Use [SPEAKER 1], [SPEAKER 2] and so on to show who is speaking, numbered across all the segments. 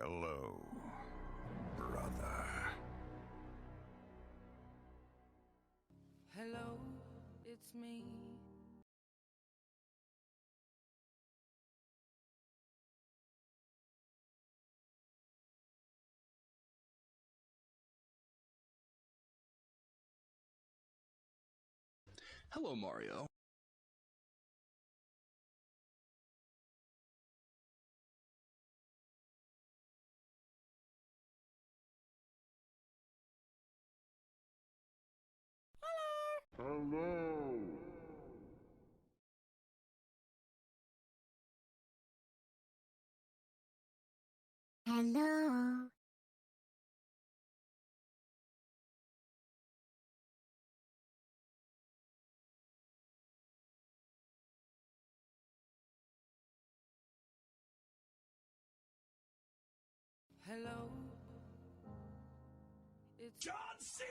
[SPEAKER 1] Hello, brother.
[SPEAKER 2] Hello, it's me.
[SPEAKER 3] Hello, Mario.
[SPEAKER 1] Hello.
[SPEAKER 4] Hello.
[SPEAKER 2] Hello, it's
[SPEAKER 3] John C.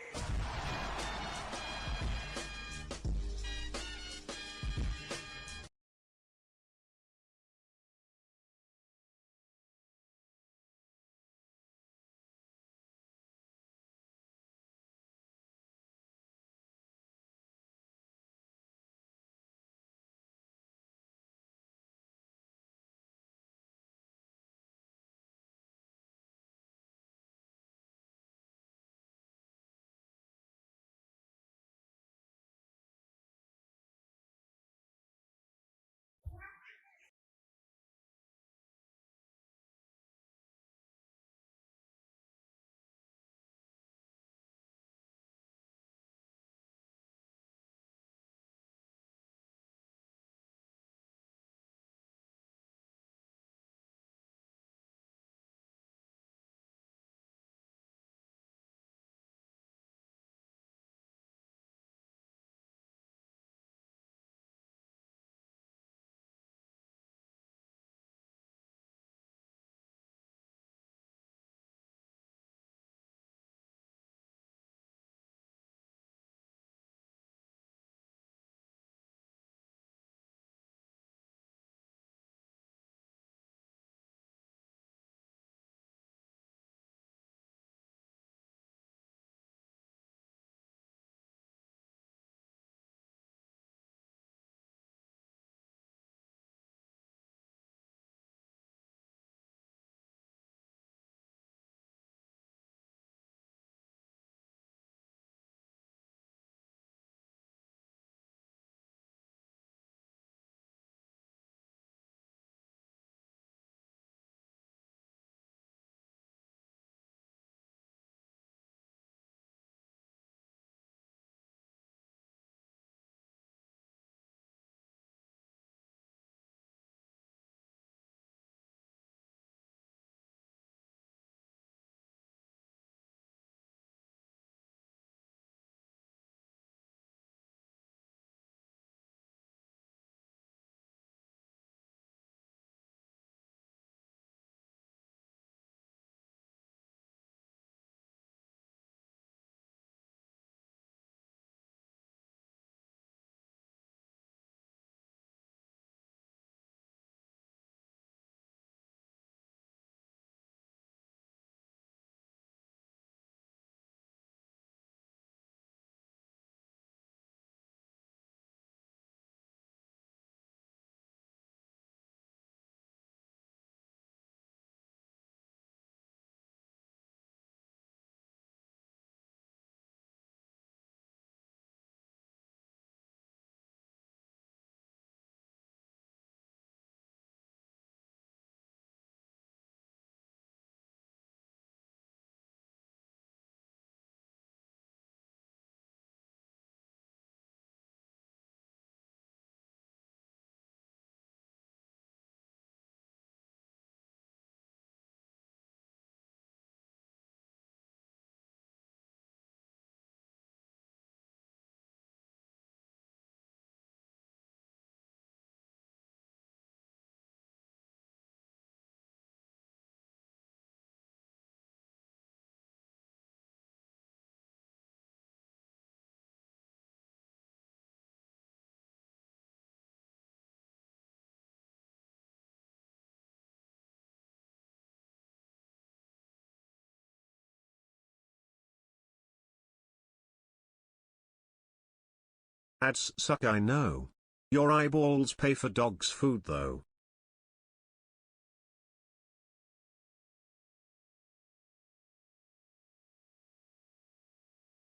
[SPEAKER 3] Ads suck, I know. Your eyeballs pay for dog's food though.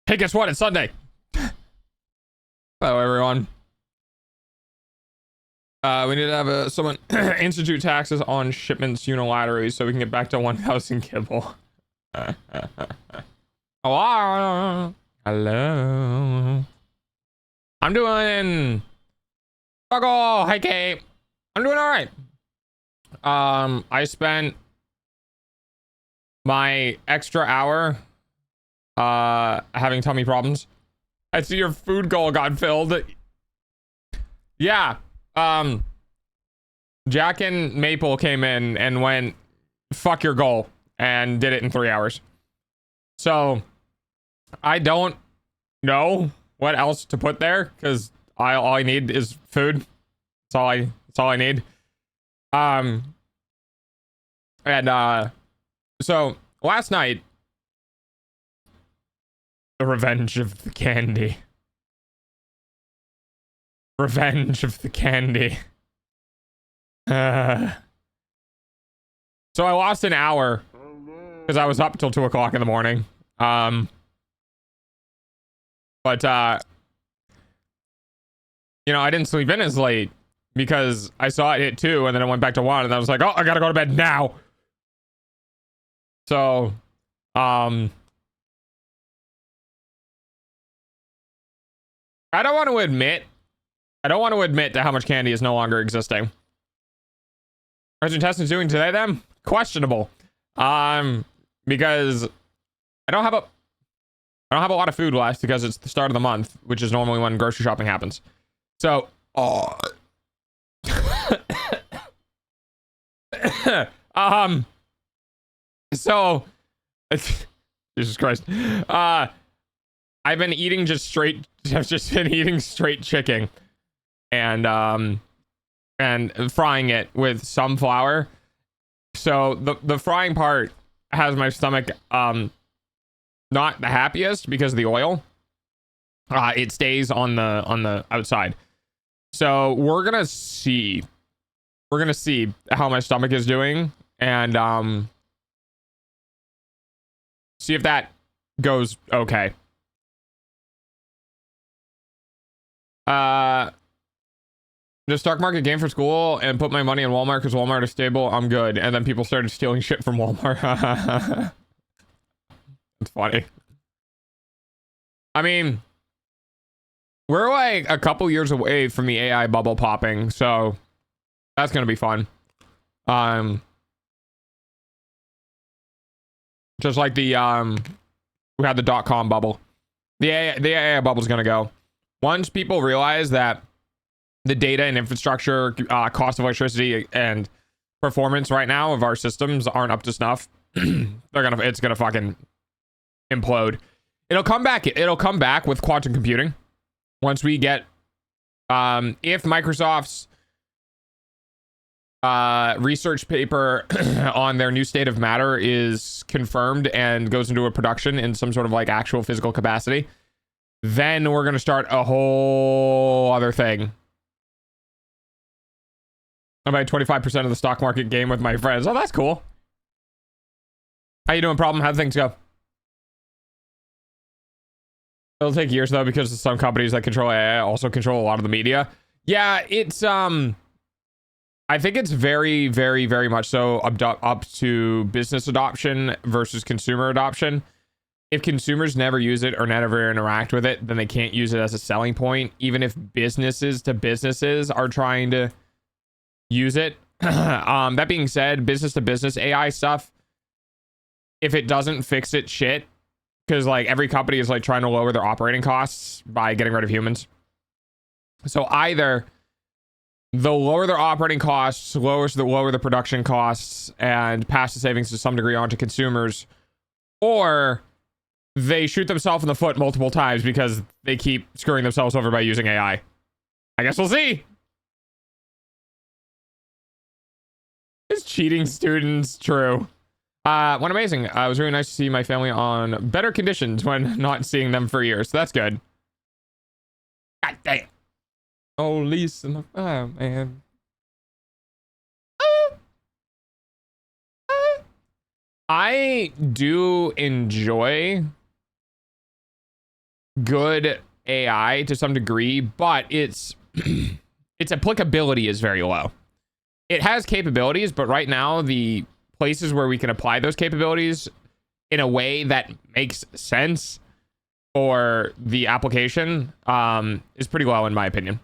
[SPEAKER 4] Hey, guess what? It's Sunday. Hello, everyone. We need to have someone institute taxes on shipments unilaterally so we can get back to 1,000 kibble. Hello. Hello. I'm doing... Buckle. Hi, Kate. I'm doing all right. I spent my extra hour having tummy problems. I see your food goal got filled. Yeah. Jack and Maple came in and went, fuck your goal, and did it in 3 hours. So I don't know what else to put there because all I need is food. That's all I need. So last night, the revenge of the candy. Revenge of the candy. So I lost an hour because I was up till 2 o'clock in the morning. But you know, I didn't sleep in as late because I saw it hit 2 and then I went back to 1 and I was like, oh, I gotta go to bed now. So, I don't want to admit to how much candy is no longer existing. How's your intestines doing today then? Questionable. Because I don't have a lot of food left because it's the start of the month, which is normally when grocery shopping happens. So, so Jesus Christ. I've been eating I've just been eating straight chicken and frying it with some flour. So the frying part has my stomach not the happiest because of the oil. It stays on the outside. So we're gonna see how my stomach is doing and see if that goes okay. The stock market game for school and put my money in Walmart because Walmart is stable. I'm good. And then people started stealing shit from Walmart. It's funny. I mean, we're like a couple years away from the AI bubble popping, so that's gonna be fun. Just like the we had the .com bubble. The AI bubble is gonna go. Once people realize that the data and infrastructure, cost of electricity and performance right now of our systems aren't up to snuff, it's gonna fucking implode. It'll come back with quantum computing once we get if Microsoft's research paper on their new state of matter is confirmed and goes into a production in some sort of like actual physical capacity, then we're gonna start a whole other thing. I'm at 25% of the stock market game with my friends. Oh, that's cool. How you doing, Problem? How'd things go? It'll take years though because some companies that control AI also control a lot of the media. Yeah, it's I think it's very, very, very much so up to business adoption versus consumer adoption. If consumers never use it or never interact with it, then they can't use it as a selling point. Even if businesses to businesses are trying to use it. That being said, business to business AI stuff, if it doesn't fix it, shit, because like every company is like trying to lower their operating costs by getting rid of humans. So either they'll lower their operating costs, lower the production costs, and pass the savings to some degree onto consumers, or they shoot themselves in the foot multiple times because they keep screwing themselves over by using AI. I guess we'll see. Is cheating students true? When amazing. It was really nice to see my family on better conditions when not seeing them for years. So that's good. God damn. Oh, Lisa, oh, man. I do enjoy good AI to some degree, but its its applicability is very low. It has capabilities, but right now the places where we can apply those capabilities in a way that makes sense for the application is pretty low in my opinion.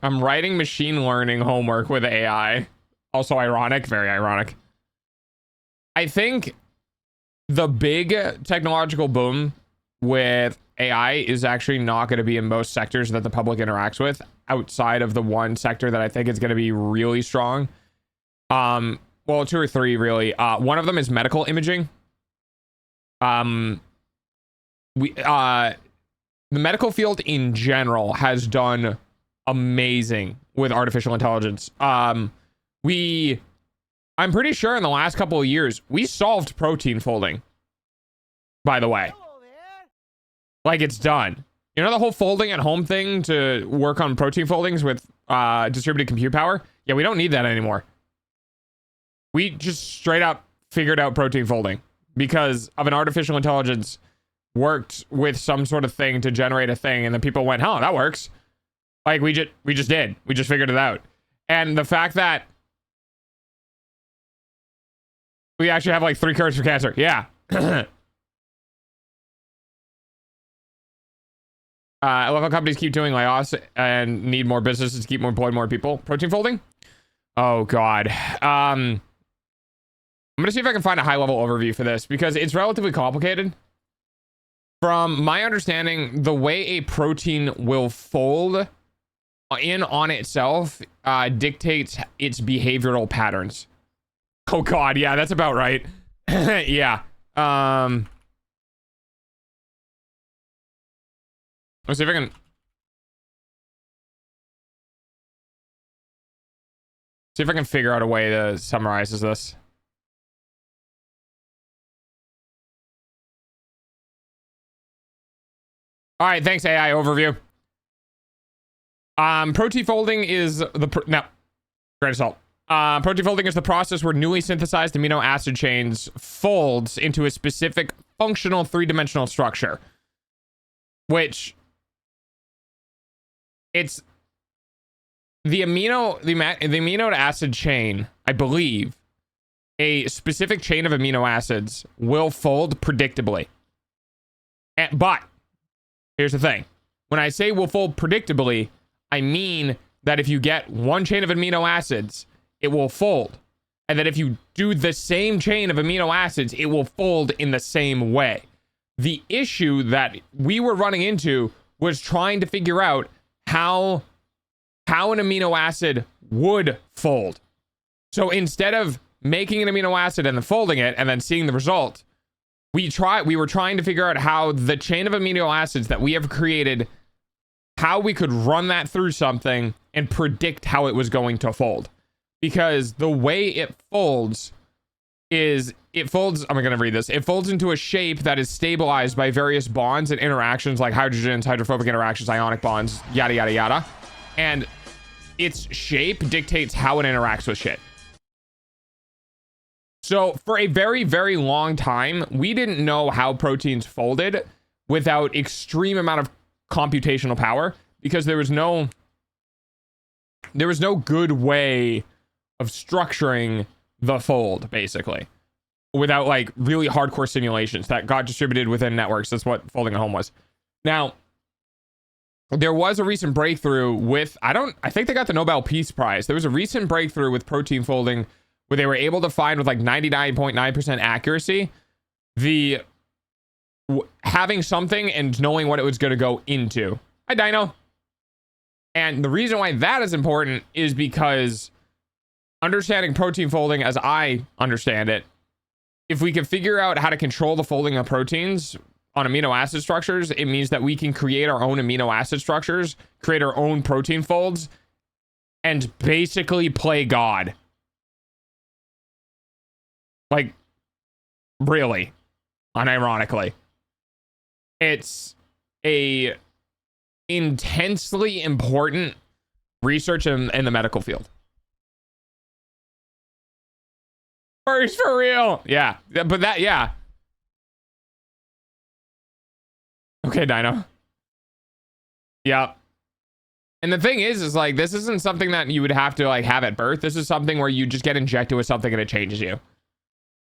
[SPEAKER 4] I'm writing machine learning homework with AI. Also ironic, very ironic. I think the big technological boom with AI is actually not going to be in most sectors that the public interacts with, outside of the one sector that I think is going to be really strong. Well, two or three really. One of them is medical imaging. The medical field in general has done amazing with artificial intelligence. I'm pretty sure in the last couple of years we solved protein folding, by the way. Like, it's done. You know the whole folding at home thing to work on protein foldings with distributed compute power? Yeah, we don't need that anymore. We just straight up figured out protein folding because of an artificial intelligence worked with some sort of thing to generate a thing, and then people went, "Oh, that works." Like, we just did. We just figured it out. And the fact that we actually have like 3 cures for cancer. Yeah. I love how companies keep doing layoffs and need more businesses to keep employing more people. Protein folding? Oh, God. I'm going to see if I can find a high-level overview for this because it's relatively complicated. From my understanding, the way a protein will fold in on itself dictates its behavioral patterns. Oh, God. Yeah, that's about right. Yeah. Let's see if I can figure out a way to summarize this. All right, thanks AI overview. Protein folding is no, grain of salt. Protein folding is the process where newly synthesized amino acid chains folds into a specific functional 3-dimensional structure, which it's the amino acid chain, I believe. A specific chain of amino acids will fold predictably. But here's the thing. When I say will fold predictably, I mean that if you get one chain of amino acids, it will fold. And that if you do the same chain of amino acids, it will fold in the same way. The issue that we were running into was trying to figure out how an amino acid would fold. So instead of making an amino acid and then folding it and then seeing the result, we were trying to figure out how the chain of amino acids that we have created, how we could run that through something and predict how it was going to fold. Because the way it folds is, I'm going to read this. It folds into a shape that is stabilized by various bonds and interactions like hydrogens, hydrophobic interactions, ionic bonds, yada, yada, yada. And its shape dictates how it interacts with shit. So for a very, very long time, we didn't know how proteins folded without extreme amount of computational power because there was no good way of structuring the fold, basically, without like really hardcore simulations that got distributed within networks. That's what folding at home was. Now, there was a recent breakthrough with, I think they got the Nobel Peace Prize. There was a recent breakthrough with protein folding where they were able to find with like 99.9% accuracy having something and knowing what it was going to go into. Hi, Dino. And the reason why that is important is because understanding protein folding as I understand it, if we can figure out how to control the folding of proteins on amino acid structures, it means that we can create our own amino acid structures, create our own protein folds, and basically play God. Like, really, unironically. It's a intensely important research in the medical field. First for real. Yeah. But that, yeah. Okay, Dino. Yeah. And the thing is like, this isn't something that you would have to like have at birth. This is something where you just get injected with something and it changes you.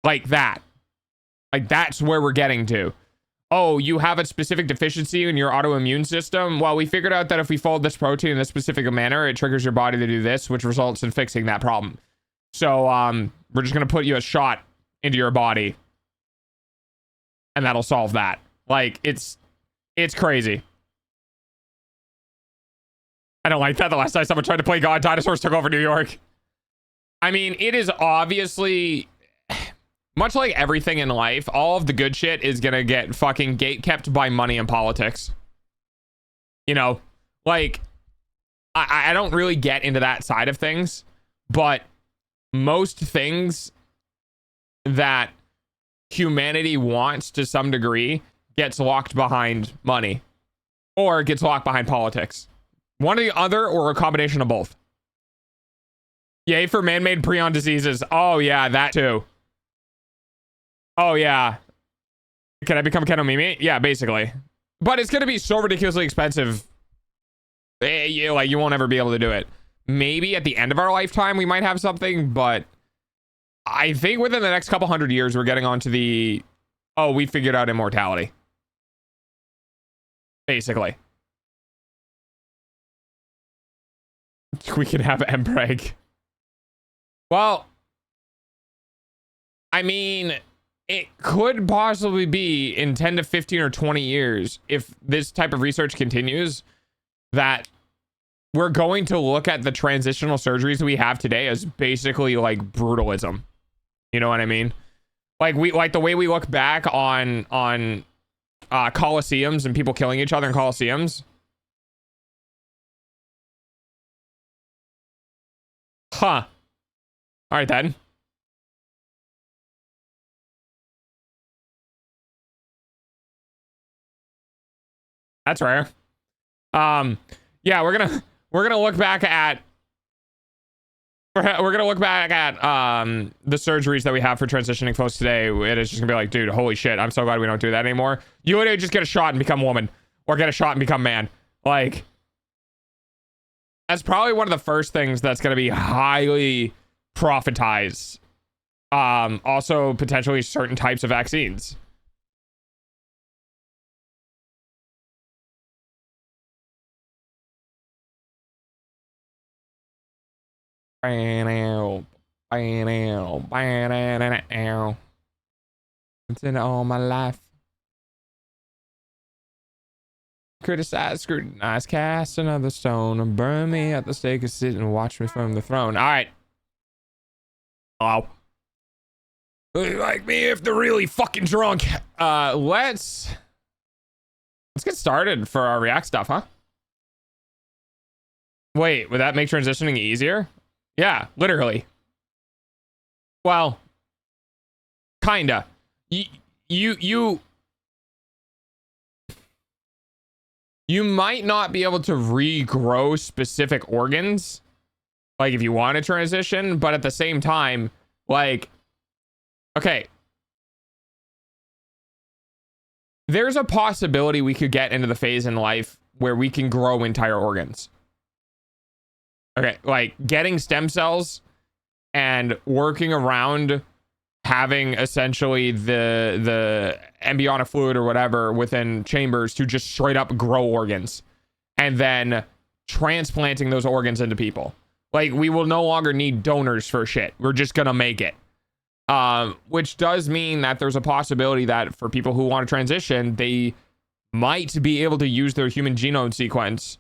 [SPEAKER 4] Like that. Like that's where we're getting to. Oh, you have a specific deficiency in your autoimmune system? Well, we figured out that if we fold this protein in this specific manner, it triggers your body to do this, which results in fixing that problem. So, we're just going to put you a shot into your body. And that'll solve that. Like, it's crazy. I don't like that. The last time someone tried to play God, dinosaurs took over New York. I mean, it is obviously... Much like everything in life, all of the good shit is gonna get fucking gatekept by money and politics. You know, like, I don't really get into that side of things, but most things that humanity wants to some degree gets locked behind money or gets locked behind politics. One or the other or a combination of both. Yay for man-made prion diseases. Oh yeah, that too. Oh, yeah. Can I become Ken Omimi? Yeah, basically. But it's going to be so ridiculously expensive. You won't ever be able to do it. Maybe at the end of our lifetime, we might have something, but I think within the next couple hundred years, we're getting onto the, oh, we figured out immortality. Basically. We can have Mpreg. Well, I mean... It could possibly be in 10 to 15 or 20 years, if this type of research continues, that we're going to look at the transitional surgeries we have today as basically like brutalism. You know what I mean? Like the way we look back on coliseums and people killing each other in coliseums. Huh. All right then. That's rare. Yeah, we're gonna look back at the surgeries that we have for transitioning folks today. It is just gonna be like, dude, holy shit, I'm so glad we don't do that anymore. You would just get a shot and become woman, or get a shot and become man. Like, that's probably one of the first things that's gonna be highly profitized. Also potentially certain types of vaccines. It's in all my life. Criticize, scrutinize, cast another stone, and burn me at the stake and sit and watch me from the throne. All right. Oh. Like me if they're really fucking drunk. Let's get started for our React stuff, huh? Wait, would that make transitioning easier? Yeah, literally. Well, kinda. You might not be able to regrow specific organs, like if you want to transition, but at the same time, like, okay, there's a possibility we could get into the phase in life where we can grow entire organs. Okay, like getting stem cells and working around having essentially the embryonic fluid or whatever within chambers to just straight up grow organs, and then transplanting those organs into people. Like, we will no longer need donors for shit. We're just gonna make it. Which does mean that there's a possibility that for people who want to transition, they might be able to use their human genome sequence,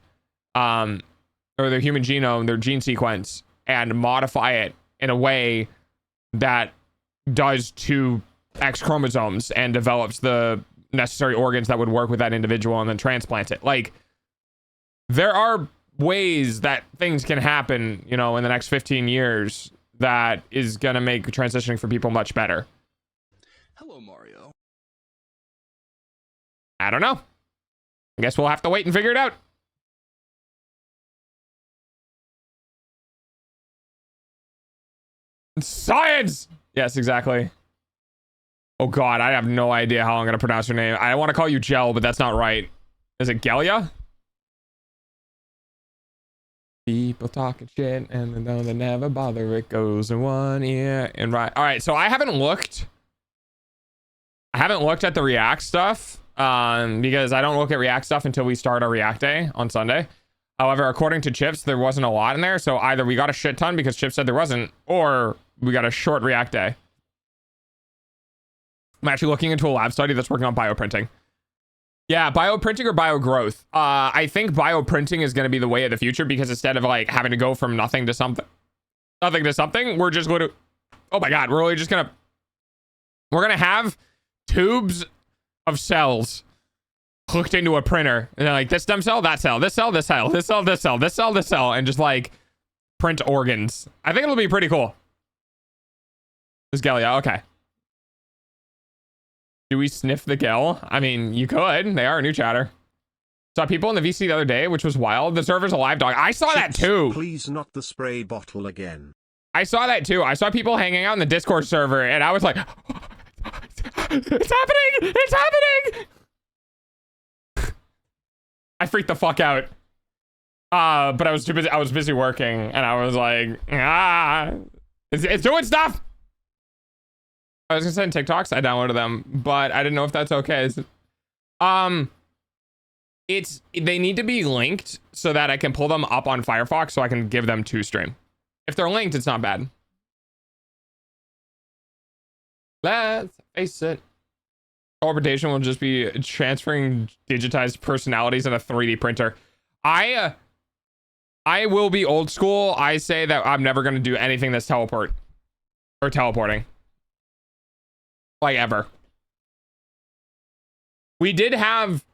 [SPEAKER 4] or their human genome, their gene sequence, and modify it in a way that does 2 X chromosomes and develops the necessary organs that would work with that individual and then transplant it. Like, there are ways that things can happen, you know, in the next 15 years that is going to make transitioning for people much better.
[SPEAKER 1] Hello, Mario.
[SPEAKER 4] I don't know. I guess we'll have to wait and figure it out. Science! Yes, exactly. Oh god, I have no idea how I'm gonna pronounce your name. I want to call you Gel, but that's not right. Is it Gelia? People talking shit and they never bother. It goes in one ear and right. All right, so I haven't looked at the React stuff because I don't look at React stuff until we start our React Day on Sunday. However, according to Chips, there wasn't a lot in there, so either we got a shit ton because Chips said there wasn't, or we got a short React Day. I'm actually looking into a lab study that's working on bioprinting. Yeah, bioprinting or biogrowth. I think bioprinting is going to be the way of the future because instead of like having to go from nothing to something, we're just going to, oh my God, we're really just going to, we're going to have tubes of cells hooked into a printer. And they're like, this stem cell, that cell, this cell, this cell, this cell, this cell, this cell, this cell, and just like print organs. I think it'll be pretty cool. This Gelia, okay. Do we sniff the Gel? I mean, you could. They are a new chatter. Saw people in the VC the other day, which was wild. The server's a live dog. I saw that too.
[SPEAKER 3] Please, not the spray bottle again.
[SPEAKER 4] I saw that too. I saw people hanging out in the Discord server, and I was like, it's happening! It's happening! I freaked the fuck out. But I was too busy. I was busy working, and I was like, it's doing stuff. I was gonna send TikToks. I downloaded them, but I didn't know if that's okay. They need to be linked so that I can pull them up on Firefox so I can give them to stream. If they're linked, it's not bad. Let's face it. Teleportation will just be transferring digitized personalities in a 3D printer. I will be old school. I say that I'm never going to do anything that's teleporting. Like ever. We did have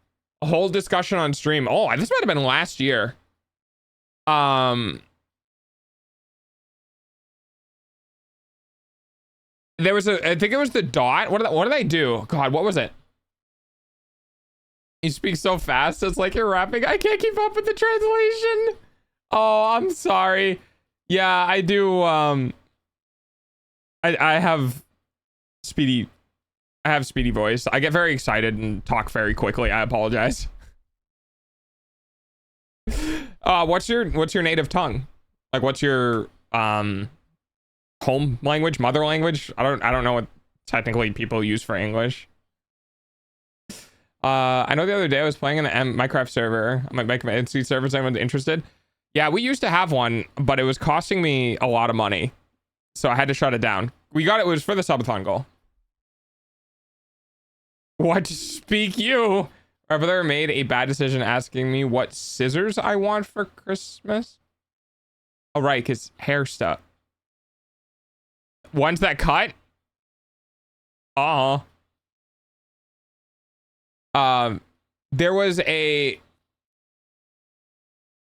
[SPEAKER 4] a whole discussion on stream. Oh, this might have been last year. There was I think it was the dot. What did they do? God, what was it? You speak so fast, it's like you're rapping. I can't keep up with the translation. Oh, I'm sorry. Yeah, I do. I have speedy voice. I get very excited and talk very quickly. I apologize. What's your native tongue? Like, what's your home language, mother language? I don't know what technically people use for English. I know the other day I was playing in the Minecraft server. My server. Is anyone interested? Yeah, we used to have one, but it was costing me a lot of money, so I had to shut it down. It was for the subathon goal. What speak you? My brother made a bad decision asking me what scissors I want for Christmas. Oh, right, because hair stuff. Ones that cut? There was a...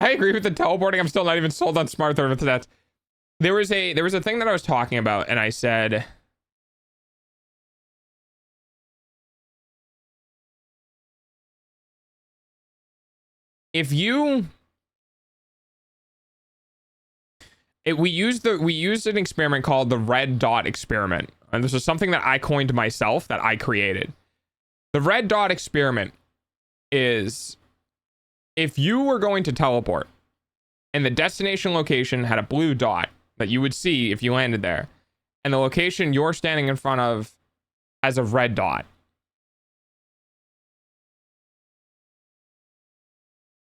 [SPEAKER 4] I agree with the teleporting. I'm still not even sold on smart thermos. That there was a thing that I was talking about, and I said... we used an experiment called the red dot experiment, and this is something that I coined myself, that I created. The red dot experiment is if you were going to teleport and the destination location had a blue dot that you would see if you landed there, and the location you're standing in front of has a red dot,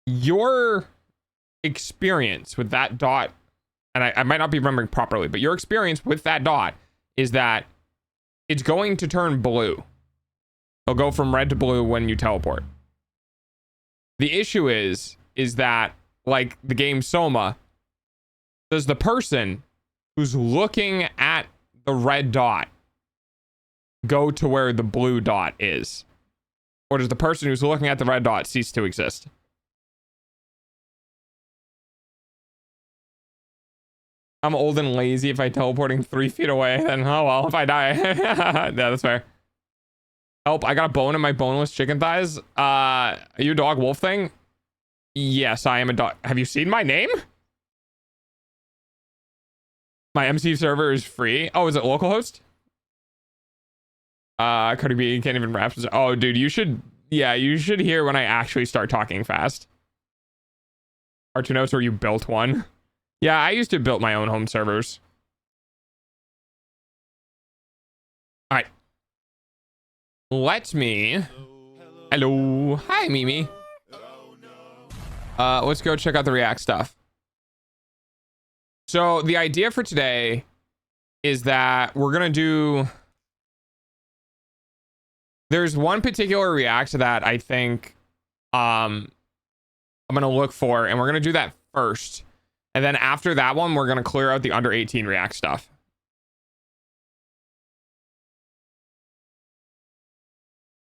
[SPEAKER 4] your experience with that dot, and I might not be remembering properly, but your experience with that dot is that it's going to turn blue. It'll go from red to blue when you teleport. The issue is that, like the game Soma, does the person who's looking at the red dot go to where the blue dot is? Or does the person who's looking at the red dot cease to exist? I'm old and lazy. If I teleporting 3 feet away, then oh well, if I die. Yeah, that's fair. Help, I got a bone in my boneless chicken thighs. Are you a dog wolf thing? Yes, I am a dog. Have you seen my name? My MC server is free. Oh, is it localhost? Cardi B can't even rap. Oh, dude, you should, yeah, you should hear when I actually start talking fast. R2 notes where you built one. Yeah, I used to build my own home servers. All right. Let me. Hello. Hi, Mimi. Let's go check out the React stuff. So the idea for today is that we're gonna do. There's one particular React that I think I'm gonna look for, and we're gonna do that first. And then after that one, we're gonna clear out the under 18 React stuff.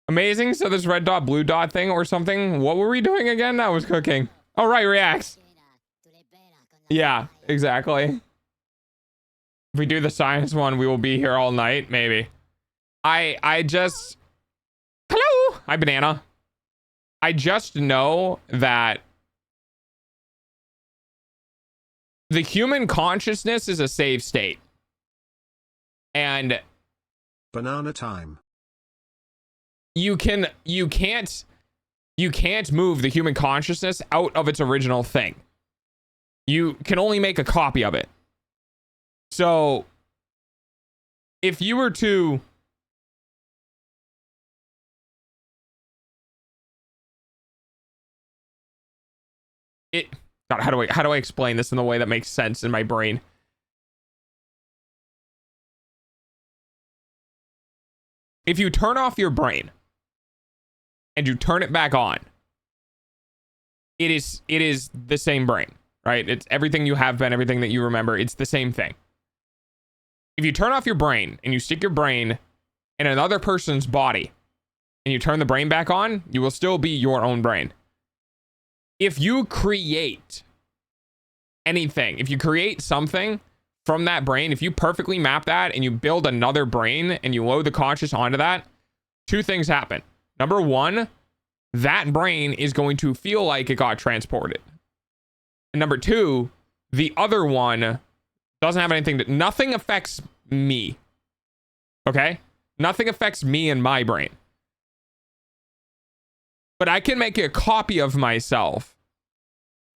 [SPEAKER 4] Amazing. So this red dot, blue dot thing or something. What were we doing again? I was cooking. Oh, right, Reacts. Yeah, exactly. If we do the science one, we will be here all night. Maybe. I just. Hello. Hi, banana. I just know that the human consciousness is a safe state. And
[SPEAKER 3] Banana time.
[SPEAKER 4] you can't move the human consciousness out of its original thing. You can only make a copy of it. So if you were to God, how do I explain this in the way that makes sense in my brain? If you turn off your brain and you turn it back on, it is the same brain, right? It's everything you have been, everything that you remember. It's the same thing. If you turn off your brain and you stick your brain in another person's body and you turn the brain back on, you will still be your own brain. If you create anything, if you create something from that brain, if you perfectly map that and you build another brain and you load the conscious onto that, two things happen. Number one, that brain is going to feel like it got transported. And number two, the other one doesn't have anything to, nothing affects me. Okay? Nothing affects me and my brain. But I can make a copy of myself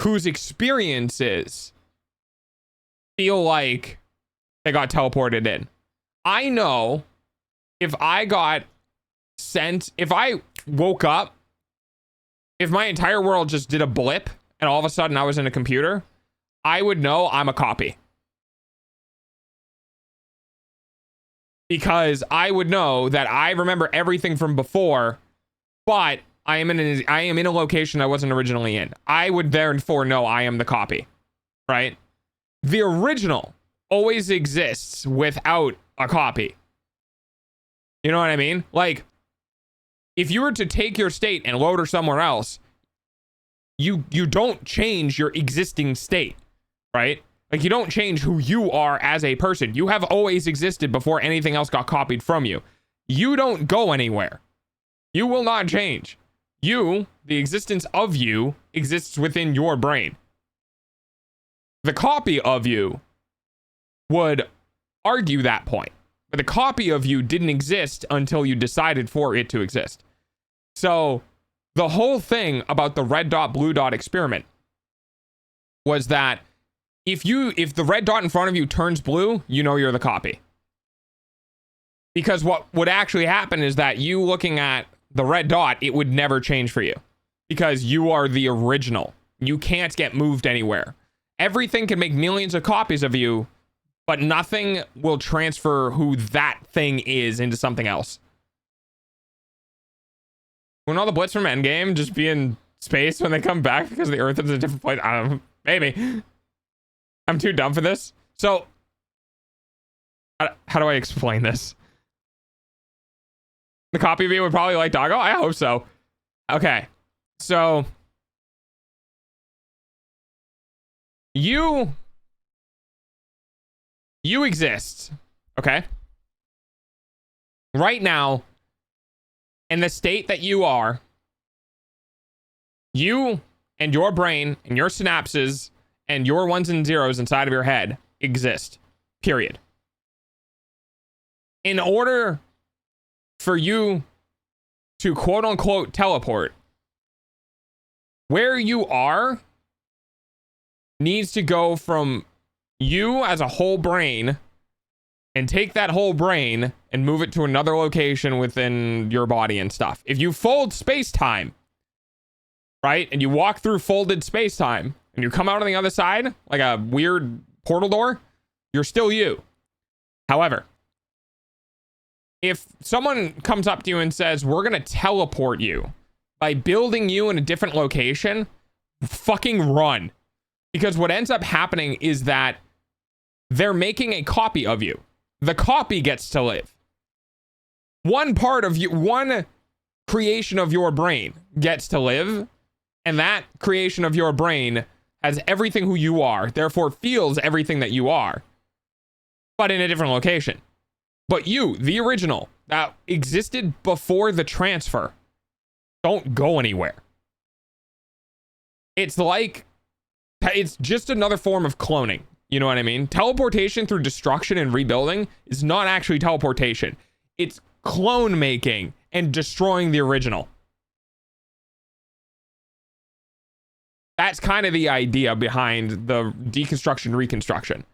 [SPEAKER 4] whose experiences feel like they got teleported in. I know if I got sent, if I woke up, if my entire world just did a blip and all of a sudden I was in a computer, I would know I'm a copy. Because I would know that I remember everything from before, but I am in a location I wasn't originally in. I would therefore know I am the copy, right? The original always exists without a copy. You know what I mean? Like, if you were to take your state and load her somewhere else, you don't change your existing state, right? Like, you don't change who you are as a person. You have always existed before anything else got copied from you. You don't go anywhere. You will not change. You, the existence of you, exists within your brain. The copy of you would argue that point. But the copy of you didn't exist until you decided for it to exist. So the whole thing about the red dot, blue dot experiment was that if the red dot in front of you turns blue, you know you're the copy. Because what would actually happen is that you looking at the red dot, it would never change for you because you are the original. You can't get moved anywhere. Everything can make millions of copies of you, but nothing will transfer who that thing is into something else. Wouldn't all the Blitz from Endgame just be in space when they come back because the Earth is a different place? I don't know. Maybe. I'm too dumb for this. So, how do I explain this? The copy of you would probably like Doggo? I hope so. Okay. So you exist. Okay. Right now, And the state that you are, you and your brain and your synapses and your ones and zeros inside of your head exist. Period. In order for you to quote unquote teleport, where you are needs to go from you as a whole brain and take that whole brain and move it to another location within your body and stuff. If you fold space-time, right, and you walk through folded space-time and you come out on the other side like a weird portal door, you're still you. However, if someone comes up to you and says, we're going to teleport you by building you in a different location, fucking run. Because what ends up happening is that they're making a copy of you. The copy gets to live. One part of you, one creation of your brain gets to live, and that creation of your brain has everything who you are, therefore feels everything that you are, but in a different location. But you, the original, that existed before the transfer, don't go anywhere. It's just another form of cloning. You know what I mean? Teleportation through destruction and rebuilding is not actually teleportation. It's clone making and destroying the original. That's kind of the idea behind the deconstruction reconstruction.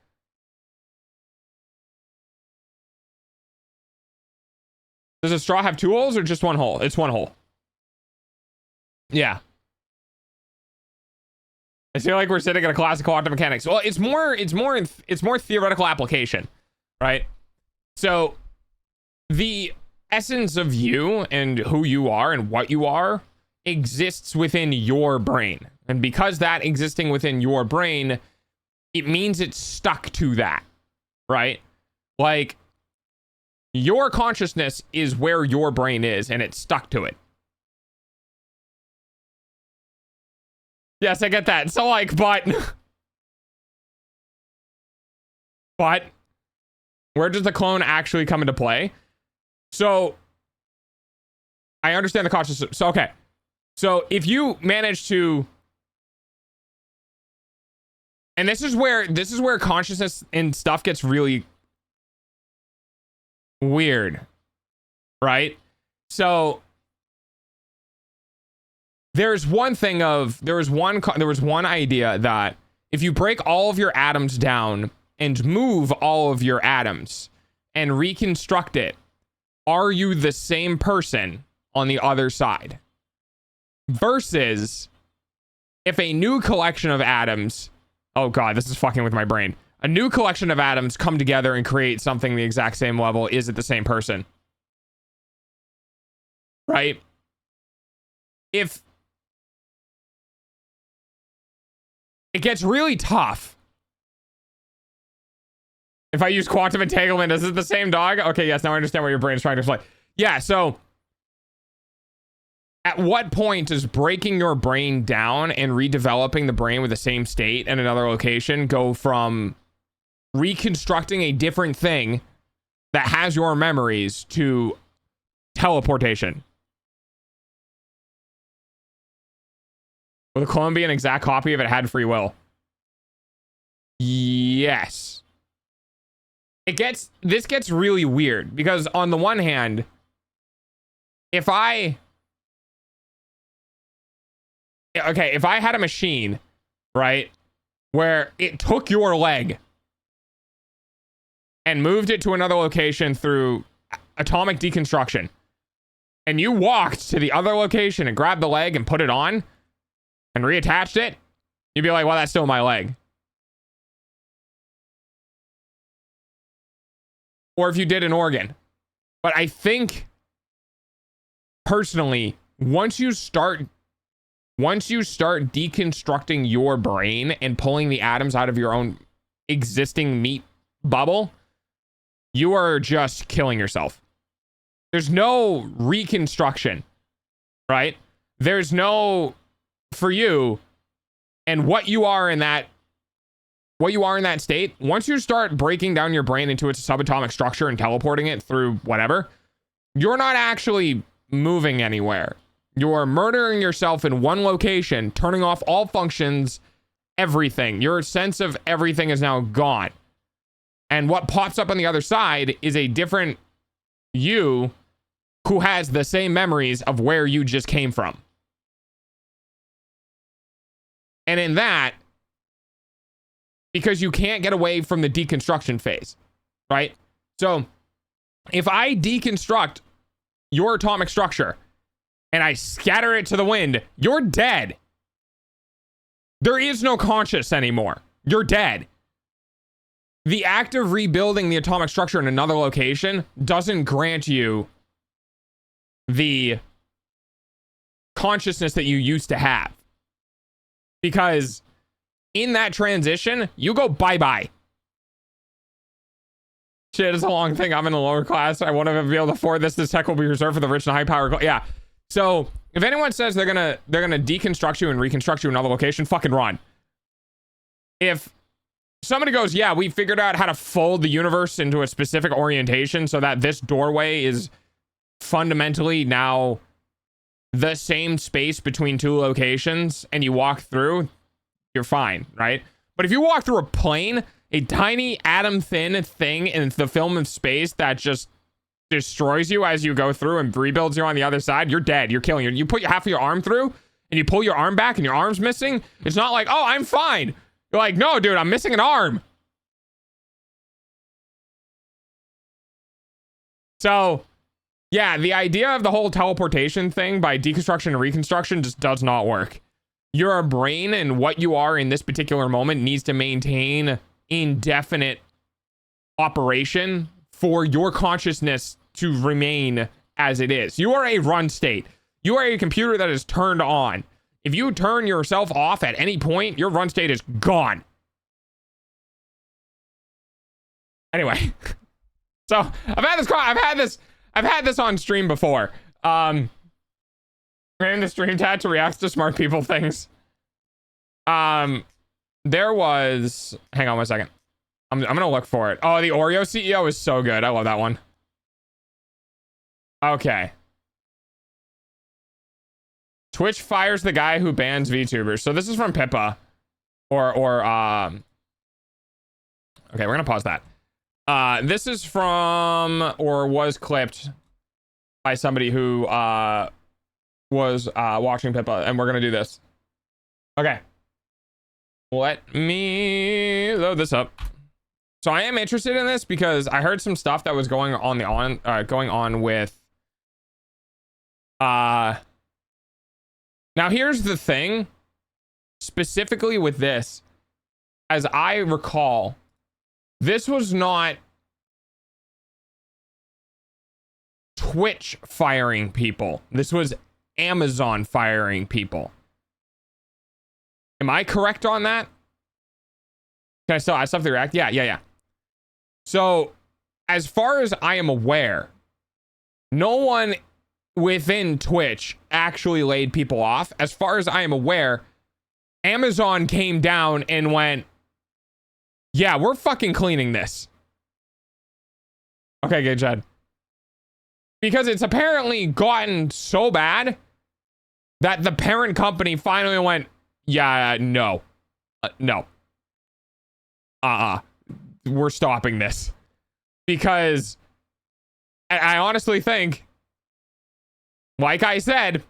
[SPEAKER 4] Does a straw have 2 holes or just 1 hole? It's 1 hole. Yeah. I feel like we're sitting in a class of quantum mechanics. Well, it's more theoretical application, right? So the essence of you and who you are and what you are exists within your brain. And because that existing within your brain, it means it's stuck to that, right? Like, your consciousness is where your brain is, and it's stuck to it. Yes, I get that. So, like, but where does the clone actually come into play? So, I understand the consciousness. So, okay. So, if you manage to, and this is where consciousness and stuff gets really weird, right? So there was one idea that if you break all of your atoms down and move all of your atoms and reconstruct it, are you the same person on the other side? Versus if a new collection of atoms, oh god, this is fucking with my brain. A new collection of atoms come together and create something the exact same level. Is it the same person? Right? If it gets really tough. If I use quantum entanglement, is it the same dog? Okay, yes, now I understand what your brain is trying to explain. Yeah, so at what point does breaking your brain down and redeveloping the brain with the same state in another location go from reconstructing a different thing that has your memories to teleportation? Will the clone be an exact copy if it had free will? Yes. This gets really weird because on the one hand, if I had a machine, right, where it took your leg and moved it to another location through atomic deconstruction, and you walked to the other location and grabbed the leg and put it on and reattached it, you'd be like, well, that's still my leg. Or if you did an organ. But I think, personally, once you start deconstructing your brain and pulling the atoms out of your own existing meat bubble, you are just killing yourself. There's no reconstruction, right? There's no, for you, and what you are in that state, once you start breaking down your brain into its subatomic structure and teleporting it through whatever, you're not actually moving anywhere. You're murdering yourself in one location, turning off all functions, everything. Your sense of everything is now gone. And what pops up on the other side is a different you who has the same memories of where you just came from. And in that, because you can't get away from the deconstruction phase, right? So if I deconstruct your atomic structure and I scatter it to the wind, you're dead. There is no conscious anymore. You're dead. The act of rebuilding the atomic structure in another location doesn't grant you the consciousness that you used to have. Because in that transition, you go bye-bye. Shit, it's a long thing. I'm in the lower class. I won't be able to afford this. This tech will be reserved for the rich and high power. Yeah. So if anyone says they're gonna deconstruct you and reconstruct you in another location, fucking run. If somebody goes, yeah, we figured out how to fold the universe into a specific orientation so that this doorway is fundamentally now the same space between two locations, and you walk through, you're fine, right? But if you walk through a plane, a tiny atom thin thing in the film of space that just destroys you as you go through and rebuilds you on the other side, you're dead. You're killing you. You put half of your arm through and you pull your arm back and your arm's missing. It's not like, oh, I'm fine. You're like, no, dude, I'm missing an arm. So yeah, the idea of the whole teleportation thing by deconstruction and reconstruction just does not work. Your brain and what you are in this particular moment needs to maintain indefinite operation for your consciousness to remain as it is. You are a run state. You are a computer that is turned on. If you turn yourself off at any point, your run state is gone. Anyway, so I've had this on stream before. Ran the stream chat to react to smart people things. There was, hang on one second. I'm gonna look for it. Oh, the Oreo CEO is so good. I love that one. Okay. Twitch fires the guy who bans VTubers. So this is from Pipa. Okay, we're gonna pause that. This is from, or was clipped by somebody who was watching Pipa, and we're gonna do this. Okay. Let me load this up. So I am interested in this because I heard some stuff that was going on with now here's the thing, specifically with this, as I recall, this was not Twitch firing people. This was Amazon firing people. Am I correct on that? Can I still have to react? Yeah. So, as far as I am aware, no one within Twitch actually laid people off. As far as I am aware, Amazon came down and went, yeah, we're fucking cleaning this. Okay, good, Jed. Because it's apparently gotten so bad that the parent company finally went, yeah, no. No. We're stopping this. Because I honestly think, like I said,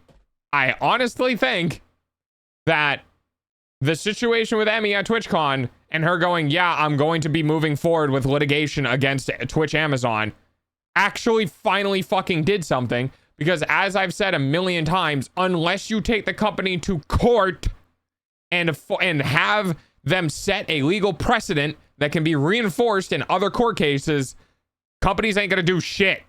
[SPEAKER 4] I honestly think that the situation with Emmy at TwitchCon and her going, yeah, I'm going to be moving forward with litigation against Twitch Amazon, actually finally fucking did something. Because as I've said a million times, unless you take the company to court and have them set a legal precedent that can be reinforced in other court cases, companies ain't gonna do shit.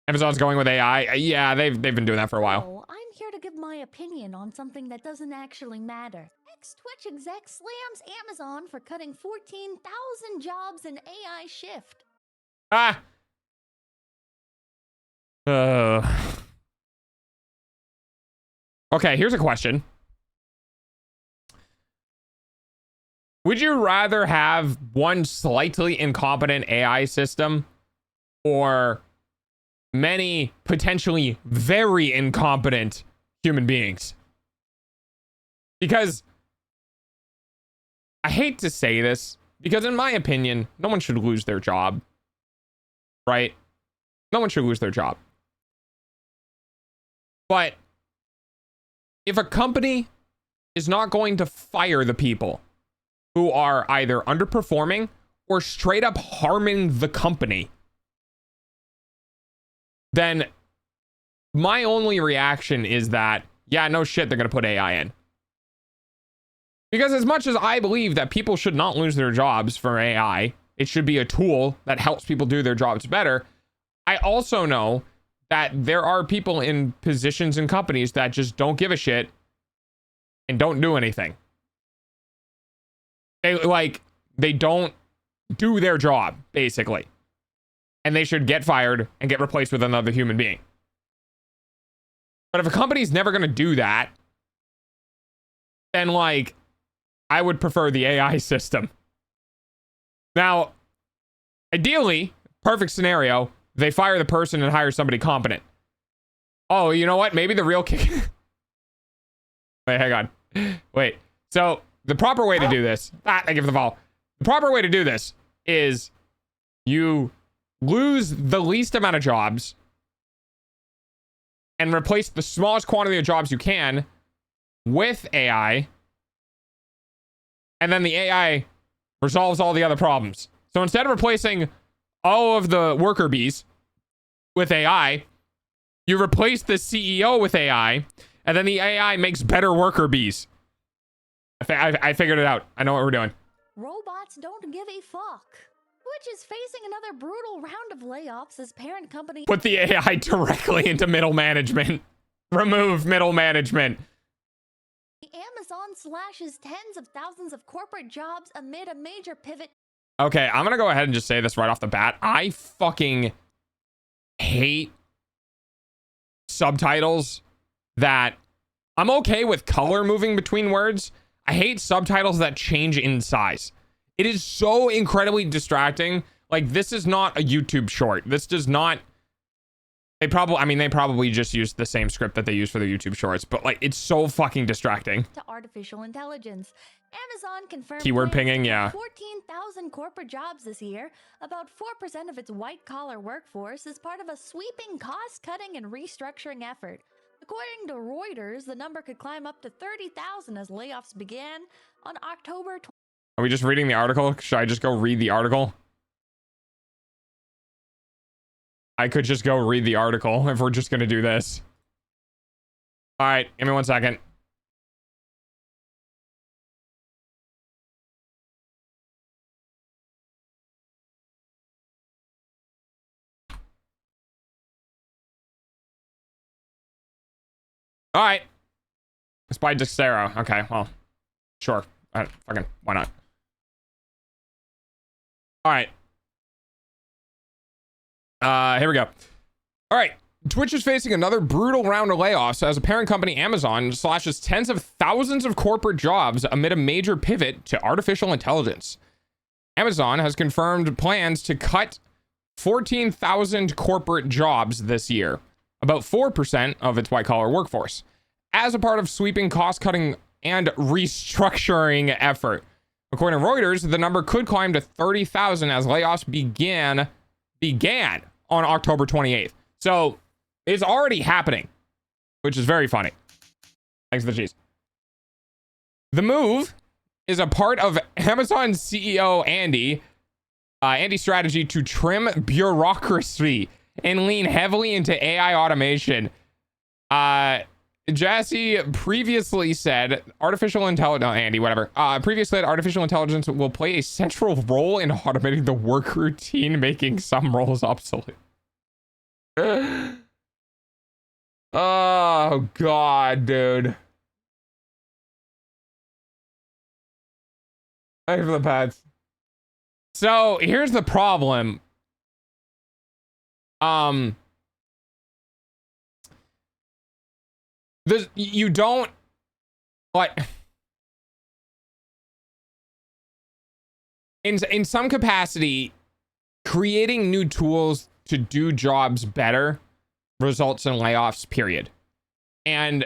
[SPEAKER 4] Amazon's going with AI. Yeah, they've been doing that for a while.
[SPEAKER 5] Oh, I'm here to give my opinion on something that doesn't actually matter. Ex-Twitch exec slams Amazon for cutting 14,000 jobs in AI shift.
[SPEAKER 4] Okay, here's a question. Would you rather have one slightly incompetent AI system or many potentially very incompetent human beings. Because I hate to say this, because in my opinion, no one should lose their job, right? No one should lose their job. But if a company is not going to fire the people who are either underperforming or straight up harming the company, then my only reaction is that, yeah, no shit, they're going to put AI in. Because as much as I believe that people should not lose their jobs for AI, it should be a tool that helps people do their jobs better, I also know that there are people in positions in companies that just don't give a shit and don't do anything. They don't do their job, basically. And they should get fired and get replaced with another human being. But if a company's never going to do that, then like, I would prefer the AI system. Now, ideally, perfect scenario, they fire the person and hire somebody competent. Oh, you know what? Maybe the real kick. Wait, hang on. Wait. So the proper way to do this, thank you for the follow. The proper way to do this is you lose the least amount of jobs and replace the smallest quantity of jobs you can with AI. And then the AI resolves all the other problems. So instead of replacing all of the worker bees with AI, you replace the CEO with AI, and then the AI makes better worker bees. I figured it out. I know what we're doing.
[SPEAKER 5] Robots don't give a fuck. Twitch is facing another brutal round of layoffs as parent company
[SPEAKER 4] Put the AI directly into middle management. Remove middle management.
[SPEAKER 5] Amazon slashes tens of thousands of corporate jobs amid a major pivot.
[SPEAKER 4] Okay, I'm gonna go ahead and just say this right off the bat. I fucking hate subtitles that... I'm okay with color moving between words. I hate subtitles that change in size. It is so incredibly distracting. Like, this is not a YouTube short. This does not... They probably just used the same script that they use for the YouTube shorts, but like, it's so fucking distracting.
[SPEAKER 5] To artificial intelligence. Amazon confirmed
[SPEAKER 4] Keyword
[SPEAKER 5] plans
[SPEAKER 4] pinging,
[SPEAKER 5] to
[SPEAKER 4] yeah.
[SPEAKER 5] 14,000 corporate jobs this year. About 4% of its white-collar workforce is part of a sweeping cost-cutting and restructuring effort. According to Reuters, the number could climb up to 30,000 as layoffs began on October 20th.
[SPEAKER 4] Are we just reading the article? Should I just go read the article? I could just go read the article if we're just going to do this. All right, give me 1 second. All right. It's by Dexero. Okay, well, sure. Fucking, why not? All right. Here we go. All right. Twitch is facing another brutal round of layoffs as a parent company, Amazon, slashes tens of thousands of corporate jobs amid a major pivot to artificial intelligence. Amazon has confirmed plans to cut 14,000 corporate jobs this year, about 4% of its white-collar workforce, as a part of sweeping cost-cutting and restructuring effort. According to Reuters, the number could climb to 30,000 as layoffs began on October 28th. So it's already happening, which is very funny. Thanks for the cheese. The move is a part of Amazon CEO Andy's strategy to trim bureaucracy and lean heavily into AI automation. Jassy previously said artificial intelligence will play a central role in automating the work routine, making some roles obsolete. Oh god, dude. Thanks for the pets. So here's the problem. You don't like in some capacity, creating new tools to do jobs better results in layoffs, period. And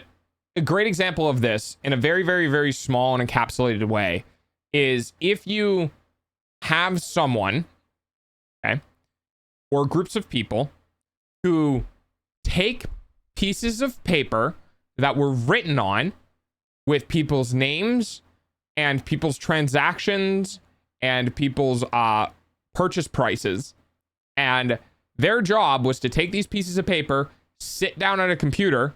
[SPEAKER 4] a great example of this in a very, very, very small and encapsulated way is if you have someone, okay, or groups of people who take pieces of paper that were written on with people's names and people's transactions and people's purchase prices, and their job was to take these pieces of paper, sit down at a computer,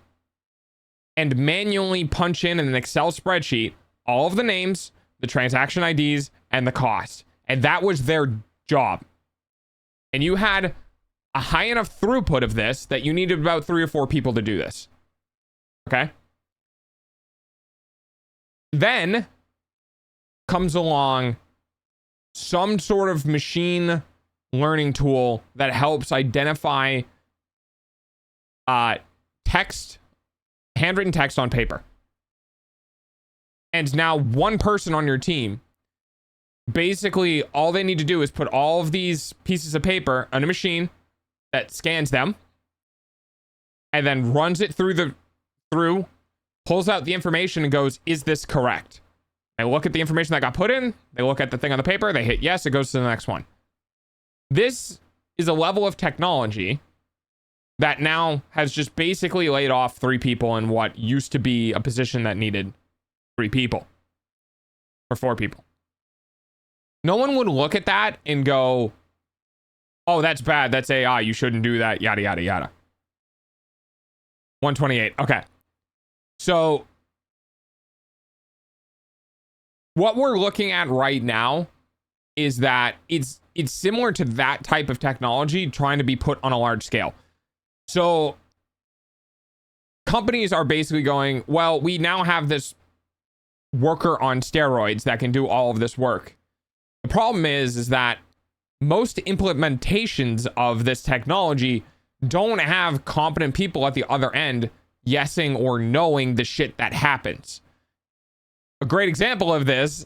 [SPEAKER 4] and manually punch in an Excel spreadsheet all of the names, the transaction IDs, and the cost. And that was their job. And you had a high enough throughput of this that you needed about 3 or 4 people to do this. Okay? Then comes along some sort of machine learning tool that helps identify text, handwritten text on paper. And now one person on your team, basically all they need to do is put all of these pieces of paper on a machine that scans them and then runs it through, pulls out the information and goes, is this correct? They look at the information that got put in, they look at the thing on the paper, they hit yes, it goes to the next one. This is a level of technology that now has just basically laid off 3 people in what used to be a position that needed 3 people or 4 people. No one would look at that and go, oh, that's bad, that's AI, you shouldn't do that, yada, yada, yada. 128, okay. So what we're looking at right now is that it's similar to that type of technology trying to be put on a large scale. So companies are basically going, well, we now have this worker on steroids that can do all of this work. The problem is that most implementations of this technology don't have competent people at the other end yesing or knowing the shit that happens. A great example of this,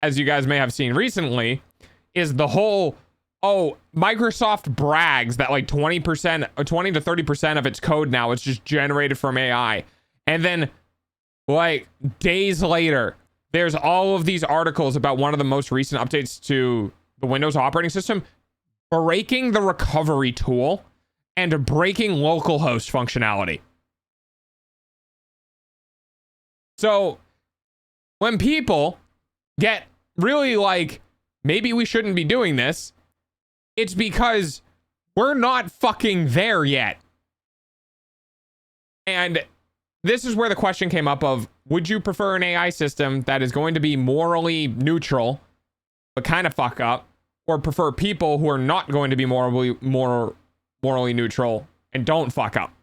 [SPEAKER 4] as you guys may have seen recently, is the whole, oh, Microsoft brags that like 20% or 20 to 30% of its code now is just generated from AI. And then like days later, there's all of these articles about one of the most recent updates to the Windows operating system breaking the recovery tool and breaking localhost functionality. So when people get really like, maybe we shouldn't be doing this, it's because we're not fucking there yet. And this is where the question came up of, would you prefer an AI system that is going to be morally neutral, but kind of fuck up, or prefer people who are not going to be morally neutral and don't fuck up?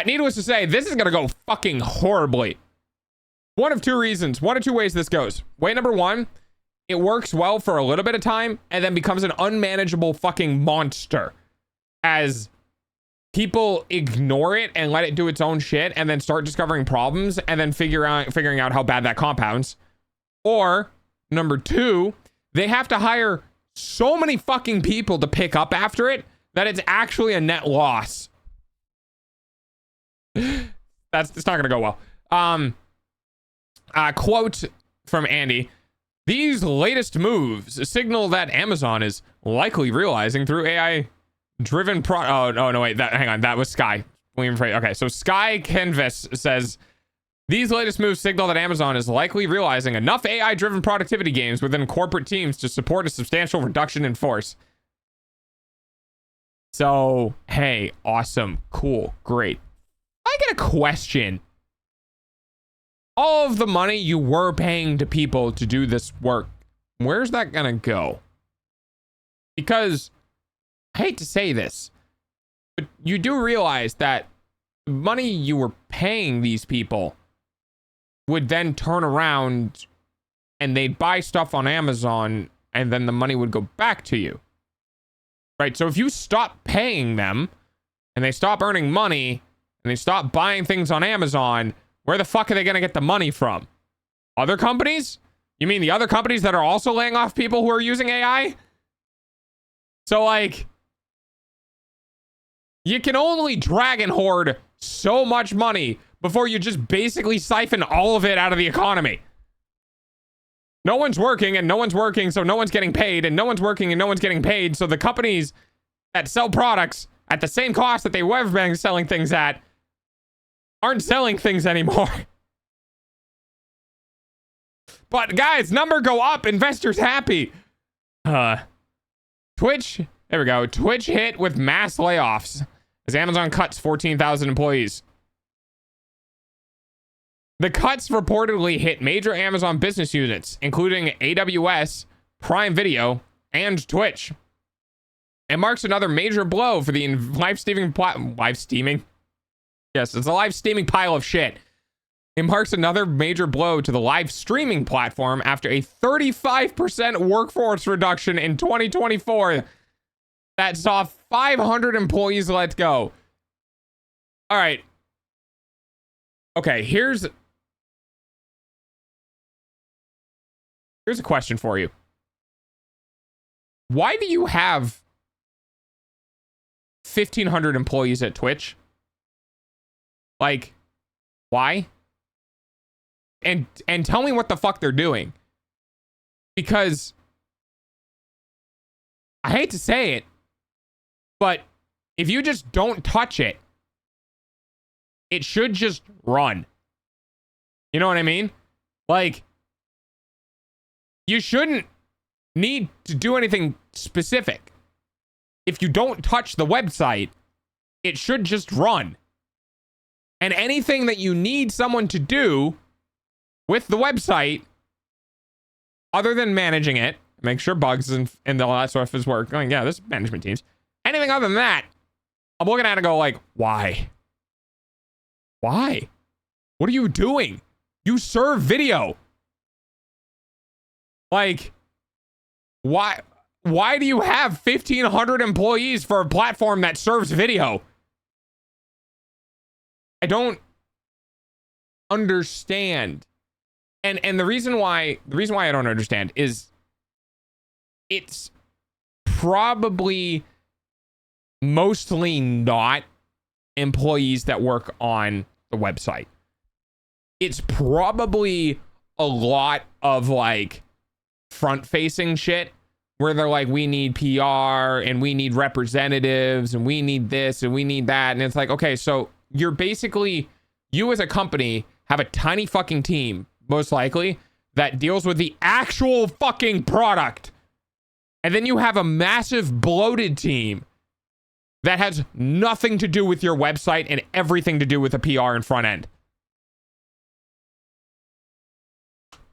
[SPEAKER 4] Needless to say, this is going to go fucking horribly. One of 2 reasons, 1 or 2 ways this goes. Way number 1, it works well for a little bit of time and then becomes an unmanageable fucking monster as people ignore it and let it do its own shit and then start discovering problems and then figuring out how bad that compounds. Or number 2, they have to hire so many fucking people to pick up after it that it's actually a net loss. It's not gonna go well. Quote from Andy: these latest moves signal that Amazon is likely realizing through AI driven hang on, that was Sky. Okay, so Sky Canvas says these latest moves signal that Amazon is likely realizing enough AI driven productivity gains within corporate teams to support a substantial reduction in force. So hey, awesome, cool, great. I get a question. All of the money you were paying to people to do this work, where's that gonna go? Because I hate to say this, but you do realize that the money you were paying these people would then turn around and they'd buy stuff on Amazon and then the money would go back to you. Right? So if you stop paying them and they stop earning money and they stop buying things on Amazon, where the fuck are they going to get the money from? Other companies? You mean the other companies that are also laying off people who are using AI? So, like, you can only dragon hoard so much money before you just basically siphon all of it out of the economy. No one's working and no one's working, so no one's getting paid, and no one's working and no one's getting paid. So the companies that sell products at the same cost that they were selling things at aren't selling things anymore. But guys, number go up, investors happy. Twitch, there we go. Twitch hit with mass layoffs as Amazon cuts 14,000 employees. The cuts reportedly hit major Amazon business units, including AWS, Prime Video, and Twitch. It marks another major blow for the live steaming. Yes, it's a live steaming pile of shit. It marks another major blow to the live streaming platform after a 35% workforce reduction in 2024 that saw 500 employees let go. All right. Okay, here's a question for you. Why do you have 1,500 employees at Twitch? Like, why? And tell me what the fuck they're doing. Because I hate to say it, but if you just don't touch it, it should just run. You know what I mean? Like, you shouldn't need to do anything specific. If you don't touch the website, it should just run. And anything that you need someone to do with the website, other than managing it, make sure bugs and all that stuff is working. Yeah, this management teams. Anything other than that, I'm looking at it and go like, why? Why? What are you doing? You serve video. Like, why do you have 1,500 employees for a platform that serves video? I don't understand. And the reason why I don't understand is it's probably mostly not employees that work on the website. It's probably a lot of like front facing shit where they're like, we need PR and we need representatives and we need this and we need that. And it's like, okay, so you're basically, you as a company have a tiny fucking team, most likely, that deals with the actual fucking product. And then you have a massive bloated team that has nothing to do with your website and everything to do with the PR and front end.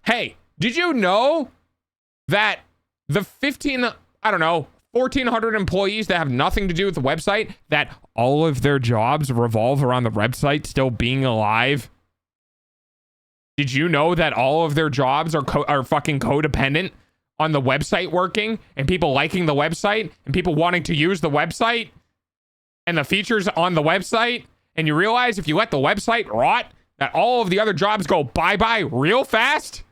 [SPEAKER 4] Hey, did you know that the 1,400 employees that have nothing to do with the website, that all of their jobs revolve around the website still being alive? Did you know that all of their jobs are fucking codependent on the website working and people liking the website and people wanting to use the website and the features on the website? And you realize if you let the website rot, that all of the other jobs go bye-bye real fast?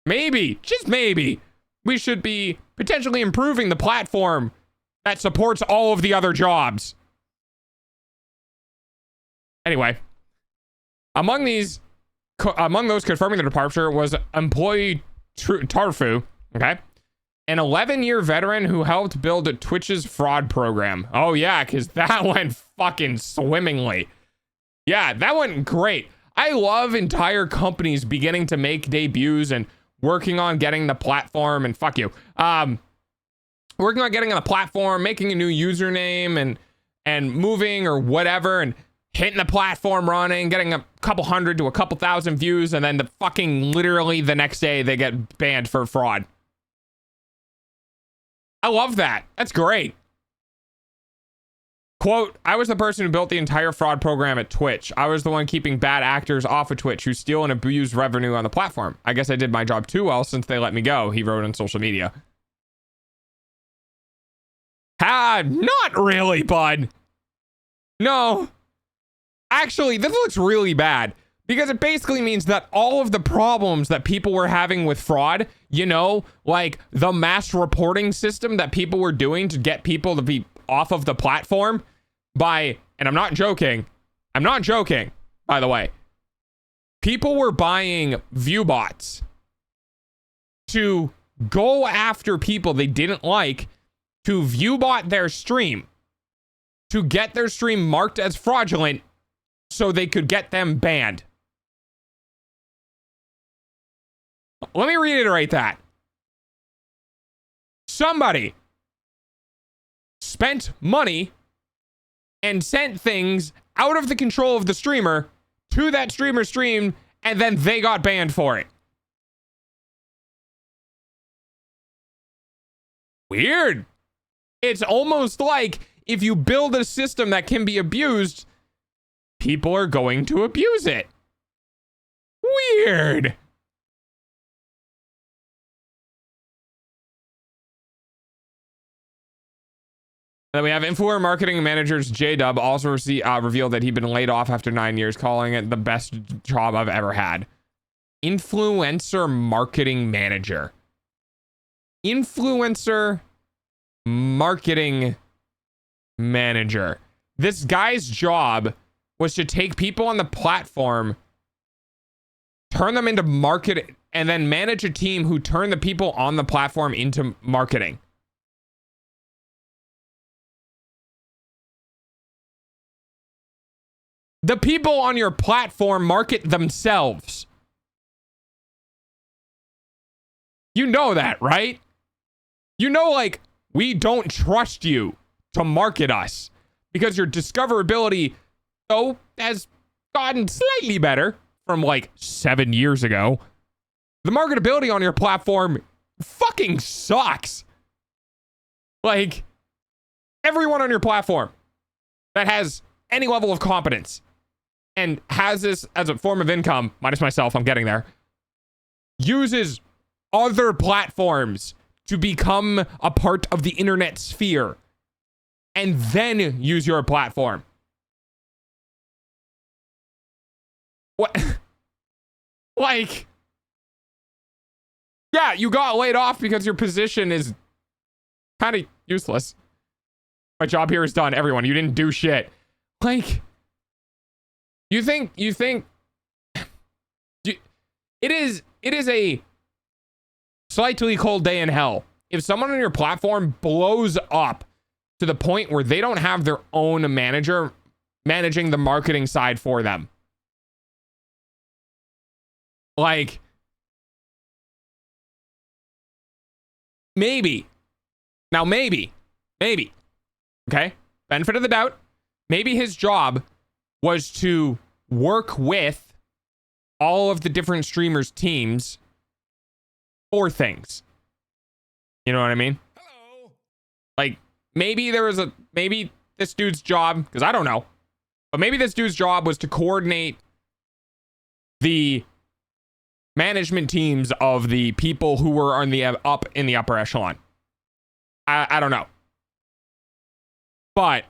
[SPEAKER 4] Maybe, just maybe, we should be potentially improving the platform that supports all of the other jobs. Anyway, among those confirming the departure was employee Tarfu, okay? An 11-year veteran who helped build Twitch's fraud program. Oh yeah, because that went fucking swimmingly. Yeah, that went great. I love entire companies beginning to make debuts and working on getting the platform, and fuck you. Working on getting on the platform, making a new username and moving or whatever, and hitting the platform running, getting a couple hundred to a couple thousand views, and then the fucking literally the next day they get banned for fraud. I love that. That's great. Quote, I was the person who built the entire fraud program at Twitch. I was the one keeping bad actors off of Twitch who steal and abuse revenue on the platform. I guess I did my job too well since they let me go, he wrote on social media. Not really, bud. No. Actually, this looks really bad Because it basically means that all of the problems that people were having with fraud, you know, like the mass reporting system that people were doing to get people to be off of the platform by, and I'm not joking, by the way, people were buying view bots to go after people they didn't like, to view bot their stream, to get their stream marked as fraudulent so they could get them banned. Let me reiterate that. Somebody spent money and sent things out of the control of the streamer to that streamer's stream, and then they got banned for it. Weird. It's almost like if you build a system that can be abused, people are going to abuse it. Weird. Then we have influencer marketing managers J-Dub also revealed that he'd been laid off after 9 years, calling it the best job I've ever had. Influencer marketing manager. Influencer marketing manager. This guy's job was to take people on the platform, turn them into market, and then manage a team who turn the people on the platform into marketing. The people on your platform market themselves. You know that, right? You know, like, we don't trust you to market us because your discoverability, though, has gotten slightly better from like 7 years ago. The marketability on your platform fucking sucks. Like, everyone on your platform that has any level of competence and has this as a form of income, minus myself, I'm getting there, uses other platforms to become a part of the internet sphere and then use your platform. What? Like, yeah, you got laid off because your position is kind of useless. My job here is done. Everyone, you didn't do shit. Like, you think it is a slightly cold day in hell if someone on your platform blows up to the point where they don't have their own manager managing the marketing side for them. Like, maybe, okay, benefit of the doubt, maybe his job was to work with all of the different streamers' teams for things. You know what I mean? Hello. Like, maybe this dude's job, because I don't know, but maybe this dude's job was to coordinate the management teams of the people who were on the up in the upper echelon. I don't know. But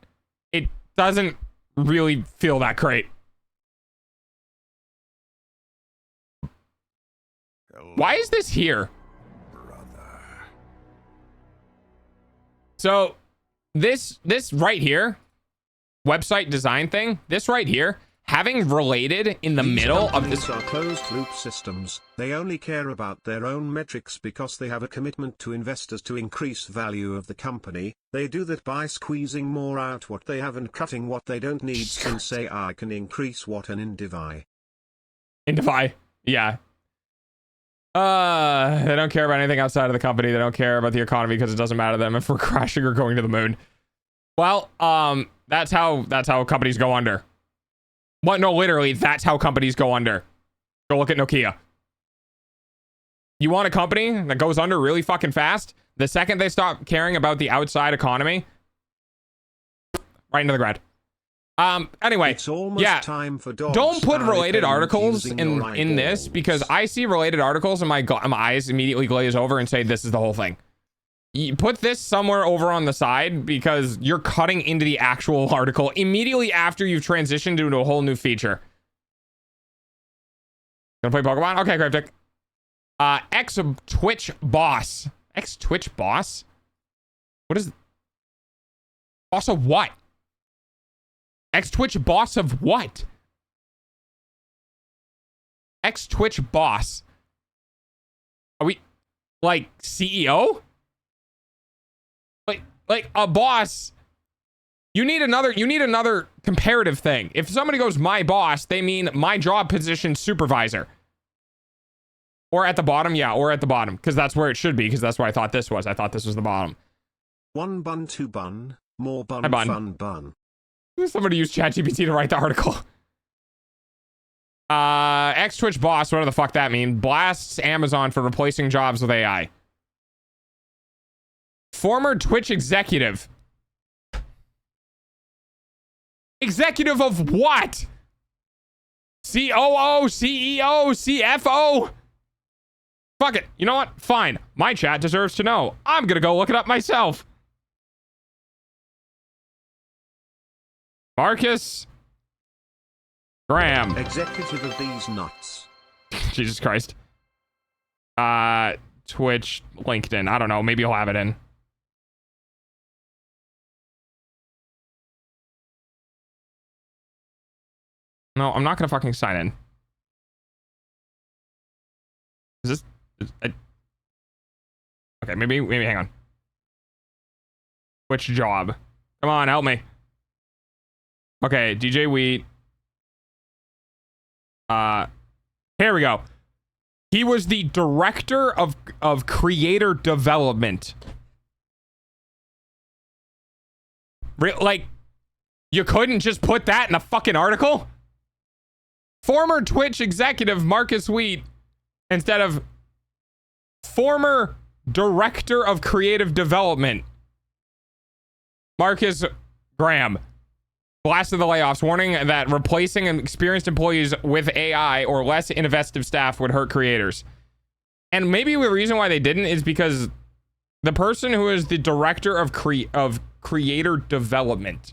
[SPEAKER 4] it doesn't really feel that great.
[SPEAKER 1] Hello,
[SPEAKER 4] Why is this here?
[SPEAKER 1] brother.
[SPEAKER 4] So this right here, website design thing, this right here, having related in the
[SPEAKER 3] These
[SPEAKER 4] middle of this.
[SPEAKER 3] companies are closed-loop systems. They only care about their own metrics because they have a commitment to investors to increase value of the company. They do that by squeezing more out what they have and cutting what they don't need, and say I can increase what an Indivy.
[SPEAKER 4] Indivy, yeah. They don't care about anything outside of the company. They don't care about the economy because it doesn't matter to them if we're crashing or going to the moon. Well, that's how companies go under. What? No, literally, that's how companies go under. Go look at Nokia. You want a company that goes under really fucking fast? The second they stop caring about the outside economy, right into the ground. Anyway,
[SPEAKER 3] It's almost
[SPEAKER 4] yeah,
[SPEAKER 3] time for dogs
[SPEAKER 4] don't put
[SPEAKER 3] to
[SPEAKER 4] related
[SPEAKER 3] repent
[SPEAKER 4] articles
[SPEAKER 3] using
[SPEAKER 4] in
[SPEAKER 3] your
[SPEAKER 4] this,
[SPEAKER 3] eyeballs.
[SPEAKER 4] because I see related articles and my eyes immediately glaze over and say this is the whole thing. You put this somewhere over on the side because you're cutting into the actual article immediately after you've transitioned into a whole new feature. Gonna play Pokemon? Okay, Cryptic. Ex-Twitch boss. Ex-Twitch boss? What is... Boss of what? Ex-Twitch boss of what? Ex-Twitch boss. Are we... Like, CEO? Like a boss... You need another comparative thing. If somebody goes my boss, they mean my job position supervisor. Or at the bottom, yeah, or at the bottom. Because that's where it should be, because that's where I thought this was. I thought this was the bottom.
[SPEAKER 3] 1 bun, 2 bun, more bun,
[SPEAKER 4] Hi, bun.
[SPEAKER 3] fun bun.
[SPEAKER 4] Somebody used ChatGPT to write the article. Ex-Twitch boss, whatever the fuck that mean, blasts Amazon for replacing jobs with AI. Former Twitch executive. Executive of what? COO, CEO, CFO? Fuck it. You know what? Fine. My chat deserves to know. I'm gonna go look it up myself. Marcus Graham.
[SPEAKER 3] Executive of these nuts.
[SPEAKER 4] Jesus Christ. Twitch, LinkedIn. I don't know. Maybe he'll have it in. No, I'm not gonna fucking sign in. Is this... okay, maybe hang on. Which job? Come on, help me. Okay, DJ Wheat. Here we go. He was the director of creator development. Like, you couldn't just put that in a fucking article? Former Twitch executive Marcus Wheat instead of former director of creative development Marcus Graham. Blasted the layoffs, warning that replacing experienced employees with AI or less innovative staff would hurt creators. And maybe the reason why they didn't is because the person who is the director of creator development,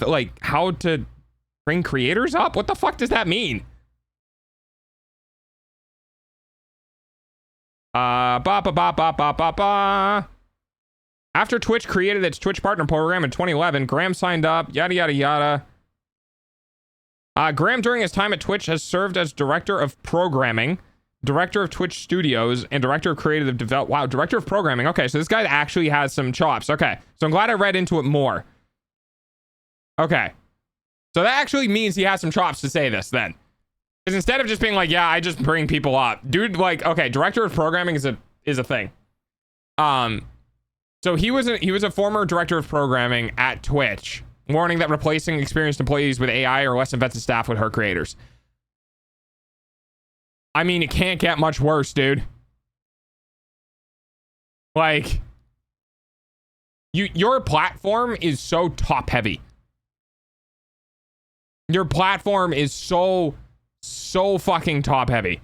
[SPEAKER 4] like how to bring creators up? What the fuck does that mean? After Twitch created its Twitch Partner Program in 2011, Graham signed up, yada, yada, yada. Graham, during his time at Twitch, has served as Director of Programming, Director of Twitch Studios, and Director of Creative Development. Wow, Director of Programming. Okay, so this guy actually has some chops. Okay, so I'm glad I read into it more. Okay. So that actually means he has some chops to say this, then. Because instead of just being like, yeah, I just bring people up. Dude, like, okay, Director of Programming is a thing. So he was a former director of programming at Twitch, warning that replacing experienced employees with AI or less invested staff would hurt creators. I mean, it can't get much worse, dude. Like, your platform is so top heavy. Your platform is so fucking top heavy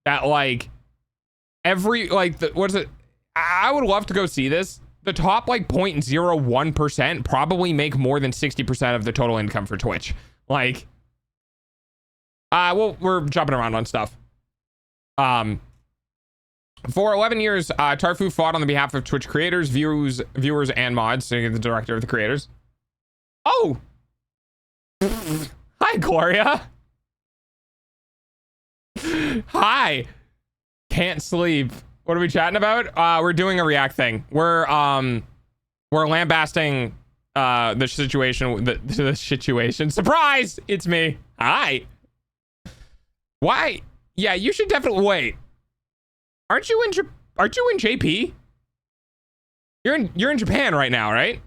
[SPEAKER 4] that like what is it? I would love to go see this. The top like 0.01% probably make more than 60% of the total income for Twitch. Like, well, we're jumping around on stuff. For 11 years, Tarfu fought on the behalf of Twitch creators, viewers, and mods. So you're the director of the creators. Oh, hi, Gloria. Hi. Can't sleep. What are we chatting about? We're doing a React thing. We're lambasting the situation. Surprise! It's me. Hi. Why? Yeah, you should definitely wait. Aren't you in JP? You're in Japan right now, right?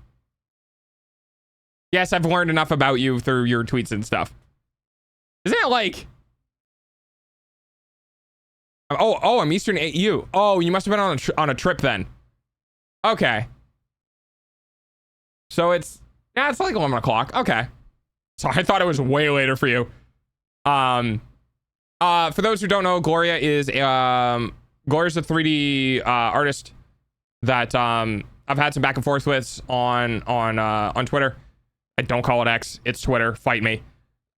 [SPEAKER 4] Yes, I've learned enough about you through your tweets and stuff. Isn't it like... Oh, I'm Eastern AU. Oh, you must have been on a trip then. Okay. So it's like 11 o'clock. Okay. So I thought it was way later for you. For those who don't know, Gloria's a 3D artist that I've had some back and forth with on Twitter. I don't call it X. It's Twitter. Fight me.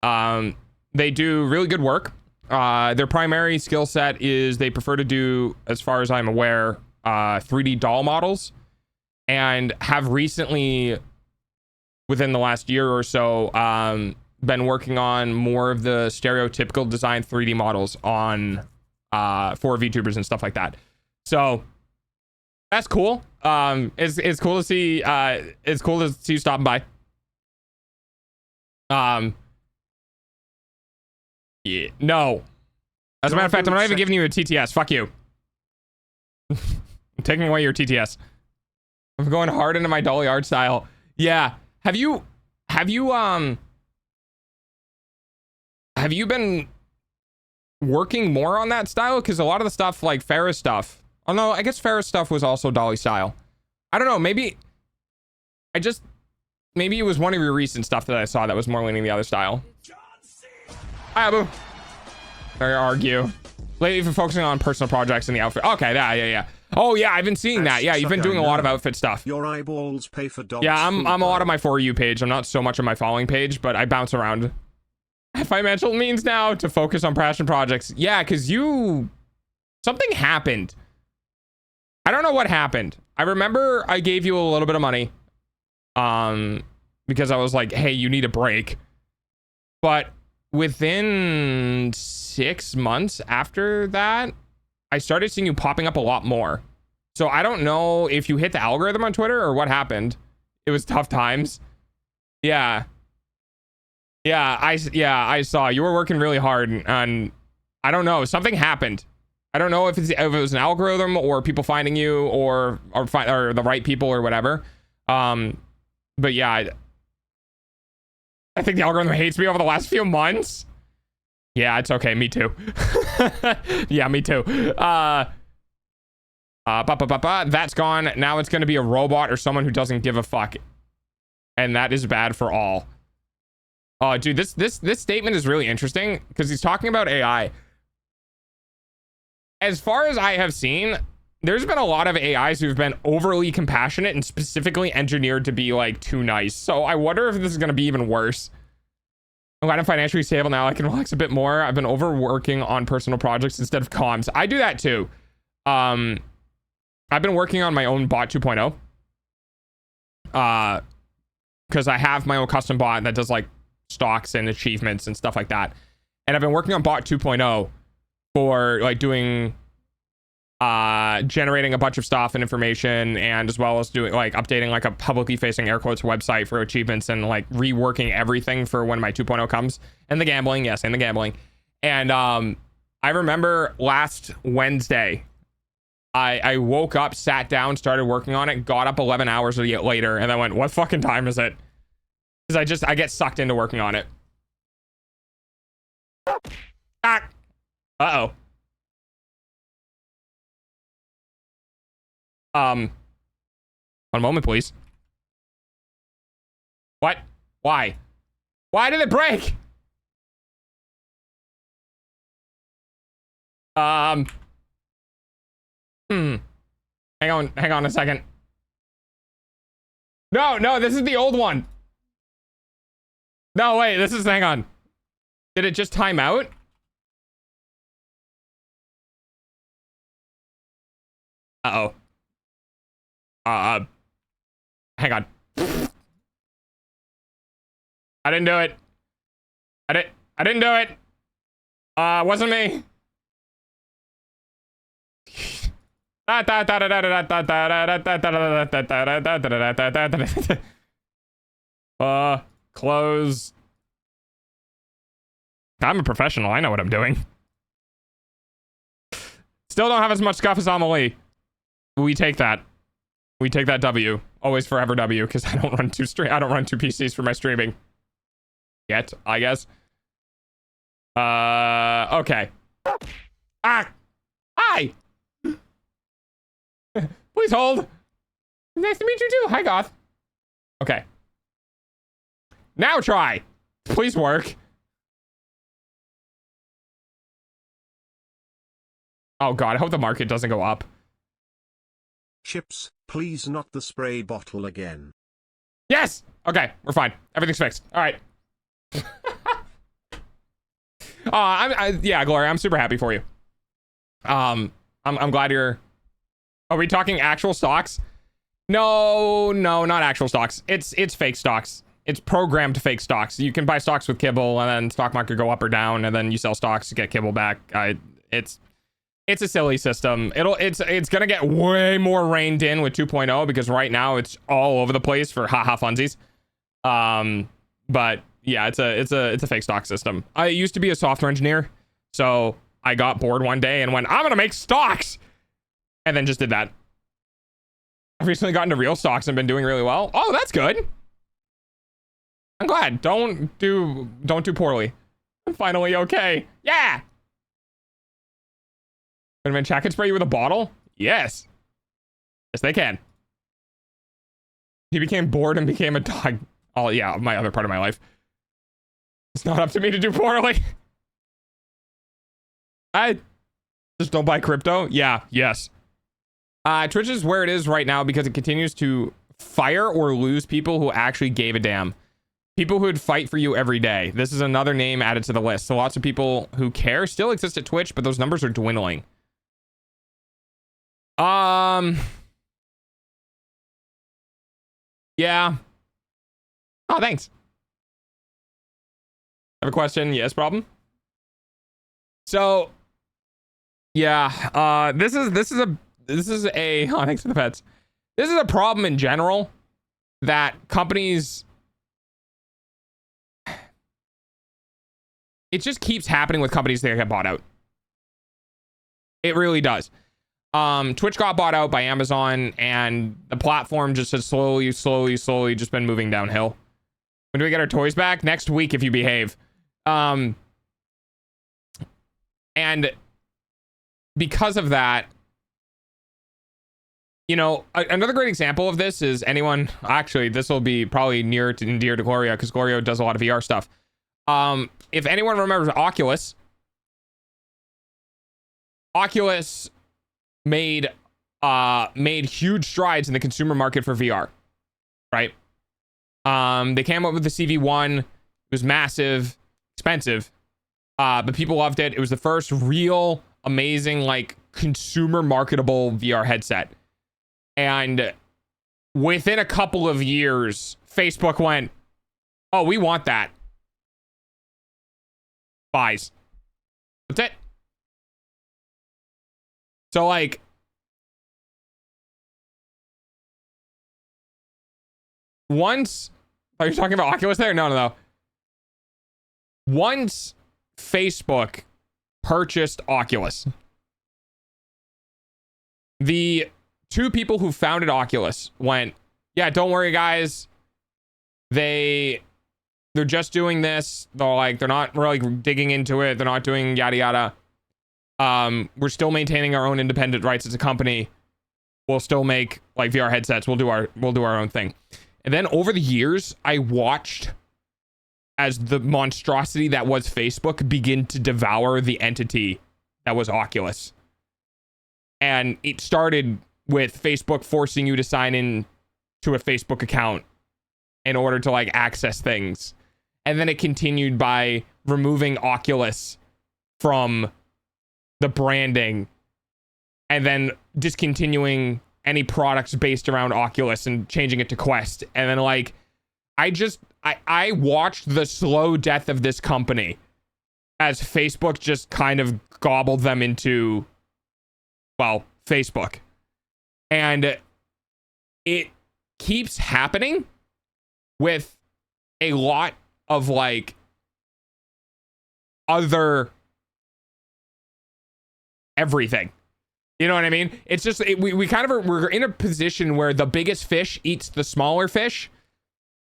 [SPEAKER 4] They do really good work. Their primary skill set is they prefer to do, as far as I'm aware, 3D doll models, and have recently, within the last year or so, been working on more of the stereotypical design 3D models on for VTubers and stuff like that. So that's cool. It's cool to see. It's cool to see you stopping by. Yeah, no. As a matter of fact, I'm not even giving you a TTS. Fuck you. I'm taking away your TTS. I'm going hard into my dolly art style. Yeah. Have you been working more on that style? Because a lot of the stuff, like Farrah's stuff. Oh no, I guess Farrah's stuff was also dolly style. I don't know. Maybe it was one of your recent stuff that I saw that was more leaning the other style. Hi, Abu. Sorry to argue. Lately, you've been focusing on personal projects in the outfit. Okay, yeah. Oh yeah, I've been seeing that. Yeah, you've been doing a lot of outfit stuff.
[SPEAKER 3] Your eyeballs pay for dogs.
[SPEAKER 4] Yeah, I'm a lot of my For You page. I'm not so much on my following page, but I bounce around. Financial means now to focus on passion projects. Yeah, because something happened. I don't know what happened. I remember I gave you a little bit of money. Because I was like, hey, you need a break. But within 6 months after that, I started seeing you popping up a lot more. So I don't know if you hit the algorithm on Twitter or what happened. It was tough times. Yeah. I saw you were working really hard, and I don't know, something happened. I don't know if it was an algorithm or people finding you or the right people or whatever. But yeah, I think the algorithm hates me over the last few months. Yeah, it's okay. Me too. Yeah, me too. That's gone. Now it's going to be a robot or someone who doesn't give a fuck. And that is bad for all. Oh, dude, this statement is really interesting because he's talking about AI. As far as I have seen, there's been a lot of AIs who've been overly compassionate and specifically engineered to be like too nice. So I wonder if this is going to be even worse. I'm glad I'm financially stable now. I can relax a bit more. I've been overworking on personal projects instead of comms. I do that too. I've been working on my own bot 2.0. Because I have my own custom bot that does like stocks and achievements and stuff like that. And I've been working on bot 2.0 for like doing generating a bunch of stuff and information, and as well as doing like updating like a publicly facing air quotes website for achievements, and like reworking everything for when my 2.0 comes. And the gambling, yes, and the gambling. And I remember last Wednesday I woke up, sat down, started working on it, got up 11 hours later, and I went, what fucking time is it? Because I get sucked into working on it. Ah! Uh-oh. One moment, please. What? Why? Why did it break? Hang on a second. No, this is the old one. No, wait, hang on. Did it just time out? Uh-oh. Hang on. I didn't do it. I didn't do it. Wasn't me. Close. I'm a professional. I know what I'm doing. Still don't have as much scuff as Amelie. We take that. We take that W. Always forever W, because I don't run two PCs for my streaming. Yet, I guess. Okay. Ah! Hi! Please hold. Nice to meet you too. Hi, Goth. Okay. Now try. Please work. Oh god, I hope the market doesn't go up.
[SPEAKER 3] Chips, please not the spray bottle again.
[SPEAKER 4] Yes! Okay, we're fine. Everything's fixed. Alright. Yeah, Gloria, I'm super happy for you. I'm glad you're. Are we talking actual stocks? No, not actual stocks. It's fake stocks. It's programmed fake stocks. You can buy stocks with kibble, and then stock market go up or down, and then you sell stocks to get kibble back. It's a silly system. It's gonna get way more reined in with 2.0 because right now it's all over the place for haha funsies. But yeah, it's a fake stock system. I used to be a software engineer, so I got bored one day and went, I'm gonna make stocks, and then just did that. I've recently gotten to real stocks and been doing really well. Oh, that's good. I'm glad. Don't do poorly. I'm finally okay. Yeah. When chat can spray you with a bottle? Yes. Yes, they can. He became bored and became a dog. Oh yeah, my other part of my life. It's not up to me to do poorly. I just don't buy crypto. Yeah, yes. Twitch is where it is right now because it continues to fire or lose people who actually gave a damn. People who would fight for you every day. This is another name added to the list. So lots of people who care still exist at Twitch, but those numbers are dwindling. Yeah. Oh, thanks. Have a question? Yes, problem. So, yeah. This is a. Oh, thanks for the pets. This is a problem in general that companies. It just keeps happening with companies that get bought out. It really does. Twitch got bought out by Amazon, and the platform just has slowly just been moving downhill. When do we get our toys back? Next week, if you behave. And because of that, you know, another great example of this is anyone. Actually, this will be probably near to dear to Gloria because Gloria does a lot of VR stuff. If anyone remembers Oculus made huge strides in the consumer market for VR, right? They came up with the CV1. It was massive, expensive, but people loved it. It was the first real amazing, like, consumer marketable VR headset. And within a couple of years, Facebook went, oh, we want that. Buys. That's it. So, like, once, are you talking about Oculus there? No. Once Facebook purchased Oculus, the two people who founded Oculus went, yeah, don't worry, guys. They're just doing this. They're not really digging into it. They're not doing yada yada. We're still maintaining our own independent rights as a company. We'll still make like VR headsets. We'll do our own thing. And then over the years, I watched as the monstrosity that was Facebook begin to devour the entity that was Oculus. And it started with Facebook forcing you to sign in to a Facebook account in order to like access things. And then it continued by removing Oculus from the branding and then discontinuing any products based around Oculus and changing it to Quest. And then like, I watched the slow death of this company as Facebook just kind of gobbled them into, well, Facebook. And it keeps happening with a lot of like other everything. You know what I mean? It's just, we kind of we're in a position where the biggest fish eats the smaller fish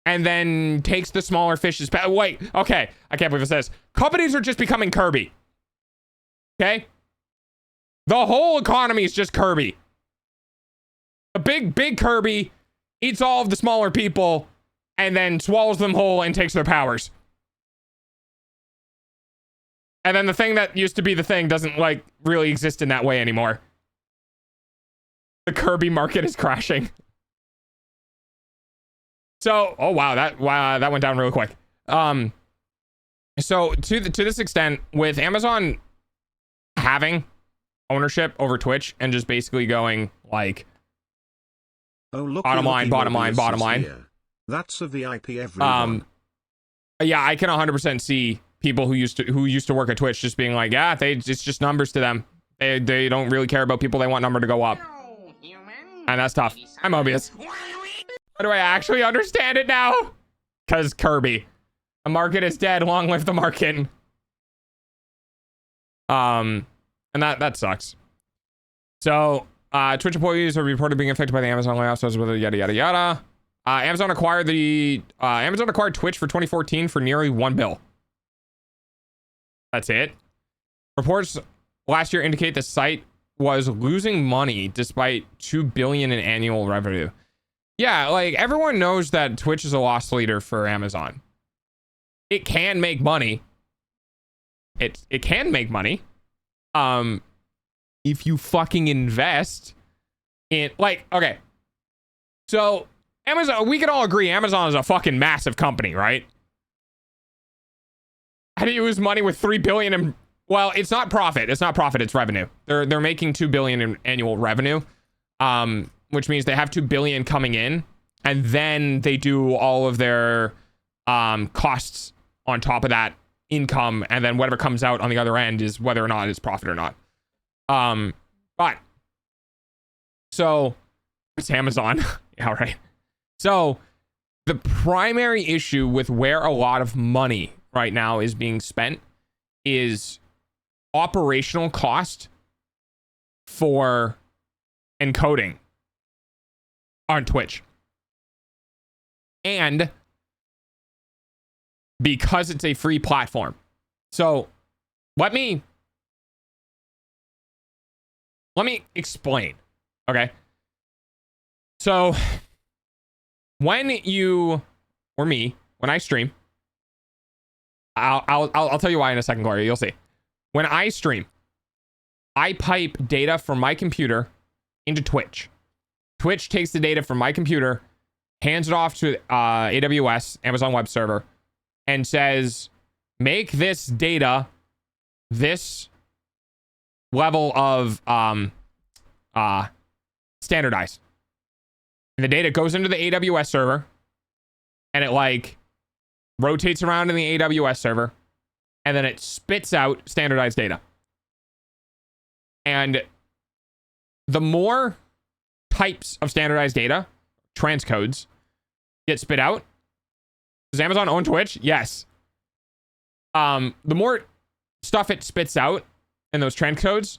[SPEAKER 4] and then takes the smaller fish's wait, okay, I can't believe it says companies are just becoming Kirby. Okay? The whole economy is just Kirby. The big Kirby eats all of the smaller people and then swallows them whole and takes their powers. And then the thing that used to be the thing doesn't like really exist in that way anymore. The Kirby market is crashing. So, oh wow, that went down real quick. So to this extent, with Amazon having ownership over Twitch and just basically going like,
[SPEAKER 3] oh, look,
[SPEAKER 4] bottom line, bottom line, bottom line.
[SPEAKER 3] Here. That's a VIP, everyone.
[SPEAKER 4] Yeah, I can 100% see people who used to work at Twitch just being like, yeah, it's just numbers to them. They don't really care about people. They want number to go up. And that's tough. I'm Mobius. How do I actually understand it now? Because Kirby. The market is dead. Long live the market. And that sucks. So, Twitch employees are reported being affected by the Amazon layoffs, as with yada yada yada. Amazon acquired Twitch for 2014 for nearly $1 billion. That's it. Reports last year indicate the site was losing money despite $2 billion in annual revenue. Yeah, like everyone knows that Twitch is a loss leader for Amazon. It can make money. It can make money. If you fucking invest in, like, okay. So Amazon, we can all agree Amazon is a fucking massive company, right? How do you lose money with $3 billion in, well, it's not profit. It's not profit, it's revenue. They're making $2 billion in annual revenue. Which means they have $2 billion coming in, and then they do all of their costs on top of that income, and then whatever comes out on the other end is whether or not it's profit or not. But so it's Amazon. Yeah, right. So the primary issue with where a lot of money right now is being spent is operational cost for encoding on Twitch. And because it's a free platform. So let me explain. Okay. So when you or me, when I stream, I'll tell you why in a second, Gloria. You'll see. When I stream, I pipe data from my computer into Twitch. Twitch takes the data from my computer, hands it off to AWS, Amazon Web Server, and says, make this data this level of standardized. And the data goes into the AWS server, and it like rotates around in the AWS server, and then it spits out standardized data. And the more types of standardized data, transcodes, get spit out. Does Amazon own Twitch? Yes. The more stuff it spits out in those transcodes,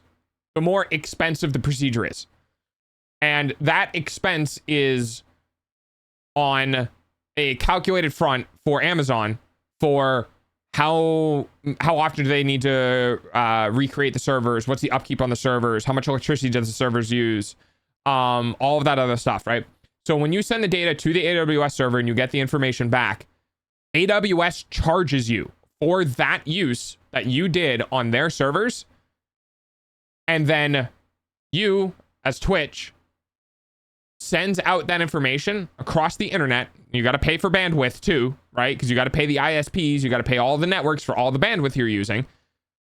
[SPEAKER 4] the more expensive the procedure is. And that expense is on a calculated front for Amazon for how often do they need to recreate the servers? What's the upkeep on the servers? How much electricity does the servers use? All of that other stuff, right? So when you send the data to the AWS server and you get the information back, AWS charges you for that use that you did on their servers. And then you, as Twitch, sends out that information across the internet. You got to pay for bandwidth too, right? Because you got to pay the ISPs, you got to pay all the networks for all the bandwidth you're using,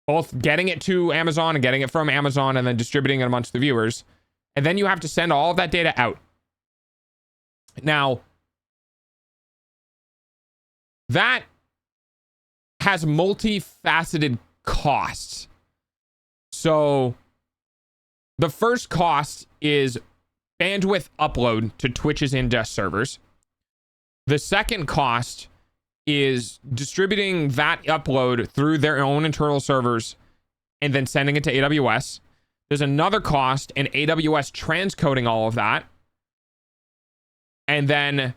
[SPEAKER 4] both getting it to Amazon and getting it from Amazon and then distributing it amongst the viewers. And then you have to send all of that data out. Now, that has multifaceted costs. So the first cost is bandwidth upload to Twitch's ingest servers. The second cost is distributing that upload through their own internal servers and then sending it to AWS. There's another cost in AWS transcoding all of that. And then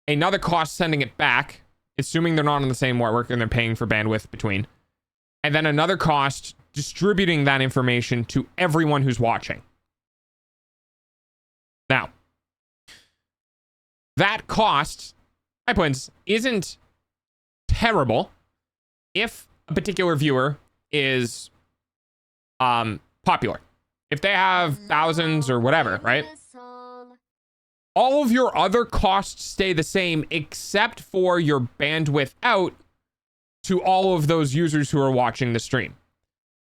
[SPEAKER 4] another cost sending it back, assuming they're not on the same network and they're paying for bandwidth between. And then another cost distributing that information to everyone who's watching. Now, that cost, my points, isn't terrible if a particular viewer is popular. If they have thousands or whatever, right? All of your other costs stay the same except for your bandwidth out, to all of those users who are watching the stream.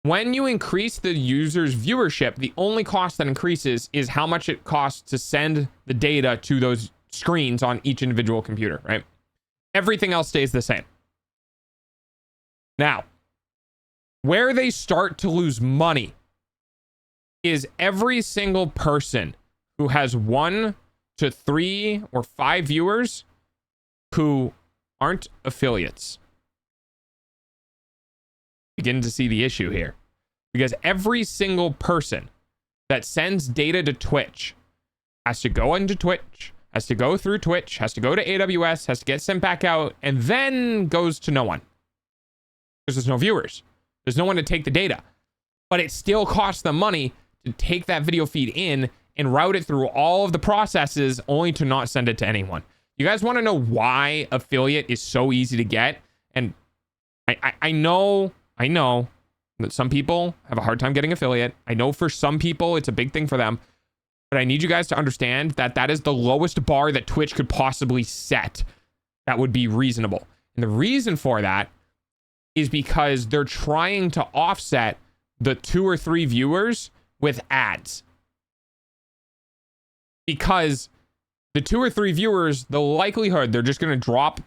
[SPEAKER 4] When you increase the user's viewership, the only cost that increases is how much it costs to send the data to those screens on each individual computer, right? Everything else stays the same. Now, where they start to lose money is every single person who has 1 to 3 or 5 viewers who aren't affiliates. Begin to see the issue here, because every single person that sends data to Twitch has to go into Twitch, has to go through Twitch, has to go to AWS, has to get sent back out, and then goes to no one. Because there's no viewers. There's no one to take the data. But it still costs them money to take that video feed in and route it through all of the processes only to not send it to anyone. You guys want to know why affiliate is so easy to get? And I know that some people have a hard time getting affiliate. I know for some people it's a big thing for them. But I need you guys to understand that that is the lowest bar that Twitch could possibly set that would be reasonable. And the reason for that is because they're trying to offset the 2 or 3 viewers with ads. Because the 2 or 3 viewers, the likelihood they're just going to drop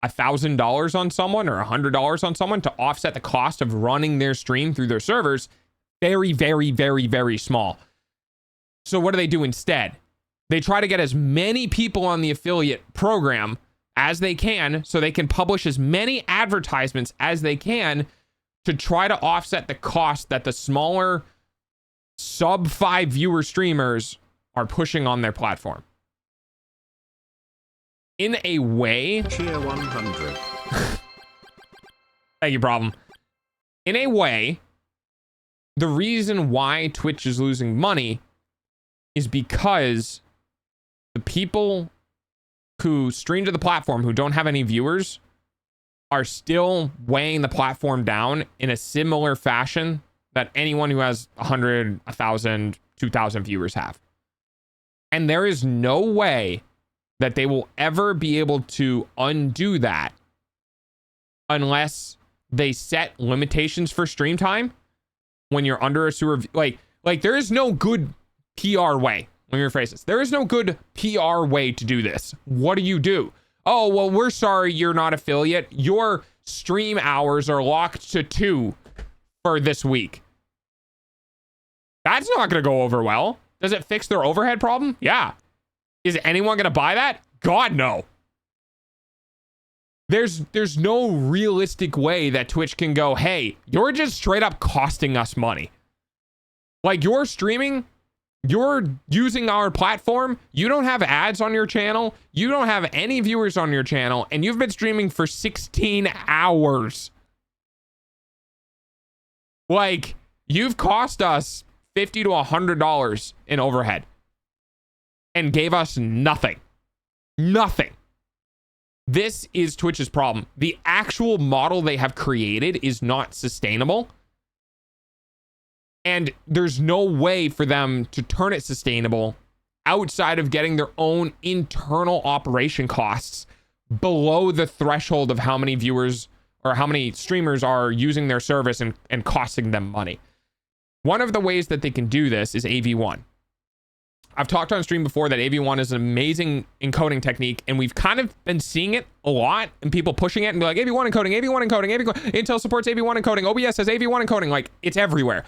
[SPEAKER 4] $1,000 on someone or $100 on someone to offset the cost of running their stream through their servers, very, very, very, very small. So what do they do instead? They try to get as many people on the affiliate program as they can so they can publish as many advertisements as they can to try to offset the cost that the smaller sub 5 viewer streamers are pushing on their platform. In a way,
[SPEAKER 3] Cheer 100.
[SPEAKER 4] thank you, problem. In a way, the reason why Twitch is losing money is because the people who stream to the platform who don't have any viewers are still weighing the platform down in a similar fashion that anyone who has 100, 1,000, 2,000 viewers have. And there is no way that they will ever be able to undo that unless they set limitations for stream time when you're under a sewer. Like there is no good PR way. Let me rephrase this. There is no good PR way to do this. What do? Oh, well, we're sorry you're not affiliate. Your stream hours are locked to 2 for this week. That's not going to go over well. Does it fix their overhead problem? Yeah. Is anyone going to buy that? God, no. There's no realistic way that Twitch can go, hey, you're just straight up costing us money. Like, you're streaming, you're using our platform, you don't have ads on your channel, you don't have any viewers on your channel, and you've been streaming for 16 hours. Like, you've cost us $50 to $100 in overhead and gave us nothing. Nothing. This is Twitch's problem. The actual model they have created is not sustainable. And there's no way for them to turn it sustainable outside of getting their own internal operation costs below the threshold of how many viewers or how many streamers are using their service and costing them money. One of the ways that they can do this is AV1. I've talked on stream before that AV1 is an amazing encoding technique, and we've kind of been seeing it a lot and people pushing it and be like, AV1 encoding, AV1 encoding, AV1. Intel supports AV1 encoding, OBS has AV1 encoding. Like, it's everywhere.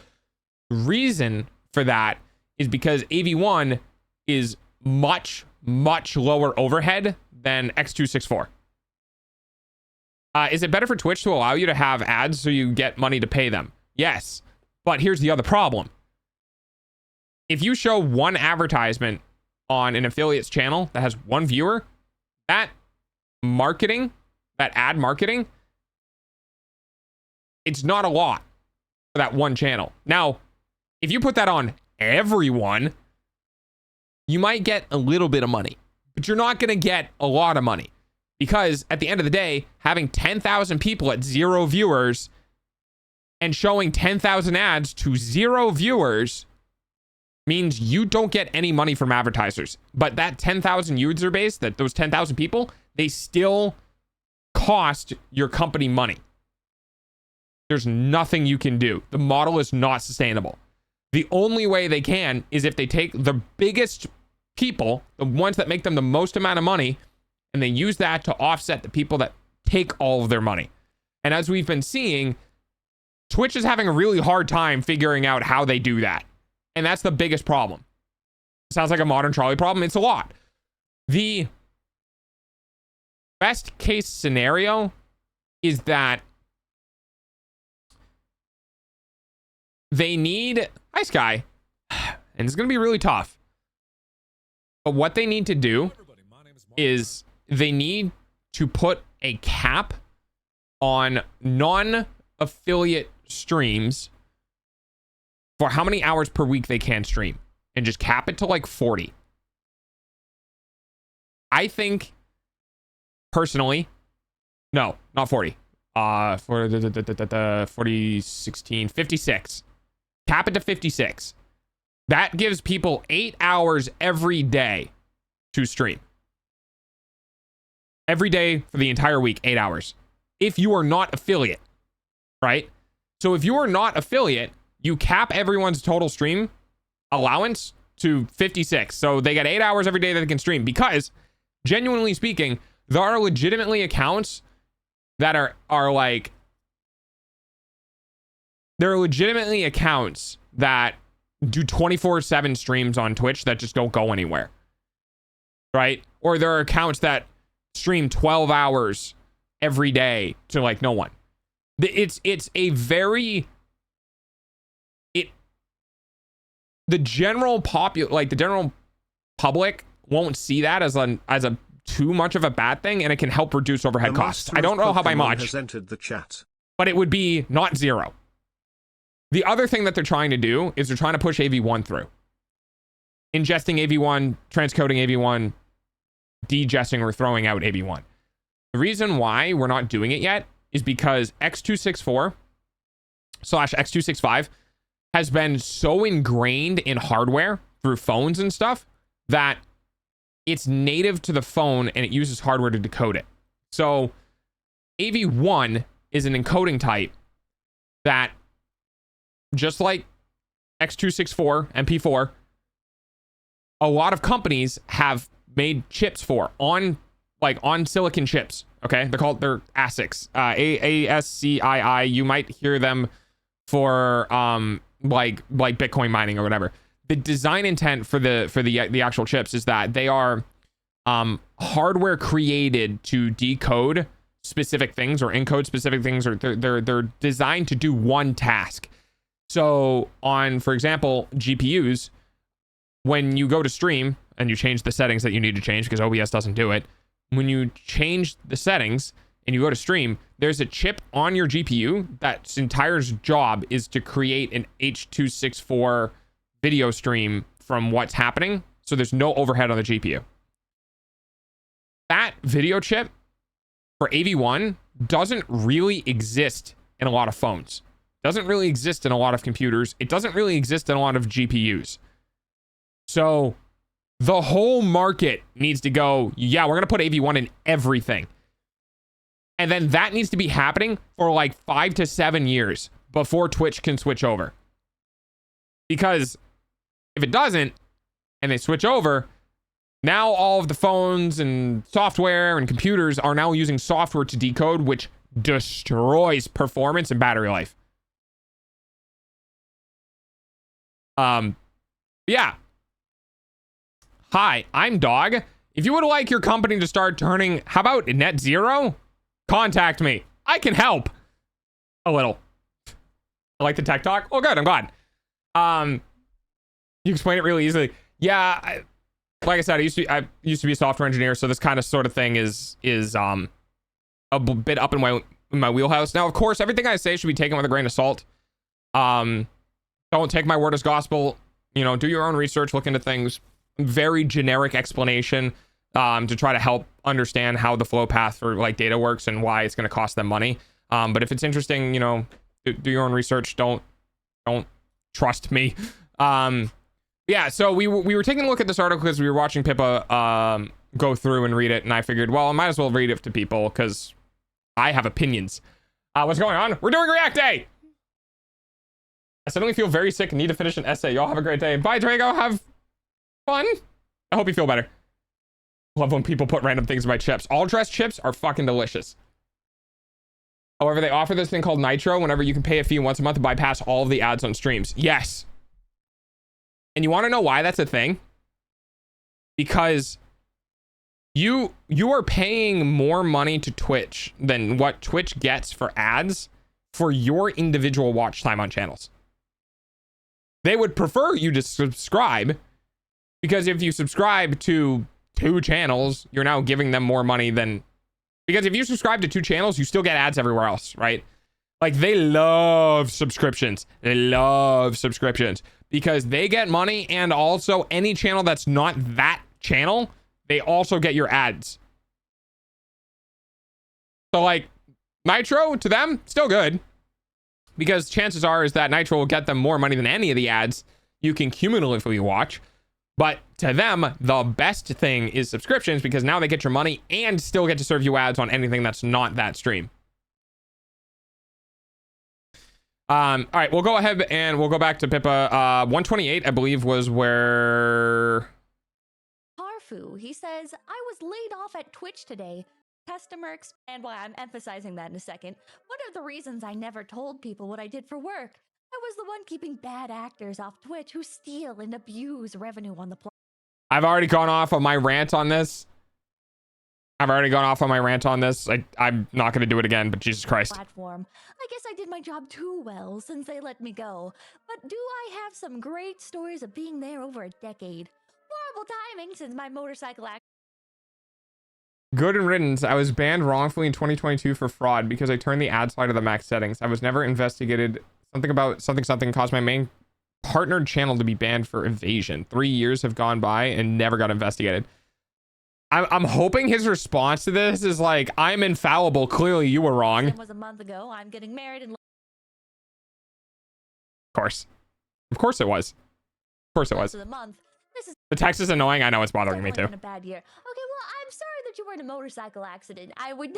[SPEAKER 4] The reason for that is because AV1 is much, much lower overhead than X264. Is it better for Twitch to allow you to have ads so you get money to pay them? Yes. But here's the other problem. If you show one advertisement on an affiliate's channel that has one viewer, that marketing, that ad marketing, it's not a lot for that one channel. Now, if you put that on everyone, you might get a little bit of money, but you're not going to get a lot of money because at the end of the day, having 10,000 people at 0 viewers and showing 10,000 ads to 0 viewers means you don't get any money from advertisers. But that 10,000 user base, that those 10,000 people, they still cost your company money. There's nothing you can do. The model is not sustainable. The only way they can is if they take the biggest people, the ones that make them the most amount of money, and they use that to offset the people that take all of their money. And as we've been seeing, Twitch is having a really hard time figuring out how they do that. And that's the biggest problem. Sounds like a modern trolley problem. It's a lot. The best case scenario is that they need, hi Sky, and it's going to be really tough. But what they need to do is they need to put a cap on non-affiliate streams for how many hours per week they can stream, and just cap it to like 40. I think personally, no, not 40. For the 40, 16, 56. Cap it to 56. That gives people 8 hours every day to stream. Every day for the entire week, 8 hours. If you are not affiliate, right? So if you are not affiliate, you cap everyone's total stream allowance to 56. So they get 8 hours every day that they can stream, because genuinely speaking, there are legitimately accounts that are like, there are legitimately accounts that do 24/7 streams on Twitch that just don't go anywhere, right? Or there are accounts that stream 12 hours every day to like no one. It's a very, the general the general public won't see that as a too much of a bad thing, and it can help reduce overhead costs. I don't know how by much,
[SPEAKER 3] has entered the chat,
[SPEAKER 4] but it would be not zero. The other thing that they're trying to do is they're trying to push AV1 through. Ingesting AV1, transcoding AV1, degesting or throwing out AV1. The reason why we're not doing it yet is because X264/X265 has been so ingrained in hardware through phones and stuff that it's native to the phone and it uses hardware to decode it. So AV1 is an encoding type that, just like X264 and P4, a lot of companies have made chips for on silicon chips. Okay, they're ASICs, ASCII. You might hear them for like Bitcoin mining or whatever. The design intent for the actual chips is that they are hardware created to decode specific things or encode specific things, or they're designed to do one task. So on, for example, GPUs, when you go to stream and you change the settings that you need to change because OBS doesn't do it, when you change the settings and you go to stream, there's a chip on your GPU that's entire job is to create an H.264 video stream from what's happening. So there's no overhead on the GPU. That video chip for AV1 doesn't really exist in a lot of phones. Doesn't really exist in a lot of computers. It doesn't really exist in a lot of GPUs. So the whole market needs to go, yeah, we're going to put AV1 in everything. And then that needs to be happening for like 5 to 7 years before Twitch can switch over. Because if it doesn't, and they switch over, now all of the phones and software and computers are now using software to decode, which destroys performance and battery life. Yeah. Hi, I'm Dog. If you would like your company to start turning, how about net zero? Contact me. I can help. A little. I like the tech talk. Oh, good. I'm glad. You explain it really easily. Yeah. Like I said, I used to be a software engineer, so this kind of sort of thing is a bit up in my wheelhouse. Now, of course, everything I say should be taken with a grain of salt. Don't take my word as gospel. Do your own research, look into things. Very generic explanation to try to help understand how the flow path for like data works and why it's going to cost them money. But if it's interesting, do your own research. Don't trust me. Yeah, so we were taking a look at this article because we were watching Pipa go through and read it, and I figured, well, I might as well read it to people because I have opinions. What's going on? We're doing React Day. I suddenly feel very sick and need to finish an essay. Y'all have a great day. Bye, Drago. Have fun. I hope you feel better. Love when people put random things in my chips. All dressed chips are fucking delicious. However, they offer this thing called Nitro whenever you can pay a fee once a month to bypass all of the ads on streams. Yes. And you want to know why that's a thing? Because you are paying more money to Twitch than what Twitch gets for ads for your individual watch time on channels. They would prefer you to subscribe, because if you subscribe to 2 channels, you're now giving them more money than, because if you subscribe to 2 channels, you still get ads everywhere else, right? Like, they love subscriptions. They love subscriptions because they get money, and also any channel that's not that channel, they also get your ads. So like Nitro to them, still good, because chances are is that Nitro will get them more money than any of the ads you can cumulatively watch. But to them, the best thing is subscriptions, because now they get your money and still get to serve you ads on anything that's not that stream. All right, we'll go ahead and we'll go back to Pipa. 128, I believe, was where...
[SPEAKER 5] Harfu, he says, I was laid off at Twitch today. And why I'm emphasizing that in a second. One of the reasons I never told people what I did for work. I was the one keeping bad actors off Twitch who steal and abuse revenue on the platform.
[SPEAKER 4] I've already gone off on my rant on this. I'm not going to do it again, but Jesus Christ.
[SPEAKER 5] Platform. I guess I did my job too well since they let me go. But do I have some great stories of being there over a decade? Horrible timing since my motorcycle accident.
[SPEAKER 4] Good riddance. I was banned wrongfully in 2022 for fraud because I turned the ad slide to the max settings. I was never investigated. Something about something caused my main partnered channel to be banned for evasion. 3 years have gone by and never got investigated. I'm hoping his response to this is like, I'm infallible. Clearly you were wrong.
[SPEAKER 5] It was a month ago. I'm getting married in...
[SPEAKER 4] Of course it was. Of course it was.
[SPEAKER 5] The month. This is
[SPEAKER 4] the text is annoying. I know it's bothering me too.
[SPEAKER 5] a bad year. Okay, well, I'm sorry that you were in a motorcycle accident. I would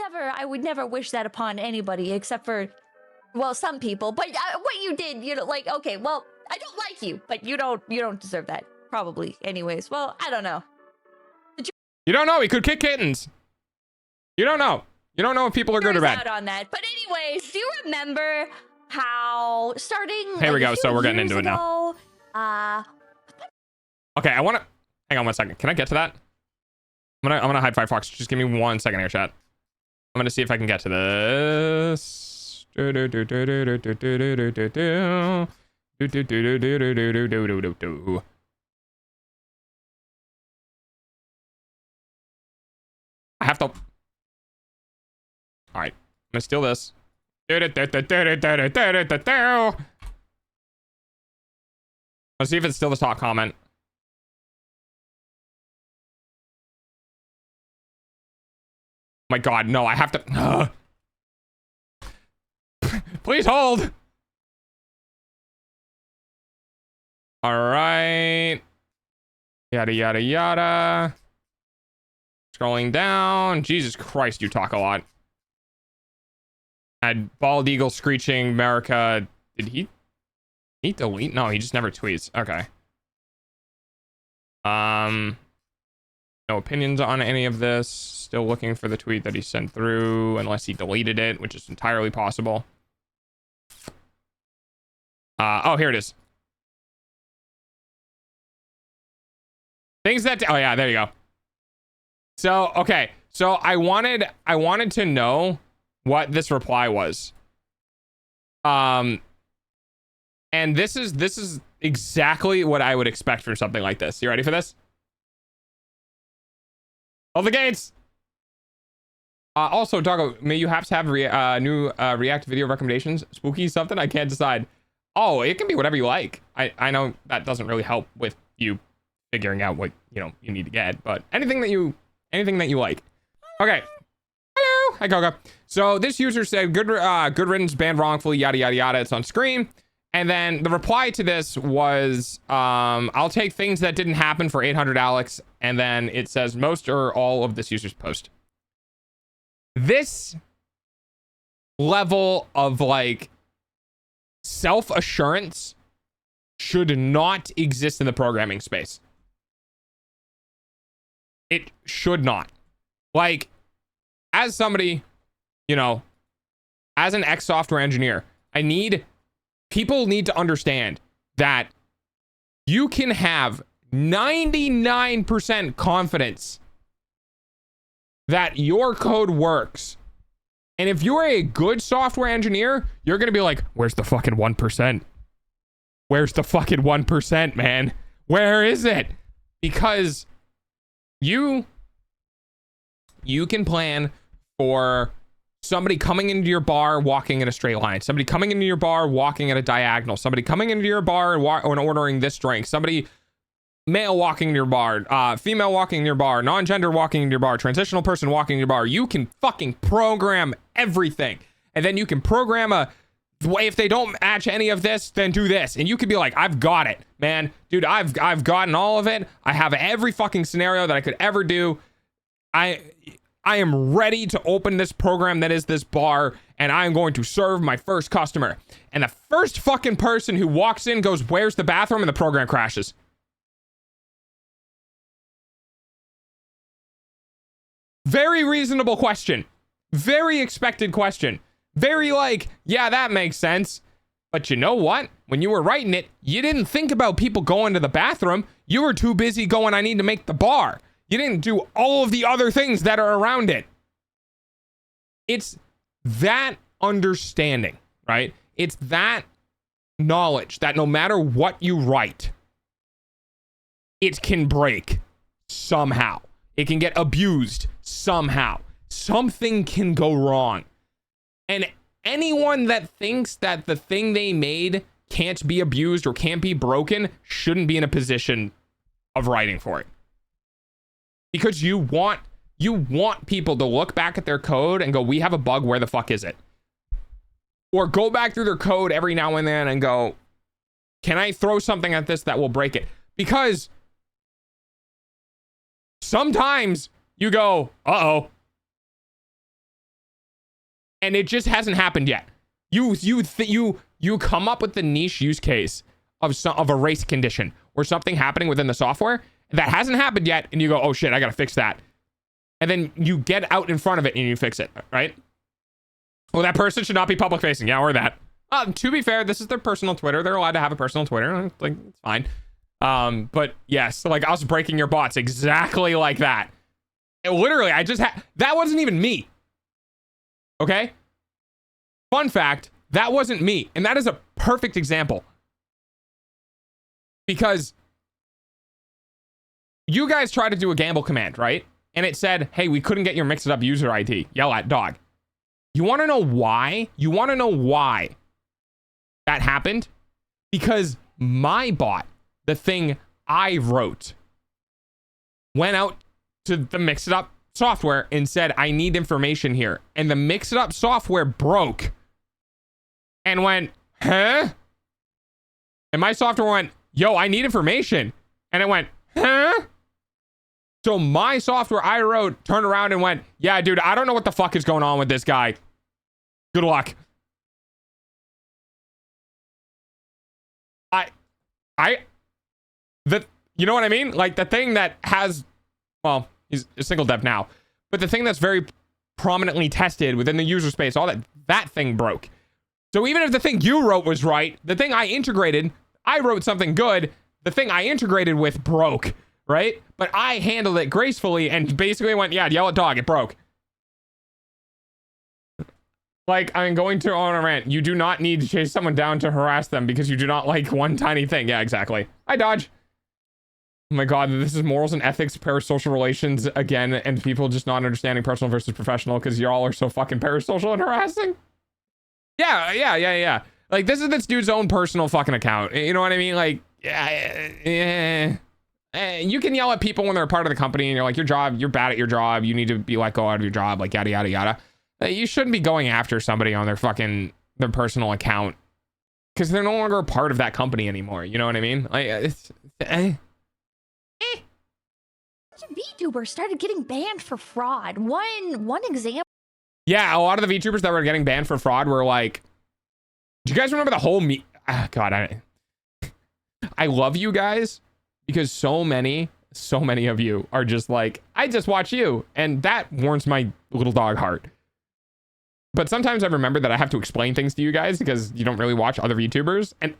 [SPEAKER 5] never wish that upon anybody except for, well, some people. But what you did, you know, like, okay, well, I don't like you, but you don't deserve that. Probably. Anyways, well, I don't know.
[SPEAKER 4] You don't know. He could kick kittens. You don't know. You don't know if people are good or bad.
[SPEAKER 5] Out on that. But anyways, do you remember how starting?
[SPEAKER 4] Here we go. So we're getting into it
[SPEAKER 5] now.
[SPEAKER 4] Okay, I want to hang on 1 second. Can I get to that? I'm gonna hide Firefox. Just give me 1 second here, chat. I'm gonna see if I can get to this. I have to. All right, I'm gonna steal this. Let's see if it's still the top comment. My God, no, I have to. Please hold. All right. Yada, yada, yada. Scrolling down. Jesus Christ, you talk a lot. Had Bald Eagle screeching America. Did he delete? No, he just never tweets. Okay. No opinions on any of this. Still looking for the tweet that he sent through, unless he deleted it, which is entirely possible. Oh, here it is. Things that, oh yeah, there you go. So, okay. So I wanted to know what this reply was. And this is exactly what I would expect from something like this. You ready for this? Hold the gates. Also, Doggo, may you have to have new React video recommendations? Spooky something? I can't decide. Oh, it can be whatever you like. I know that doesn't really help with you figuring out what you need to get, but anything that you like. Okay. Hello. Hi, Goga. So this user said, good riddance, banned wrongfully, yada yada yada. It's on screen. And then the reply to this was, I'll take things that didn't happen for 800 Alex. And then it says most or all of this user's post. This level of like self-assurance should not exist in the programming space. It should not. Like, as somebody, you know, as an ex-software engineer, people need to understand that you can have 99% confidence that your code works. And if you're a good software engineer, you're going to be like, where's the fucking 1%? Where's the fucking 1%, man? Where is it? Because you can plan for somebody coming into your bar walking in a straight line, somebody coming into your bar walking at a diagonal, somebody coming into your bar and ordering this drink, somebody male walking in your bar, female walking in your bar, non-gender walking in your bar, transitional person walking in your bar. You can fucking program everything. And then you can program if they don't match any of this, then do this. And you could be like, I've got it, man. Dude, I've gotten all of it. I have every fucking scenario that I could ever do. I am ready to open this program that is this bar, and I'm going to serve my first customer. And the first fucking person who walks in goes, where's the bathroom? And the program crashes. Very reasonable question. Very expected question. Very like, yeah, that makes sense. But you know what? When you were writing it, you didn't think about people going to the bathroom. You were too busy going, I need to make the bar. You didn't do all of the other things that are around it. It's that understanding, right? It's that knowledge that no matter what you write, it can break somehow. It can get abused somehow. Something can go wrong. And anyone that thinks that the thing they made can't be abused or can't be broken shouldn't be in a position of writing for it. Because you want people to look back at their code and go, we have a bug, where the fuck is it? Or go back through their code every now and then and go, can I throw something at this that will break it? Because sometimes you go, uh-oh. And it just hasn't happened yet. You come up with the niche use case of a race condition or something happening within the software that hasn't happened yet, and you go, oh shit, I gotta fix that. And then you get out in front of it and you fix it, right? Well, that person should not be public facing. Yeah, or that. To be fair, this is their personal Twitter. They're allowed to have a personal Twitter. Like, it's fine. But yes, like us breaking your bots exactly like that. Literally, that wasn't even me. Okay? Fun fact, that wasn't me. And that is a perfect example. Because you guys tried to do a gamble command, right? And it said, hey, we couldn't get your mixed up user ID. Yell at dog. You want to know why? You want to know why that happened? Because my bot, the thing I wrote, went out to the mix it up software and said, I need information here. And the mix it up software broke and went, huh? And my software went, yo, I need information. And it went, huh? So my software I wrote turned around and went, yeah, dude, I don't know what the fuck is going on with this guy. Good luck. You know what I mean? Like the thing that has, well, he's a single dev now, but the thing that's very prominently tested within the user space, all that thing broke. So even if the thing you wrote was right, the thing I integrated, I wrote something good, the thing I integrated with broke, right? But I handled it gracefully and basically went, yeah, yell at dog, it broke. Like, I'm going to on a rant. You do not need to chase someone down to harass them because you do not like one tiny thing. Yeah, exactly. I dodge. Oh my god, this is morals and ethics, parasocial relations again, and people just not understanding personal versus professional because y'all are so fucking parasocial and harassing. Yeah. Like, this is this dude's own personal fucking account. You know what I mean? Like, you can yell at people when they're a part of the company and you're like, you're bad at your job. You need to be let go out of your job, like yada, yada, yada. You shouldn't be going after somebody on their personal account because they're no longer a part of that company anymore. You know what I mean? Like,
[SPEAKER 5] VTubers started getting banned for fraud. One example
[SPEAKER 4] Yeah, a lot of the VTubers that were getting banned for fraud were like, do you guys remember the whole God, I love you guys because so many of you are just like, I just watch you. And that warms my little dog heart. But sometimes I remember that I have to explain things to you guys because you don't really watch other YouTubers. And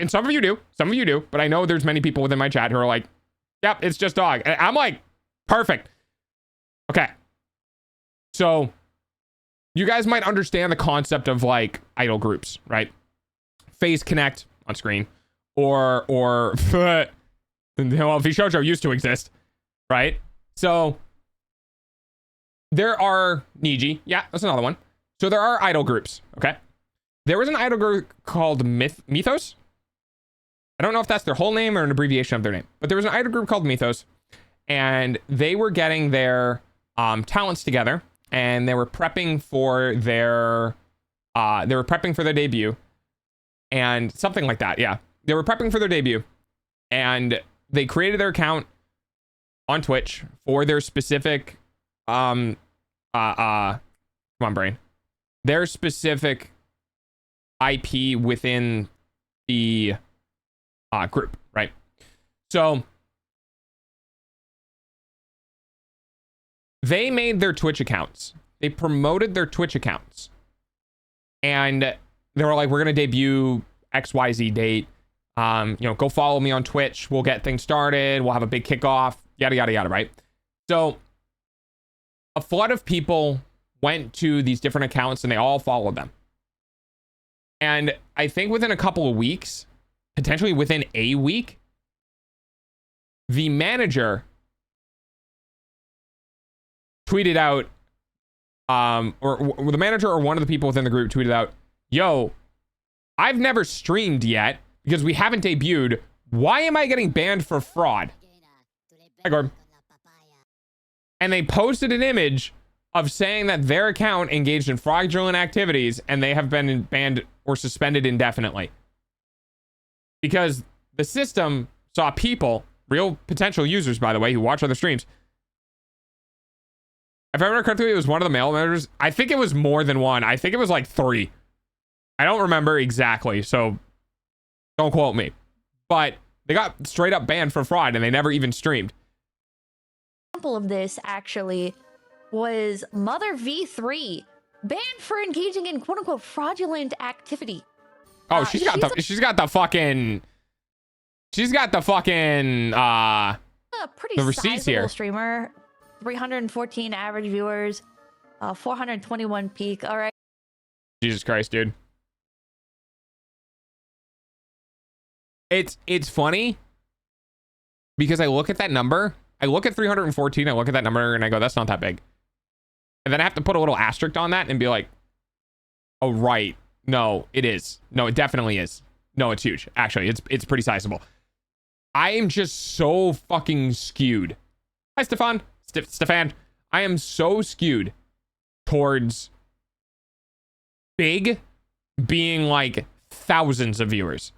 [SPEAKER 4] some of you do. Some of you do. But I know there's many people within my chat who are like, yep, it's just dog. And I'm like, perfect. Okay. So you guys might understand the concept of like idol groups, right? Phase Connect on screen. Or well, Vishojo used to exist, right? So there are Niji. Yeah, that's another one. So there are idol groups, okay? There was an idol group called Mythos. I don't know if that's their whole name or an abbreviation of their name, but there was an idol group called Mythos, and they were getting their talents together, and they were prepping for their debut, and something like that. Yeah, they were prepping for their debut, and they created their account on Twitch for their specific come on, brain. Their specific IP within the group, right? So they made their Twitch accounts. They promoted their Twitch accounts. And they were like, we're going to debut XYZ date. Go follow me on Twitch. We'll get things started. We'll have a big kickoff, yada, yada, yada, right? So a flood of people went to these different accounts and they all followed them. And I think within a couple of weeks, potentially within a week, the manager tweeted out, or the manager or one of the people within the group tweeted out, yo, I've never streamed yet because we haven't debuted. Why am I getting banned for fraud? Hi, Gordon. And they posted an image of saying that their account engaged in fraudulent activities and they have been banned or suspended indefinitely. Because the system saw people, real potential users, by the way, who watch other streams. If I remember correctly, it was one of the male members. I think it was more than one. I think it was like 3. I don't remember exactly, so don't quote me. But they got straight up banned for fraud and they never even streamed.
[SPEAKER 5] Example of this actually was Mother V3, banned for engaging in quote unquote fraudulent activity.
[SPEAKER 4] Oh, she's got the fucking a pretty
[SPEAKER 5] the
[SPEAKER 4] receipts here.
[SPEAKER 5] Streamer, 314 average viewers, 421 peak. All right.
[SPEAKER 4] Jesus Christ, dude. It's funny because I look at that number. I look at 314. I look at that number and I go, that's not that big. And then I have to put a little asterisk on that and be like, oh, right. No, it is. No, it definitely is. No, it's huge. Actually, it's pretty sizable. I am just so fucking skewed. Hi, Stefan. Stefan. I am so skewed towards big being like thousands of viewers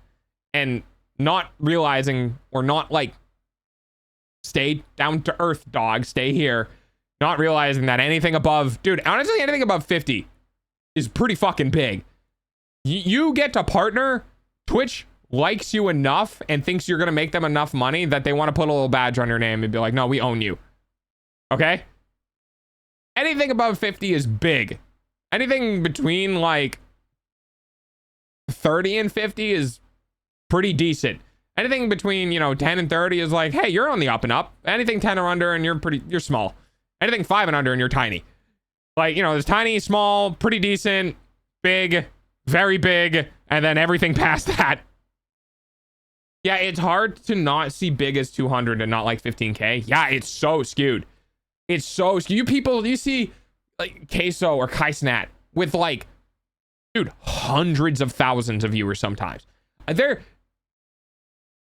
[SPEAKER 4] and not realizing or not like stay down to earth, dog. Stay here. Not realizing that anything above, dude, honestly, anything above 50 is pretty fucking big. You get to partner. Twitch likes you enough and thinks you're going to make them enough money that they want to put a little badge on your name and be like, no, we own you. Okay? Anything above 50 is big. Anything between like 30 and 50 is pretty decent. Anything between, 10 and 30 is like, hey, you're on the up and up. Anything 10 or under and you're small. Anything 5 and under and you're tiny. Like, there's tiny, small, pretty decent, big, very big, and then everything past that. Yeah, it's hard to not see big as 200 and not like 15K. Yeah, it's so skewed. It's so skewed. You see like Queso or Kaisnat with like, dude, hundreds of thousands of viewers sometimes. There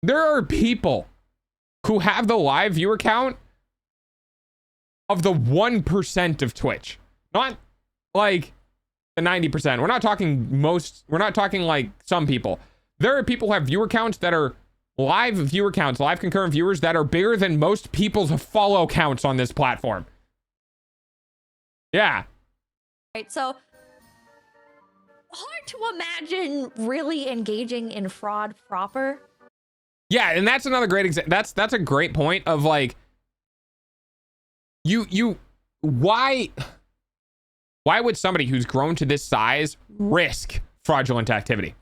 [SPEAKER 4] are people who have the live viewer count of the 1% of Twitch. Not like the 90%. We're not talking like some people. There are people who have viewer counts that are live viewer counts, live concurrent viewers that are bigger than most people's follow counts on this platform. Yeah.
[SPEAKER 5] Right, so hard to imagine really engaging in fraud proper.
[SPEAKER 4] Yeah, and that's another great example. That's a great point of like, why would somebody who's grown to this size risk fraudulent activity?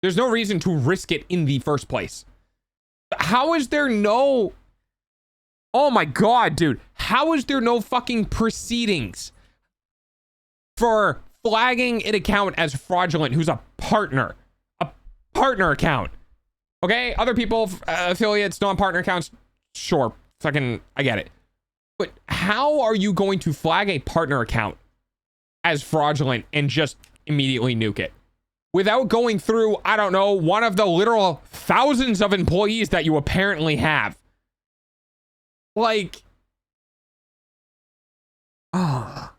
[SPEAKER 4] There's no reason to risk it in the first place. How is there no... Oh my God, dude. How is there no fucking proceedings for flagging an account as fraudulent who's a partner? A partner account. Okay? Other people, affiliates, non-partner accounts, sure. Fucking, I get it. But how are you going to flag a partner account as fraudulent and just immediately nuke it? Without going through, I don't know, one of the literal thousands of employees that you apparently have. Like, oh,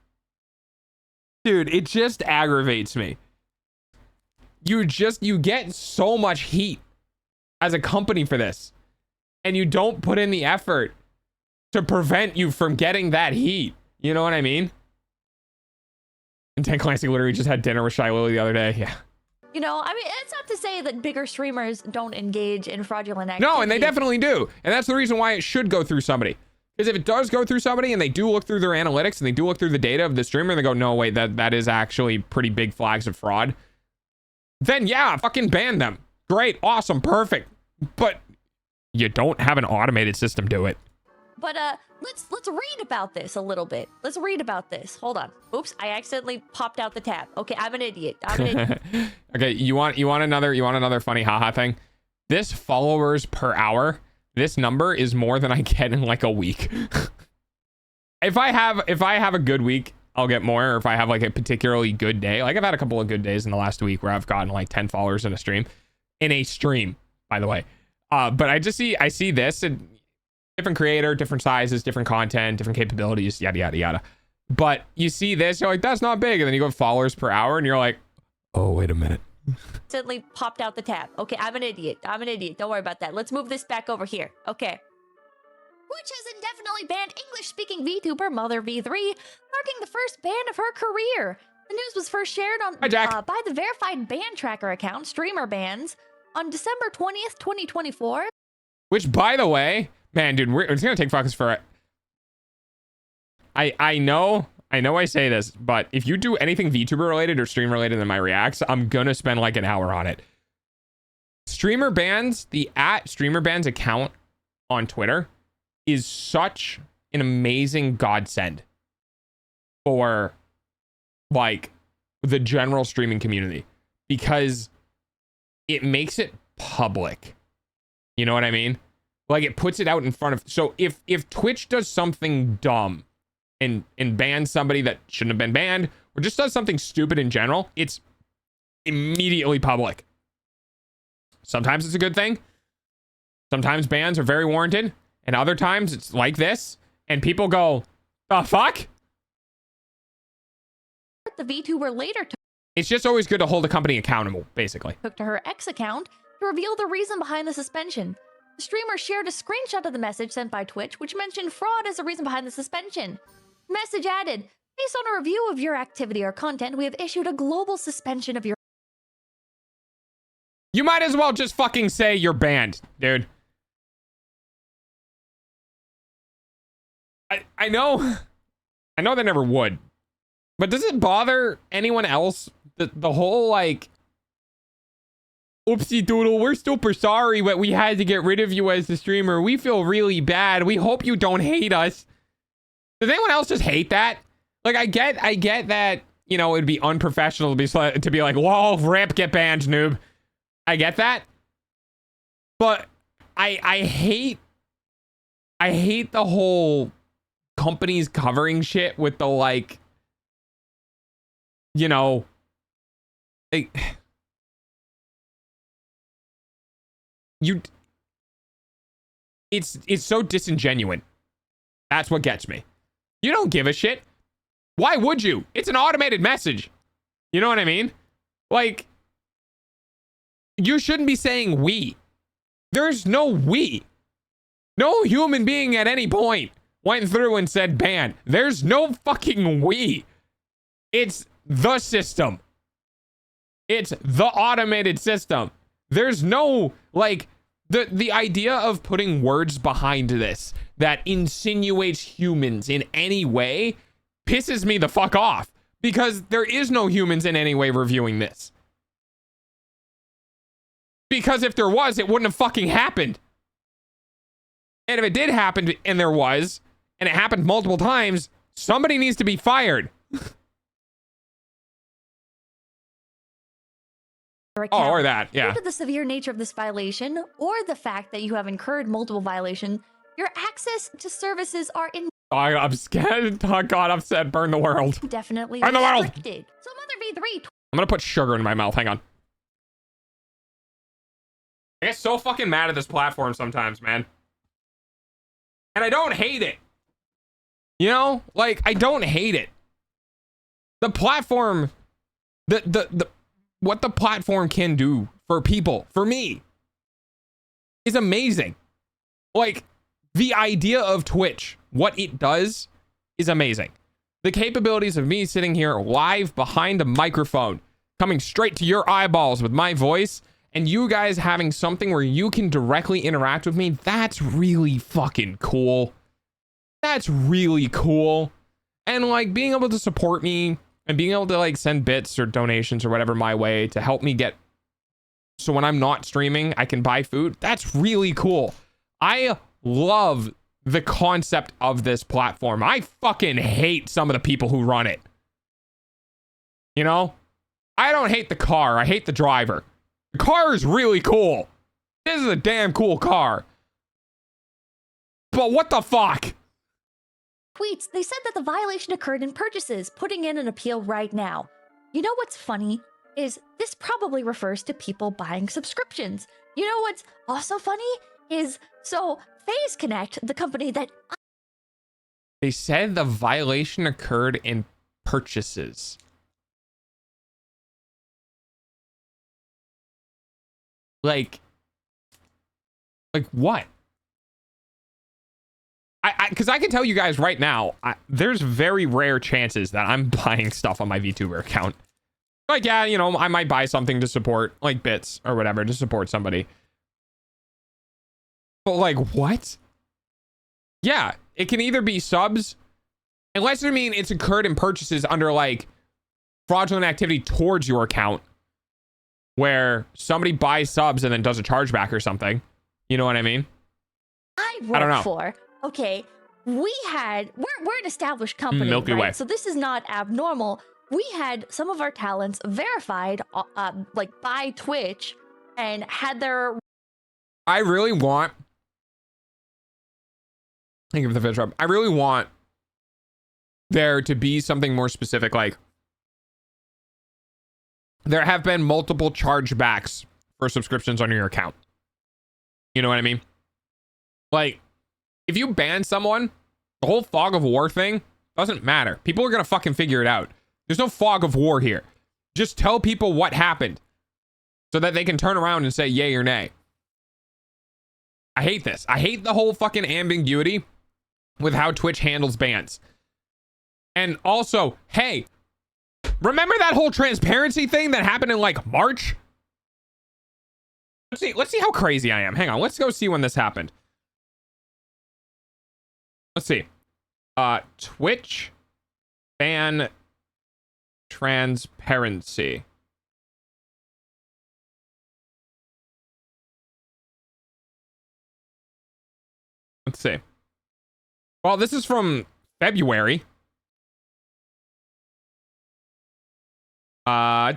[SPEAKER 4] dude, it just aggravates me. You get so much heat as a company for this, and you don't put in the effort to prevent you from getting that heat. You know what I mean? And 10 Clancy literally just had dinner with Shy Lily the other day. Yeah.
[SPEAKER 5] You know, I mean, it's not to say that bigger streamers don't engage in fraudulent activity.
[SPEAKER 4] No, and they definitely do. And that's the reason why it should go through somebody. Because if it does go through somebody and they do look through their analytics and they do look through the data of the streamer and they go, no, wait, that is actually pretty big flags of fraud, then yeah, fucking ban them. Great, awesome, perfect. But you don't have an automated system do it.
[SPEAKER 5] But let's read about this a little bit. Let's read about this. Hold on. Oops, I accidentally popped out the tab. Okay, I'm an idiot.
[SPEAKER 4] Okay, you want another funny haha thing? This followers per hour, this number is more than I get in like a week. If I have a good week, I'll get more. Or if I have like a particularly good day, like I've had a couple of good days in the last week where I've gotten like 10 followers in a stream, by the way. But I see this and different creator, different sizes, different content, different capabilities, yada, yada, yada. But you see this, you're like, that's not big. And then you go followers per hour and you're like, oh, wait a minute.
[SPEAKER 5] Accidentally popped out the tab. Okay, I'm an idiot. Don't worry about that. Let's move this back over here. Okay. Which has indefinitely banned English-speaking VTuber Mother V3, marking the first ban of her career. The news was first shared on by the verified ban tracker account, Streamer Bans, on December 20th, 2024.
[SPEAKER 4] Which, by the way, man, dude, it's gonna take focus for it. I know I say this, but if you do anything VTuber related or stream related in my reacts, I'm gonna spend like an hour on it. Streamer Bans, the @Streamer Bans account on Twitter is such an amazing godsend for like the general streaming community because it makes it public. You know what I mean? Like it puts it out in front of, so if Twitch does something dumb and bans somebody that shouldn't have been banned or just does something stupid in general, it's immediately public. Sometimes it's a good thing. Sometimes bans are very warranted. And other times it's like this and people go, the fuck?
[SPEAKER 5] The VTuber later
[SPEAKER 4] It's just always good to hold a company accountable, basically.
[SPEAKER 5] took to her X account to reveal the reason behind the suspension. The streamer shared a screenshot of the message sent by Twitch, which mentioned fraud as the reason behind the suspension. The message added, based on a review of your activity or content, we have issued a global suspension of your...
[SPEAKER 4] You might as well just fucking say you're banned, dude. I know they never would. But does it bother anyone else? The whole like, oopsie doodle, we're super sorry that we had to get rid of you as the streamer. We feel really bad. We hope you don't hate us. Does anyone else just hate that? Like, I get that, you know, it'd be unprofessional to be like, whoa, rip, get banned, noob. I get that. But I hate the whole companies covering shit with the like, you know, like, it's so disingenuous. That's what gets me. You don't give a shit. Why would you? It's an automated message. You know what I mean? Like, you shouldn't be saying we. There's no we. No human being at any point went through and said ban. There's no fucking we. It's the system. It's the automated system. There's no, like, the idea of putting words behind this that insinuates humans in any way pisses me the fuck off, because there is no humans in any way reviewing this. Because if there was, it wouldn't have fucking happened. And if it did happen and there was, and it happened multiple times, somebody needs to be fired. Oh, or that, yeah.
[SPEAKER 5] Due to the severe nature of this violation, or the fact that you have incurred multiple violations, your access to services are
[SPEAKER 4] I'm scared. Oh, God, I'm sad. Burn the world.
[SPEAKER 5] indefinitely
[SPEAKER 4] Burn the world.
[SPEAKER 5] restricted. So Mother V3.
[SPEAKER 4] I'm gonna put sugar in my mouth. Hang on. I get so fucking mad at this platform sometimes, man. And I don't hate it. You know? Like, I don't hate it. The platform, what the platform can do for people, for me, is amazing. Like, the idea of Twitch, what it does, is amazing. The capabilities of me sitting here live behind a microphone, coming straight to your eyeballs with my voice, and you guys having something where you can directly interact with me, that's really fucking cool. That's really cool. And like being able to support me and being able to like send bits or donations or whatever my way to help me get, so when I'm not streaming, I can buy food. That's really cool. I love the concept of this platform. I fucking hate some of the people who run it. You know? I don't hate the car. I hate the driver. The car is really cool. This is a damn cool car. But what the fuck?
[SPEAKER 5] Tweets, they said that the violation occurred in purchases, putting in an appeal right now. You know what's funny is this probably refers to people buying subscriptions. You know what's also funny is, so Phase Connect, the company that
[SPEAKER 4] They said the violation occurred in purchases. Like what? Because I can tell you guys right now, there's very rare chances that I'm buying stuff on my VTuber account. Like, yeah, you know, I might buy something to support, like bits or whatever, to support somebody. But like, what? Yeah, it can either be subs, unless I mean it's occurred in purchases under like fraudulent activity towards your account, where somebody buys subs and then does a chargeback or something. You know what I mean?
[SPEAKER 5] I
[SPEAKER 4] don't
[SPEAKER 5] work
[SPEAKER 4] know.
[SPEAKER 5] for. Okay, we're an established company,
[SPEAKER 4] Milky
[SPEAKER 5] right?
[SPEAKER 4] Way.
[SPEAKER 5] So this is not abnormal. We had some of our talents verified, like by Twitch, and had their.
[SPEAKER 4] I really want. Thank you for the fish rub. I really want there to be something more specific, like there have been multiple chargebacks for subscriptions on your account. You know what I mean? Like, if you ban someone, the whole fog of war thing doesn't matter. People are gonna fucking figure it out. There's no fog of war here. Just tell people what happened so that they can turn around and say yay or nay. I hate this. I hate the whole fucking ambiguity with how Twitch handles bans. And also, hey, remember that whole transparency thing that happened in like March? Let's see how crazy I am. Hang on, let's go see when this happened. Let's see. Twitch ban transparency. Let's see. Well, this is from February. Yeah,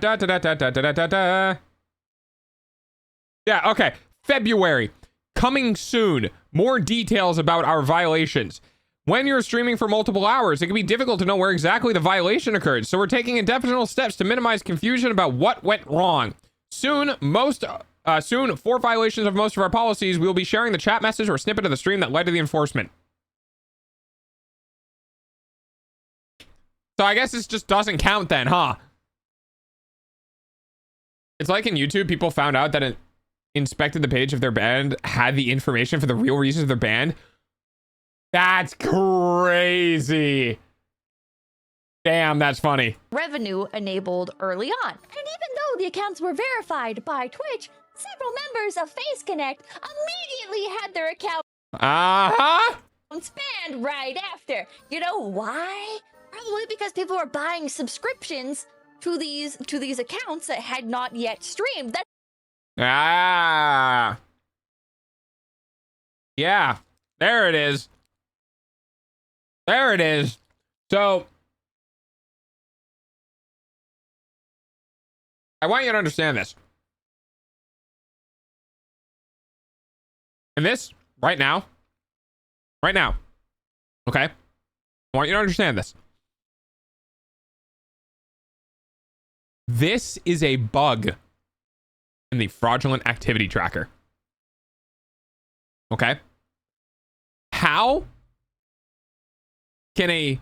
[SPEAKER 4] okay. February. Coming soon. More details about our violations. When you're streaming for multiple hours, it can be difficult to know where exactly the violation occurred, so we're taking additional steps to minimize confusion about what went wrong. Soon, for violations of most of our policies, we will be sharing the chat message or snippet of the stream that led to the enforcement. So I guess this just doesn't count then, huh? It's like in YouTube, people found out that it inspected the page of their band, had the information for the real reasons of their band, That's crazy. Damn, that's funny.
[SPEAKER 5] revenue enabled early on. And even though the accounts were verified by Twitch, several members of Face Connect immediately had their accounts
[SPEAKER 4] Uh-huh.
[SPEAKER 5] banned right after. You know why? Probably because people were buying subscriptions to these accounts that had not yet streamed. That's
[SPEAKER 4] Ah. Yeah. There it is. There it is. So I want you to understand this. And this right now, okay? I want you to understand this. This is a bug in the fraudulent activity tracker. Okay? How can a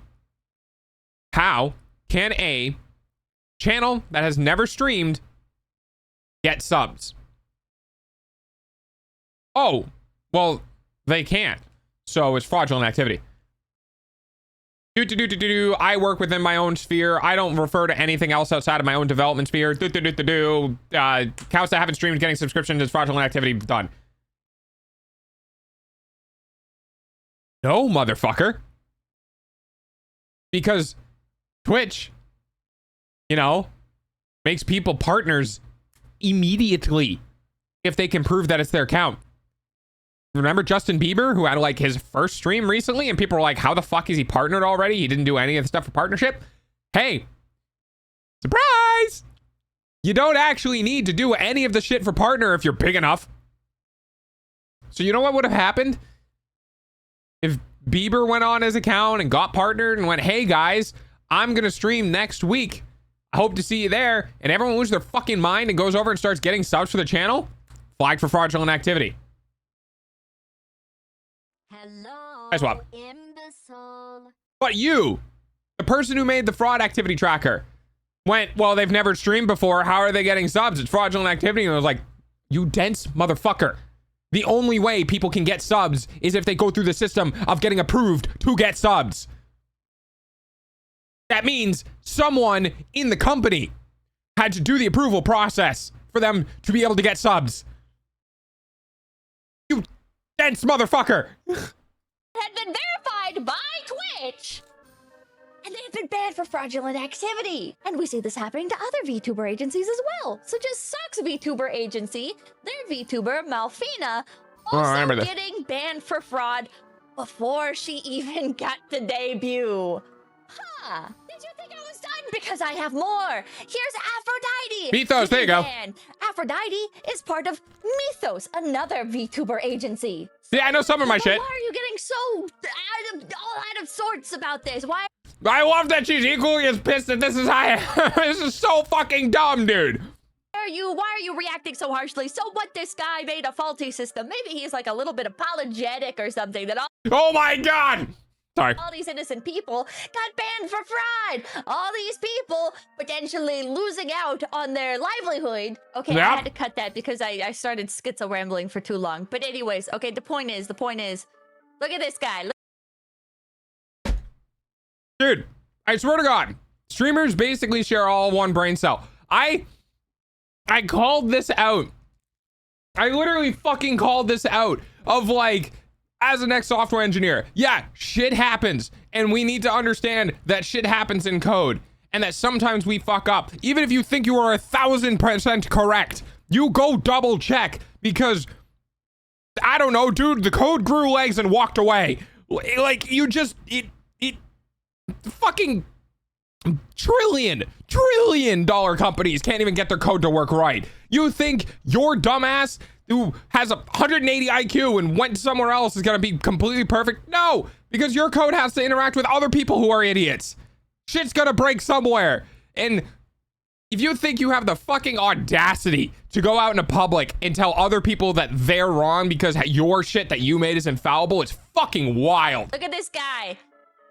[SPEAKER 4] channel that has never streamed get subs? Oh, well, they can't. So it's fraudulent activity. I work within my own sphere. I don't refer to anything else outside of my own development sphere. Accounts that haven't streamed getting subscriptions is fraudulent activity. Done. No, motherfucker. Because Twitch, makes people partners immediately if they can prove that it's their account. Remember Justin Bieber, who had like his first stream recently, and people were like, how the fuck is he partnered already? He didn't do any of the stuff for partnership. Hey, surprise! You don't actually need to do any of the shit for partner if you're big enough. So you know what would have happened? If Bieber went on his account and got partnered and went, hey guys, I'm gonna stream next week. I hope to see you there. And everyone loses their fucking mind and goes over and starts getting subs for the channel. Flagged for fraudulent activity.
[SPEAKER 5] hello,
[SPEAKER 4] Nice swap.
[SPEAKER 5] imbecile.
[SPEAKER 4] But you, the person who made the fraud activity tracker, went, well, they've never streamed before. How are they getting subs? It's fraudulent activity. And I was like, you dense motherfucker. The only way people can get subs is if they go through the system of getting approved to get subs. That means someone in the company had to do the approval process for them to be able to get subs. You dense motherfucker.
[SPEAKER 5] Had been verified by Twitch. And they've been banned for fraudulent activity. And we see this happening to other VTuber agencies as well, such as Sucks VTuber Agency, their VTuber Malfina,
[SPEAKER 4] Oh, I remember
[SPEAKER 5] also
[SPEAKER 4] this.
[SPEAKER 5] getting banned for fraud before she even got to debut. Huh. Did you think I was done? Because I have more. Here's Aphrodite.
[SPEAKER 4] Mythos, there you go.
[SPEAKER 5] Man, Aphrodite is part of Mythos, another VTuber agency.
[SPEAKER 4] Yeah, I know some of my
[SPEAKER 5] But
[SPEAKER 4] shit.
[SPEAKER 5] why are you getting so out of sorts about this? Why
[SPEAKER 4] I love that she's equally as pissed that this is high. This is so fucking dumb, dude.
[SPEAKER 5] why are you reacting so harshly? So what, this guy made a faulty system. Maybe he's like a little bit apologetic or something, that
[SPEAKER 4] Oh my god. Sorry.
[SPEAKER 5] all these innocent people got banned for fraud. All these people potentially losing out on their livelihood. Okay,
[SPEAKER 4] Yep.
[SPEAKER 5] I had to cut that because I started schizo rambling for too long. But anyways, okay, the point is, look at this guy.
[SPEAKER 4] Dude, I swear to God, streamers basically share all one brain cell. I called this out. I literally fucking called this out of like, as an ex-software engineer, yeah, shit happens. And we need to understand that shit happens in code. And that sometimes we fuck up. Even if you think you are 1,000% correct, you go double check. Because, I don't know, dude, the code grew legs and walked away. Like, you just, fucking trillion dollar companies can't even get their code to work right. You think your dumbass who has a 180 IQ and went somewhere else is gonna be completely perfect? No, because your code has to interact with other people who are idiots. Shit's gonna break somewhere. And if you think you have the fucking audacity to go out in the public and tell other people that they're wrong because your shit that you made is infallible, it's fucking wild.
[SPEAKER 5] Look at this guy.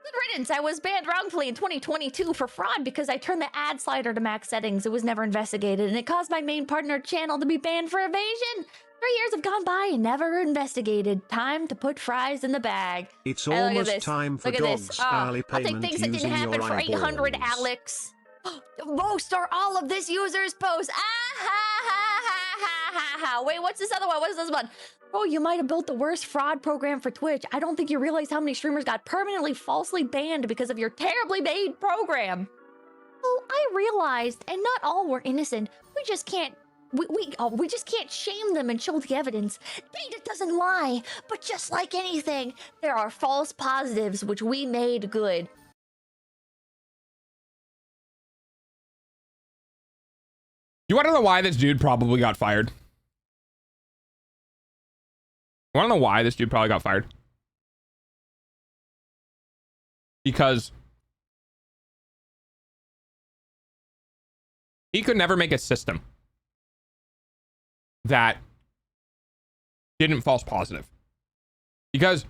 [SPEAKER 5] Good riddance. I was banned wrongfully in 2022 for fraud because I turned the ad slider to max settings. It was never investigated, and it caused my main partner channel to be banned for evasion. 3 years have gone by and never investigated. Time to put fries in the bag.
[SPEAKER 3] It's
[SPEAKER 5] Hey, look at
[SPEAKER 3] almost
[SPEAKER 5] this.
[SPEAKER 3] time for
[SPEAKER 5] Look at this.
[SPEAKER 3] dogs
[SPEAKER 5] Oh,
[SPEAKER 3] early
[SPEAKER 5] I'll take
[SPEAKER 3] payment
[SPEAKER 5] things that didn't
[SPEAKER 3] using
[SPEAKER 5] happen
[SPEAKER 3] your
[SPEAKER 5] for 800,
[SPEAKER 3] eyeballs.
[SPEAKER 5] Alex. Most or all of this user's post. Ah ha ha ha ha ha ha. Wait, what's this other one? What is this one? Oh, you might have built the worst fraud program for Twitch. I don't think you realize how many streamers got permanently falsely banned because of your terribly made program. Oh, I realized, and not all were innocent. We just can't. We just can't shame them and show the evidence. Data doesn't lie, but just like anything, there are false positives which we made good.
[SPEAKER 4] You want to know why this dude probably got fired? You want to know why this dude probably got fired? Because he could never make a system that didn't false positive. Because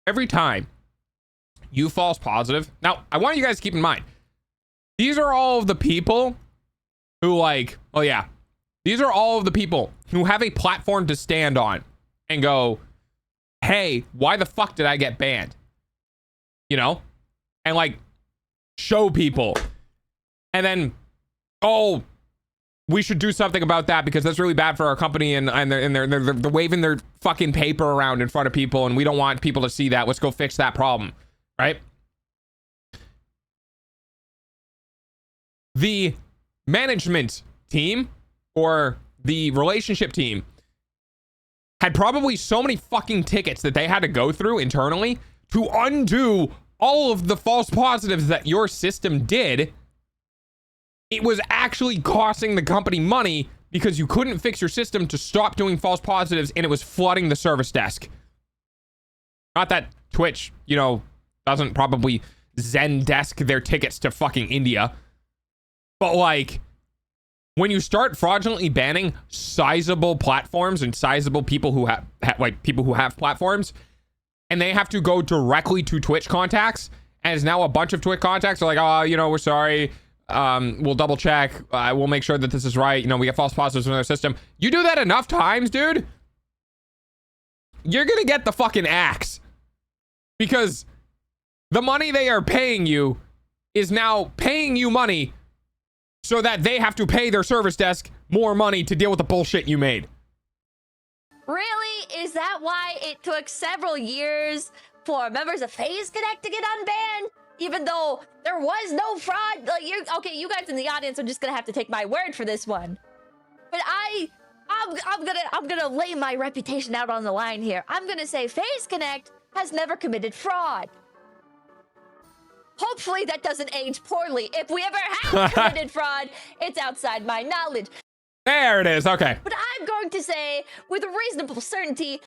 [SPEAKER 4] every time you false positive, now I want you guys to keep in mind, these are all of the people who like, oh yeah, these are all of the people who have a platform to stand on and go, hey, why the fuck did I get banned? You know? And like show people. And then, oh, we should do something about that because that's really bad for our company, and they're waving their fucking paper around in front of people, and we don't want people to see that. Let's go fix that problem, right? The management team or the relationship team had probably so many fucking tickets that they had to go through internally to undo all of the false positives that your system did. It was actually costing the company money because you couldn't fix your system to stop doing false positives, and it was flooding the service desk. Not that Twitch, you know, doesn't probably Zendesk their tickets to fucking India. But like, when you start fraudulently banning sizable platforms and sizable people who have people who have platforms, and they have to go directly to Twitch contacts, and it's now a bunch of Twitch contacts are like, oh, you know, we're sorry. We'll double check. We'll make sure that this is right. You know, we get false positives in our system. You do that enough times, dude, you're gonna get the fucking axe, because the money they are paying you is now paying you money so that they have to pay their service desk more money to deal with the bullshit you made.
[SPEAKER 5] Really? Is that why it took several years for members of FaZe Connect to get unbanned? Even though there was no fraud? Like, you guys in the audience are just gonna have to take my word for this one. But I'm gonna lay my reputation out on the line here. I'm gonna say FaZe Connect has never committed fraud. Hopefully that doesn't age poorly. If we ever have committed fraud, it's outside my knowledge.
[SPEAKER 4] There it is. Okay.
[SPEAKER 5] But I'm going to say, with reasonable certainty,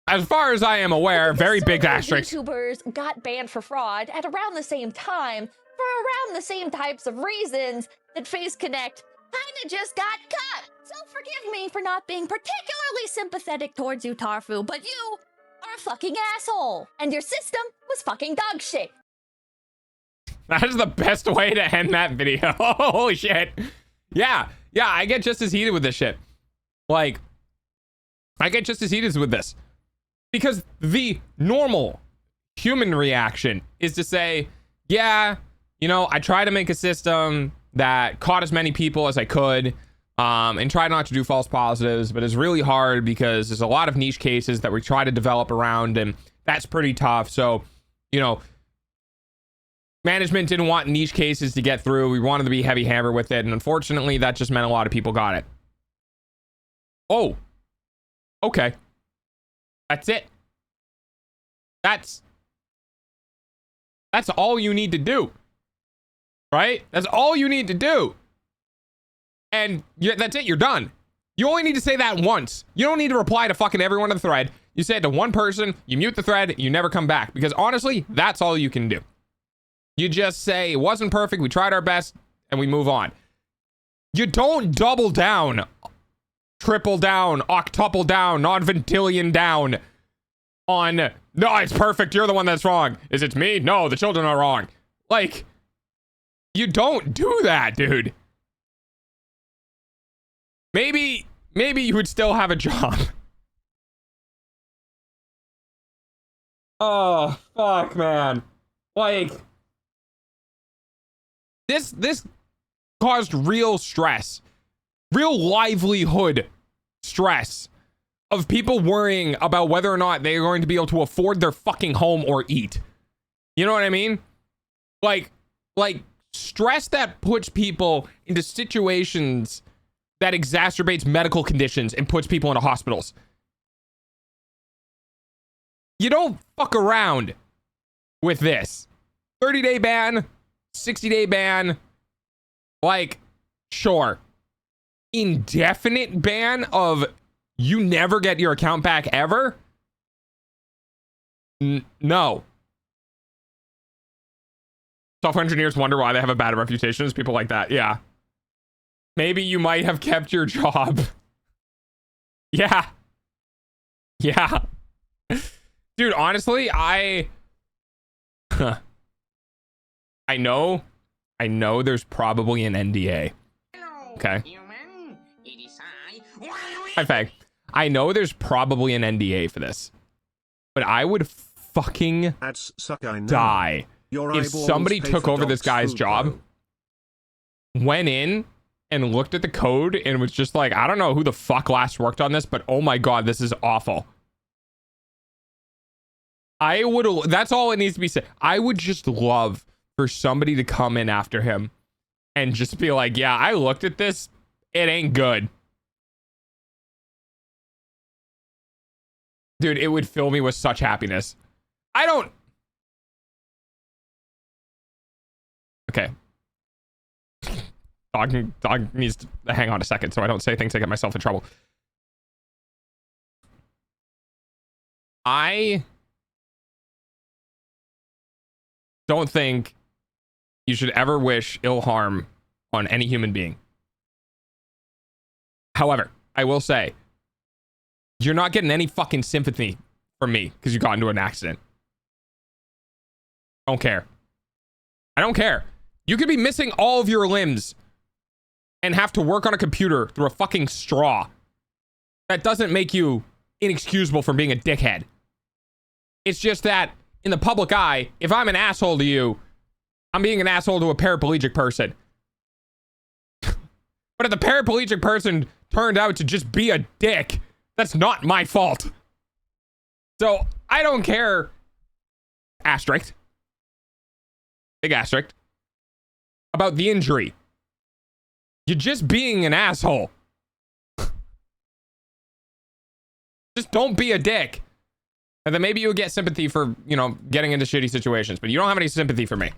[SPEAKER 4] as far as I am aware, very big asterisk.
[SPEAKER 5] YouTubers got banned for fraud at around the same time for around the same types of reasons that FaZe Connect kinda just got cut. So forgive me for not being particularly sympathetic towards you, Tarfu, but you are a fucking asshole. And your system was fucking dog shit.
[SPEAKER 4] That is the best way to end that video. Holy shit. Yeah, I get just as heated with this shit. Like, I get just as heated with this. Because the normal human reaction is to say, yeah, you know, I try to make a system that caught as many people as I could, and try not to do false positives, but it's really hard because there's a lot of niche cases that we try to develop around, and that's pretty tough. So, you know, management didn't want niche cases to get through. We wanted to be heavy hammer with it, and unfortunately, that just meant a lot of people got it. Oh, okay. That's it. That's all you need to do. Right? That's all you need to do. And that's it. You're done. You only need to say that once. You don't need to reply to fucking everyone in the thread. You say it to one person, you mute the thread, you never come back. Because honestly, that's all you can do. You just say, it wasn't perfect, we tried our best, and we move on. You don't double down, triple down, octuple down, nonventillion down on, no, it's perfect, you're the one that's wrong. Is it me? No, the children are wrong. Like, you don't do that, dude. Maybe maybe you would still have a job. Oh, fuck, man. Like, this caused real stress, real livelihood stress of people worrying about whether or not they're going to be able to afford their fucking home or eat. You know what I mean? Like stress that puts people into situations that exacerbates medical conditions and puts people into hospitals. You don't fuck around with this. 30-day ban, 60-day ban, like, sure. Indefinite ban of you never get your account back ever? No. Software engineers wonder why they have a bad reputation. It's people like that. Yeah. Maybe you might have kept your job. Yeah. Yeah. Dude, honestly, I know there's probably an NDA. Okay. Hi, Fag. I know there's probably an NDA for this, but I would fucking die if somebody took over this guy's job, went in and looked at the code and was just like, I don't know who the fuck last worked on this, but oh my God, this is awful. I would, that's all it needs to be said. I would just love for somebody to come in after him and just be like, yeah, I looked at this. It ain't good. Dude, it would fill me with such happiness. I don't. Okay. Dog needs to hang on a second so I don't say things that get myself in trouble. I don't think you should ever wish ill harm on any human being. However, I will say, you're not getting any fucking sympathy from me because you got into an accident. Don't care. I don't care. You could be missing all of your limbs and have to work on a computer through a fucking straw. That doesn't make you inexcusable from being a dickhead. It's just that in the public eye, if I'm an asshole to you, I'm being an asshole to a paraplegic person. But if the paraplegic person turned out to just be a dick, that's not my fault. So I don't care. Asterisk. Big asterisk. About the injury. You're just being an asshole. Just don't be a dick. And then maybe you'll get sympathy for, you know, getting into shitty situations. But you don't have any sympathy for me.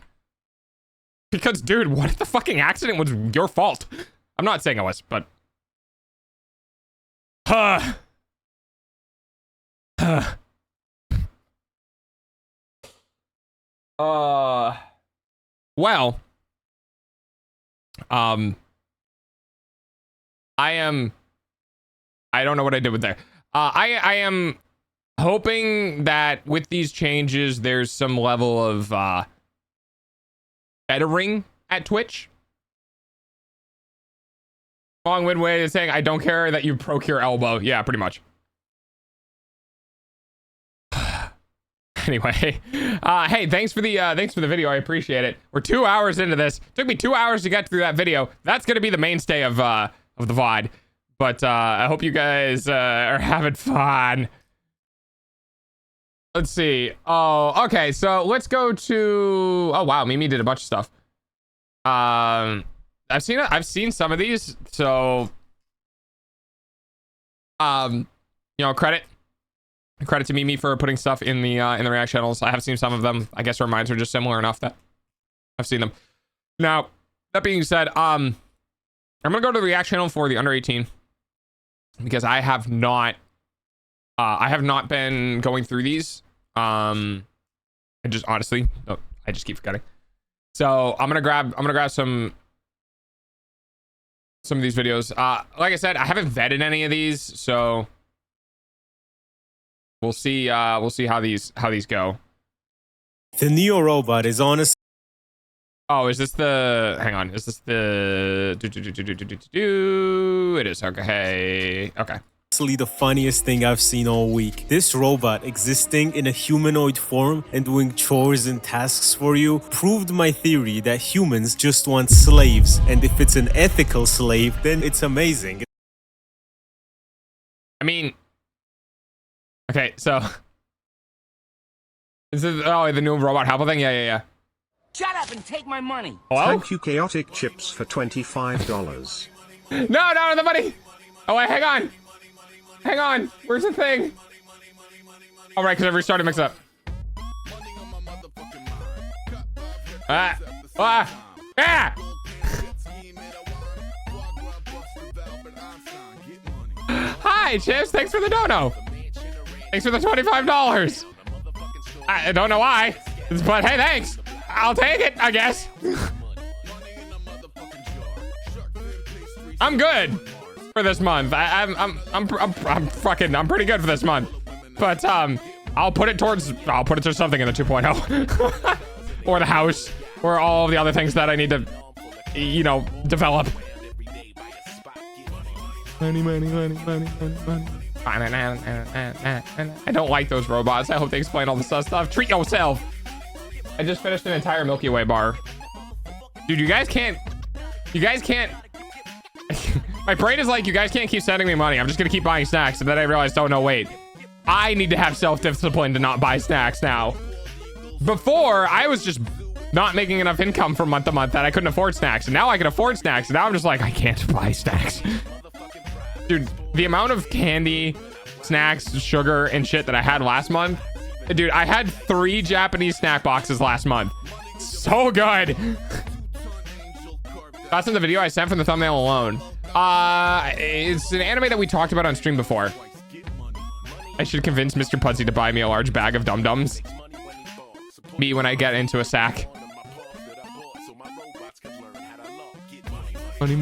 [SPEAKER 4] Because, dude, what if the fucking accident was your fault? I'm not saying it was, but... Well, I don't know what I did with there. I am hoping that with these changes, there's some level of bettering at Twitch. Long-winded way of saying I don't care that you broke your elbow. Yeah, pretty much. Anyway, hey, thanks for the video. I appreciate it. We're 2 hours into this. Took me 2 hours to get through that video. That's gonna be the mainstay of the VOD. But I hope you guys are having fun. Let's see. Oh, okay. So let's go to. Oh wow, Mimi did a bunch of stuff. I've seen some of these. So, you know, credit to Mimi for putting stuff in the React channels. I have seen some of them. I guess our minds are just similar enough that I've seen them. Now, that being said, I'm gonna go to the React channel for the under 18 because I have not been going through these. I just honestly, I just keep forgetting. So I'm gonna grab some of these videos. Like I said, I haven't vetted any of these, so we'll see how these go.
[SPEAKER 6] The Neo robot is on a
[SPEAKER 4] Oh, is this the... Hang on. Is this the... It is. Okay. Okay.
[SPEAKER 6] Honestly, the funniest thing I've seen all week. This robot existing in a humanoid form and doing chores and tasks for you proved my theory that humans just want slaves. And if it's an ethical slave, then it's amazing.
[SPEAKER 4] I mean... Okay, so... Is this... Oh, the new robot helper thing? Yeah.
[SPEAKER 7] Shut up and take my money.
[SPEAKER 4] Hello?
[SPEAKER 3] Thank you, Chaotic Chips, for $25.
[SPEAKER 4] No, the money! Oh, wait, hang on! Hang on! Where's the thing? All right, because I restarted mix up. Hi, Chips. Thanks for the dono. Thanks for the $25. I don't know why, but hey, thanks. I'll take it, I guess. I'm good for this month. I'm pretty good for this month. But I'll put it towards something in the 2.0 or the house or all of the other things that I need to, you know, develop. Money. I don't like those robots. I hope they explain all the stuff. Treat yourself. I just finished an entire Milky Way bar. Dude, you guys can't. My brain is like, you guys can't keep sending me money. I'm just gonna keep buying snacks. And then I realized, oh no, wait. I need to have self-discipline to not buy snacks now. Before, I was just not making enough income from month to month that I couldn't afford snacks. And now I can afford snacks. And now I'm just like, I can't buy snacks. Dude, the amount of candy, snacks, sugar, and shit that I had last month. Dude, I had 3 Japanese snack boxes last month. So good. That's in the video I sent from the thumbnail alone. It's an anime that we talked about on stream before. I should convince Mr. Pudsey to buy me a large bag of dum-dums. Me when I get into a sack. Money.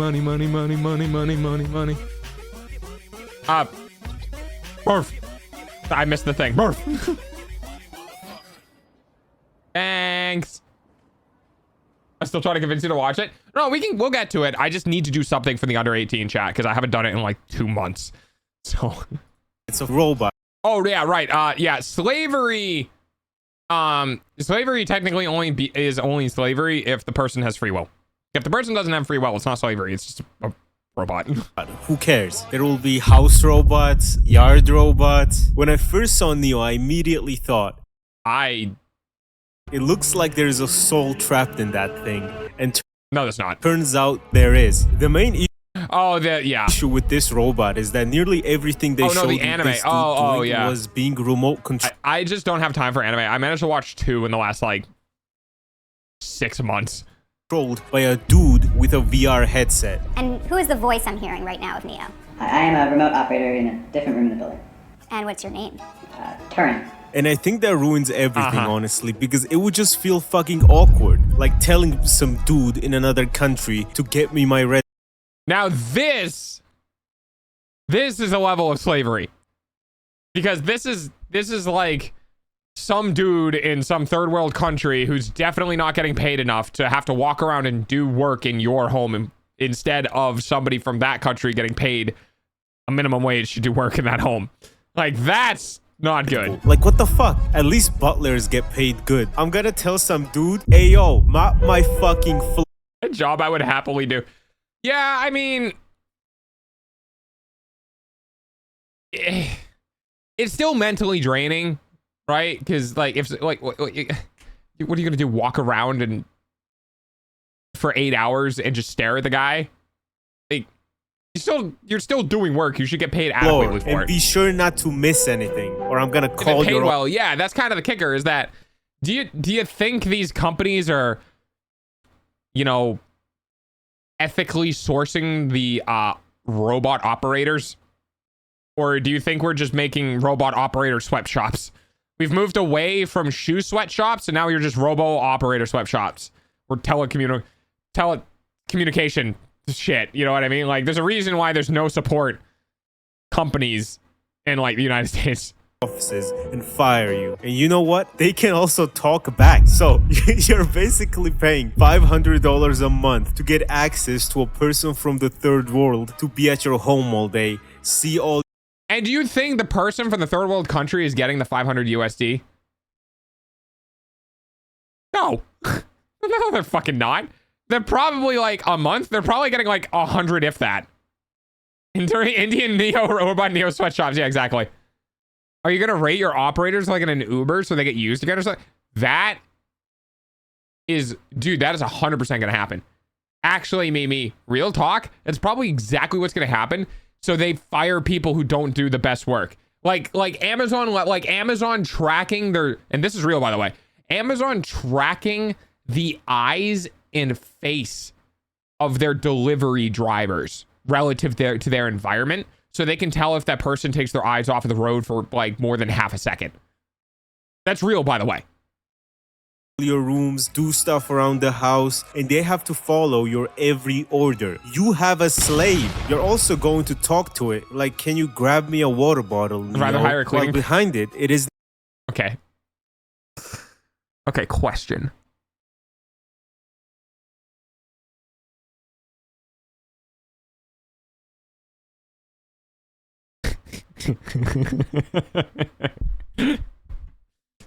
[SPEAKER 4] Murph. I missed the thing. Murph. Thanks. I'm still trying to convince you to watch it. No, we'll get to it. I just need to do something for the under 18 chat because I haven't done it in like 2 months. So
[SPEAKER 6] It's a robot.
[SPEAKER 4] oh yeah, right. Yeah, slavery. Slavery technically is only slavery if the person has free will. If the person doesn't have free will, it's not slavery. It's just a robot.
[SPEAKER 6] Who cares? There will be house robots, yard robots. When I first saw Neo, I immediately thought, it looks like there's a soul trapped in that thing. And
[SPEAKER 4] No, there's not.
[SPEAKER 6] turns out there is. The main
[SPEAKER 4] Yeah.
[SPEAKER 6] issue with this robot is that nearly everything they showed
[SPEAKER 4] the anime.
[SPEAKER 6] this dude doing
[SPEAKER 4] Yeah.
[SPEAKER 6] was being remote controlled.
[SPEAKER 4] I just don't have time for anime. I managed to watch 2 in the last like 6 months.
[SPEAKER 6] By a dude with a VR headset.
[SPEAKER 8] And who is the voice I'm hearing right now of Neo?
[SPEAKER 9] I am a remote operator in a different room in the building.
[SPEAKER 8] And what's your name?
[SPEAKER 9] Turin.
[SPEAKER 6] And I think that ruins everything, honestly, because it would just feel fucking awkward. Like telling some dude in another country to get me my red.
[SPEAKER 4] Now this is a level of slavery. Because this is like some dude in some third world country who's definitely not getting paid enough to have to walk around and do work in your home instead of somebody from that country getting paid a minimum wage to do work in that home. Like, that's not good.
[SPEAKER 6] Like, what the fuck? At least butlers get paid good. I'm gonna tell some dude, hey yo, mop my fucking floor.
[SPEAKER 4] A job I would happily do. Yeah, I mean, it's still mentally draining, right? Because like, if like, what are you gonna do? Walk around and for 8 hours and just stare at the guy? Like, you're still doing work. You should get paid adequately for
[SPEAKER 6] and
[SPEAKER 4] it.
[SPEAKER 6] be sure not to miss anything, or I'm gonna call
[SPEAKER 4] Paid
[SPEAKER 6] your.
[SPEAKER 4] well, yeah. That's kind of the kicker. Is that do you think these companies are, you know, ethically sourcing the robot operators? Or do you think we're just making robot operator sweatshops? We've moved away from shoe sweatshops, and now you're just robo operator sweatshops. Or telecommunication shit. You know what I mean? Like, there's a reason why there's no support companies in like the United States.
[SPEAKER 6] offices and fire you. And you know what? They can also talk back. So you're basically paying $500 a month to get access to a person from the third world to be at your home all day, see all.
[SPEAKER 4] And do you think the person from the third world country is getting the 500 USD? No. No, they're fucking not. They're probably like a month. They're probably getting like 100, if that. Indian Neo Robot Neo sweatshops. Yeah, exactly. Are you going to rate your operators like in an Uber so they get used again or something? That is, dude, that is 100% going to happen. Actually, Mimi, real talk, that's probably exactly what's going to happen. So they fire people who don't do the best work. Like Amazon tracking their, and this is real, by the way, Amazon tracking the eyes and face of their delivery drivers relative to their environment, so they can tell if that person takes their eyes off of the road for like more than half a second. That's real, by the way.
[SPEAKER 6] Your rooms, do stuff around the house, and they have to follow your every order. You have a slave. You're also going to talk to it like, can you grab me a water bottle?
[SPEAKER 4] I'd rather hire a cleaning.
[SPEAKER 6] While behind it, it is.
[SPEAKER 4] Okay. Okay, question.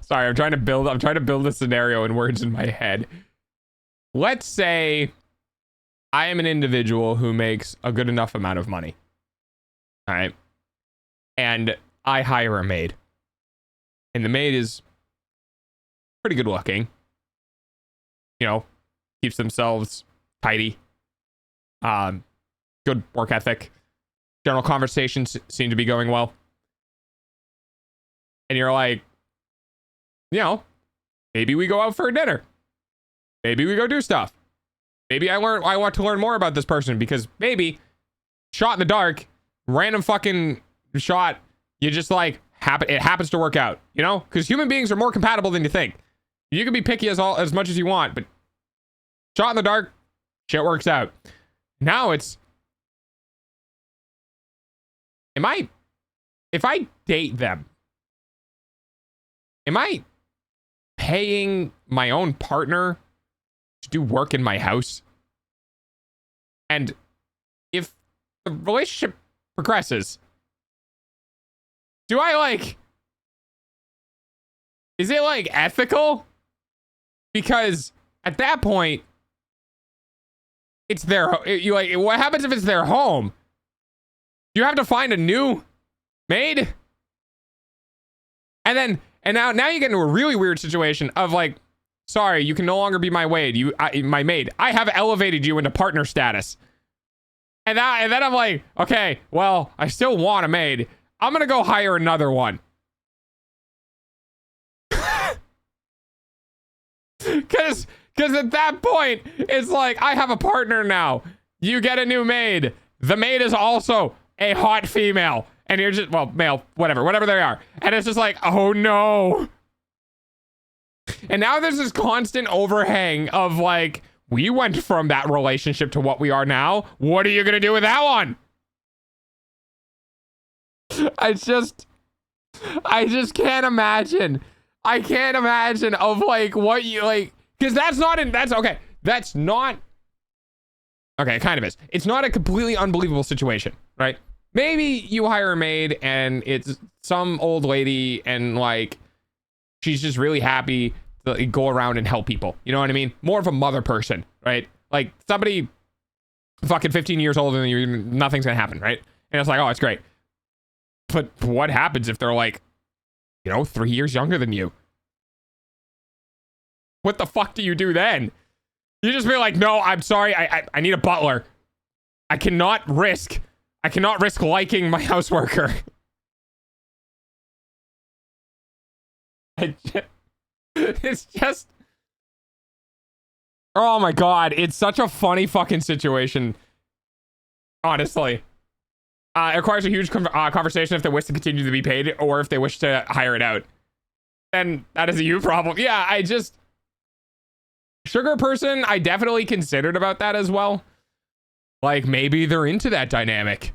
[SPEAKER 4] Sorry, I'm trying to build a scenario in words in my head. Let's say I am an individual who makes a good enough amount of money. All right. And I hire a maid. And the maid is pretty good looking. You know, keeps themselves tidy. Good work ethic. General conversations seem to be going well. And you're like, you know, maybe we go out for a dinner. Maybe we go do stuff. Maybe I want to learn more about this person, because maybe shot in the dark, random fucking shot, you just like it happens to work out, you know? Because human beings are more compatible than you think. You can be picky as much as you want, but shot in the dark, shit works out. Now it's, if I date them, am I paying my own partner to do work in my house? And if the relationship progresses, do I like, is it like ethical? Because at that point, it's their, you like, what happens if it's their home? You have to find a new maid? And now you get into a really weird situation of like, sorry, you can no longer be my maid. My maid. I have elevated you into partner status. And then I'm like, okay, well, I still want a maid. I'm gonna go hire another one. Cause at that point, it's like, I have a partner now. You get a new maid. The maid is also a hot female. And you're just, well, male, whatever they are. And it's just like, oh no. And now there's this constant overhang of like, we went from that relationship to what we are now. What are you going to do with that one? I just can't imagine. I can't imagine of like what you like, because that's not, okay, it kind of is. It's not a completely unbelievable situation, right? Maybe you hire a maid and it's some old lady and like she's just really happy to go around and help people. You know what I mean? More of a mother person, right? Like somebody fucking 15 years older than you, nothing's gonna happen, right? And it's like, oh, it's great. But what happens if they're like, 3 years younger than you? What the fuck do you do then? You just be like, no, I'm sorry, I need a butler. I cannot risk liking my house worker. It's just, oh my god, it's such a funny fucking situation. Honestly, it requires a huge conversation if they wish to continue to be paid or if they wish to hire it out. And that is a you problem. Yeah, sugar person, I definitely considered about that as well. Like, maybe they're into that dynamic.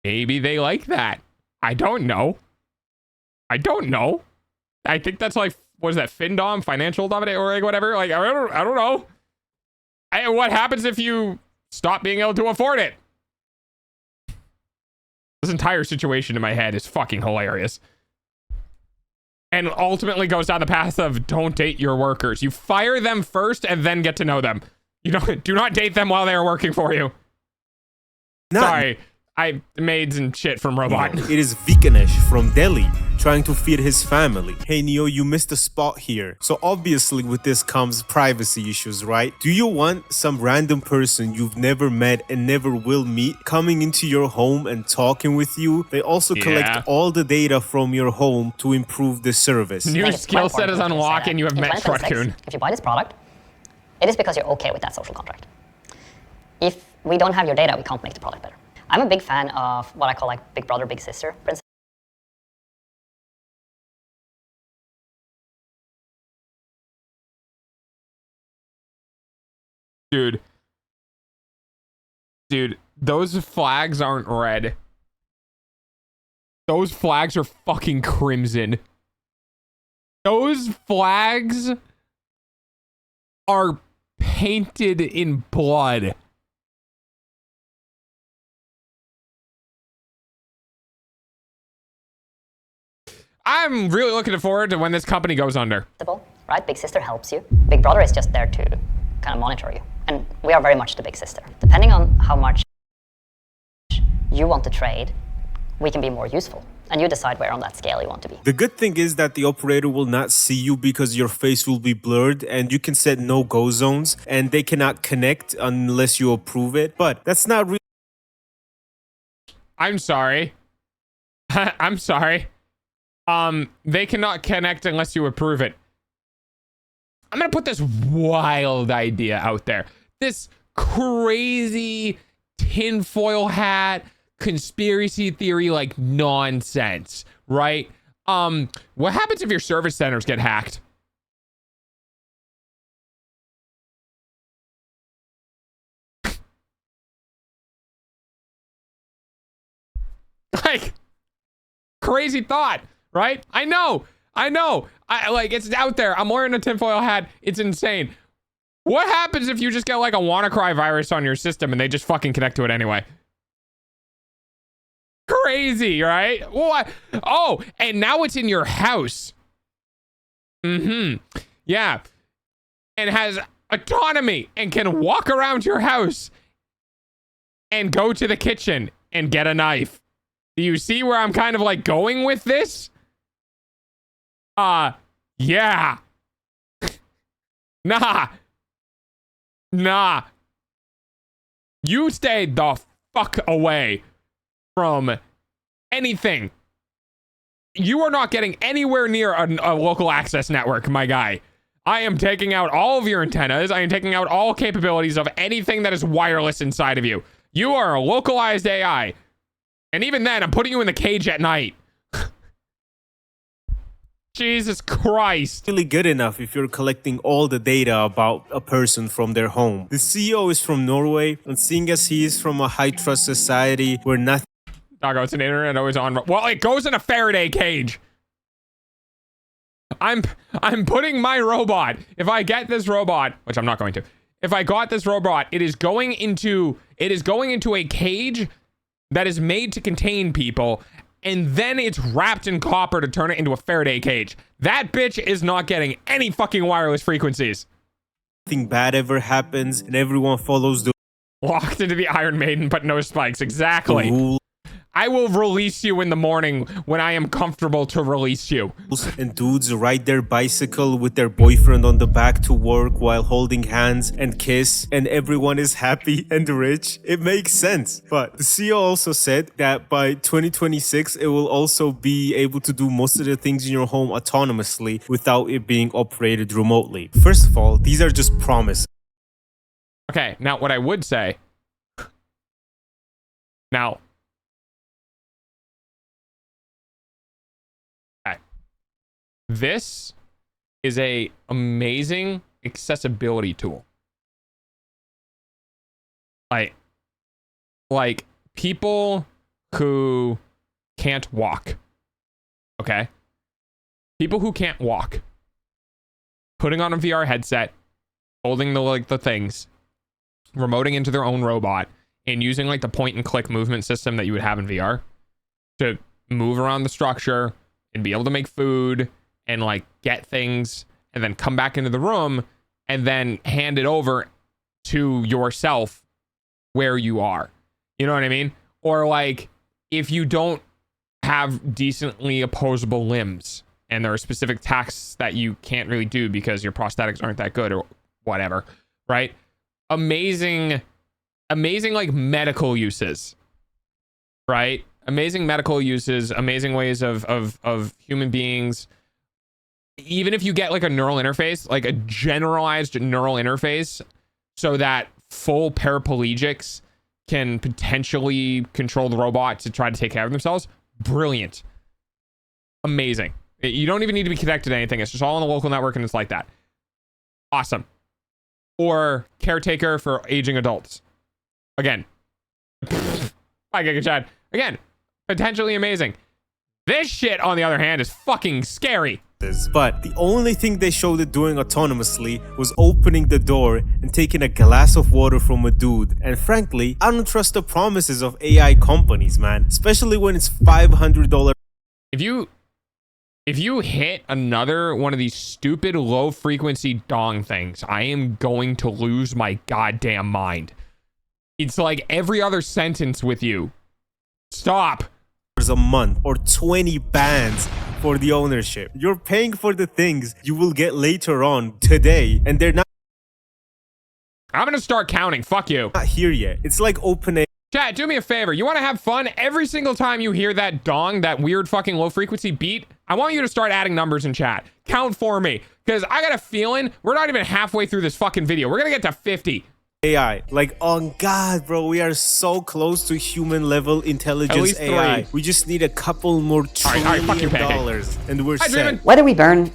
[SPEAKER 4] Maybe they like that. I don't know. I don't know. I think that's like, what is that, FinDom, financial dominate, or like whatever? Like, I don't know. What happens if you stop being able to afford it? This entire situation in my head is fucking hilarious. And ultimately goes down the path of don't date your workers. You fire them first and then get to know them. You don't, do not date them while they are working for you. Sorry, I maids and shit from Robot.
[SPEAKER 6] It is Vikanesh from Delhi trying to feed his family. Hey Neo, you missed a spot here. So obviously with this comes privacy issues, right? Do you want some random person you've never met and never will meet coming into your home and talking with you? They also collect all the data from your home to improve the service.
[SPEAKER 4] New skill set is unlocked and you have met Shredcoon.
[SPEAKER 10] If you buy this product, it is because you're okay with that social contract. If we don't have your data, we can't make the product better. I'm a big fan of what I call like big brother, big sister principle.
[SPEAKER 4] Dude, those flags aren't red. Those flags are fucking crimson. Those flags are painted in blood. I'm really looking forward to when this company goes under.
[SPEAKER 10] Right? Big sister helps you. Big brother is just there to kind of monitor you. And we are very much the big sister. Depending on how much you want to trade, we can be more useful. And you decide where on that scale you want to be.
[SPEAKER 6] The good thing is that the operator will not see you because your face will be blurred, and you can set no-go zones and they cannot connect unless you approve it. But that's not really...
[SPEAKER 4] I'm sorry. I'm sorry. They cannot connect unless you approve it. I'm gonna put this wild idea out there. This crazy tinfoil hat conspiracy theory like nonsense, right? What happens if your service centers get hacked? Like, crazy thought, right? I know. I like, it's out there. I'm wearing a tinfoil hat. It's insane. What happens if you just get like a WannaCry virus on your system and they just fucking connect to it anyway? Crazy, right? What? Oh, and now it's in your house. Yeah. And has autonomy and can walk around your house and go to the kitchen and get a knife. Do you see where I'm kind of like going with this? Yeah. Nah. You stay the fuck away from anything. You are not getting anywhere near a local access network, my guy. I am taking out all of your antennas. I am taking out all capabilities of anything that is wireless inside of you. You are a localized AI. And even then, I'm putting you in the cage at night. Jesus Christ.
[SPEAKER 6] Really good enough if you're collecting all the data about a person from their home. The CEO is from Norway, and seeing as he is from a high-trust society where nothing...
[SPEAKER 4] Doggo, it's an internet always on. Well, it goes in a Faraday cage. I'm putting my robot. If I get this robot, which I'm not going to. If I got this robot, it is going into a cage that is made to contain people, and then it's wrapped in copper to turn it into a Faraday cage. That bitch is not getting any fucking wireless frequencies.
[SPEAKER 6] Nothing bad ever happens, and everyone follows the...
[SPEAKER 4] Locked into the Iron Maiden, but no spikes. Exactly.
[SPEAKER 6] rule.
[SPEAKER 4] I will release you in the morning when I am comfortable to release you.
[SPEAKER 6] And dudes ride their bicycle with their boyfriend on the back to work while holding hands and kiss, and everyone is happy and rich. It makes sense. But the CEO also said that by 2026, it will also be able to do most of the things in your home autonomously without it being operated remotely. First of all, these are just promises.
[SPEAKER 4] Okay, now what I would say. Now. This is a amazing accessibility tool. Like people who can't walk. Okay? People who can't walk, putting on a VR headset, holding the things, remoting into their own robot, and using like the point and click movement system that you would have in VR to move around the structure and be able to make food and like get things and then come back into the room and then hand it over to yourself where you are. You know what I mean? Or like if you don't have decently opposable limbs and there are specific tasks that you can't really do because your prosthetics aren't that good or whatever, right? Amazing like medical uses, right? Amazing medical uses, amazing ways of human beings. Even if you get like a neural interface, like a generalized neural interface, so that full paraplegics can potentially control the robot to try to take care of themselves. Brilliant. Amazing. You don't even need to be connected to anything. It's just all on the local network and it's like that. Awesome. Or caretaker for aging adults. Again. Hi, Giga Chad. Again, potentially amazing. This shit, on the other hand, is fucking scary.
[SPEAKER 6] But the only thing they showed it doing autonomously was opening the door and taking a glass of water from a dude. And frankly, I don't trust the promises of AI companies, man. Especially when it's $500.
[SPEAKER 4] If you hit another one of these stupid low frequency dong things, I am going to lose my goddamn mind. It's like every other sentence with you. Stop.
[SPEAKER 6] A month or 20 bands for the ownership. You're paying for the things you will get later on today, and they're not.
[SPEAKER 4] I'm gonna start counting. Fuck you.
[SPEAKER 6] Not here yet. It's like open.
[SPEAKER 4] Chat, do me a favor. You want to have fun? Every single time you hear that dong, that weird fucking low frequency beat, I want you to start adding numbers in chat. Count for me, because I got a feeling we're not even halfway through this fucking video. We're gonna get to 50.
[SPEAKER 6] AI, like, oh god, bro, we are so close to human level intelligence AI. We just need a couple more trillion dollars and we're set.
[SPEAKER 10] Whether we burn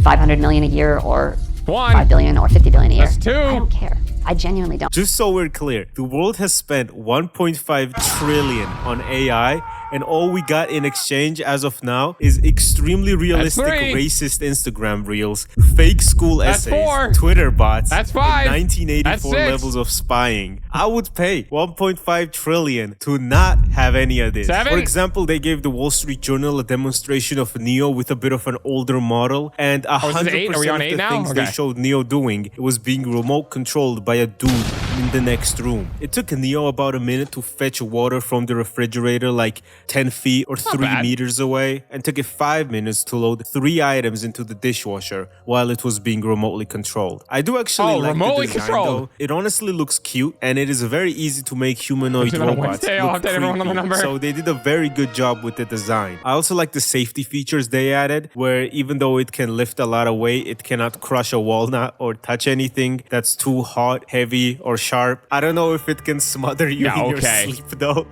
[SPEAKER 10] 500 million a year or
[SPEAKER 4] 5
[SPEAKER 10] billion or 50 billion a year,
[SPEAKER 4] that's 2.
[SPEAKER 10] I don't care. I genuinely don't.
[SPEAKER 6] Just so we're clear, the world has spent 1.5 trillion on AI, and all we got in exchange as of now is extremely realistic racist Instagram reels, fake school essays, Twitter bots,
[SPEAKER 4] That's 5.
[SPEAKER 6] and 1984
[SPEAKER 4] That's 6.
[SPEAKER 6] levels of spying. I would pay 1.5 trillion to not have any of this.
[SPEAKER 4] 7.
[SPEAKER 6] For example, they gave the Wall Street Journal a demonstration of Neo with a bit of an older model, and 100% of the things they showed Neo doing, it was being remote controlled by a dude in the next room. It took Neo about a minute to fetch water from the refrigerator like 10 feet or 3 meters away, and took it 5 minutes to load 3 items into the dishwasher while it was being remotely controlled. I do actually like the design though. It honestly looks cute, and it is very easy to make humanoid robots look creepy. So they did a very good job with the design. I also like the safety features they added, where even though it can lift a lot of weight, it cannot crush a walnut or touch anything that's too hot, heavy, or sharp. I don't know if it can smother you in your sleep though.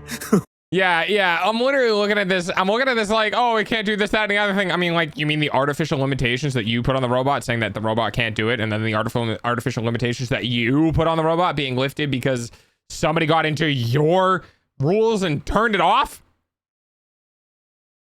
[SPEAKER 4] Yeah. I'm literally looking at this. I'm looking at this like, oh, it can't do this, that, and the other thing. I mean, like, you mean the artificial limitations that you put on the robot, saying that the robot can't do it, and then the artificial limitations that you put on the robot being lifted because somebody got into your rules and turned it off?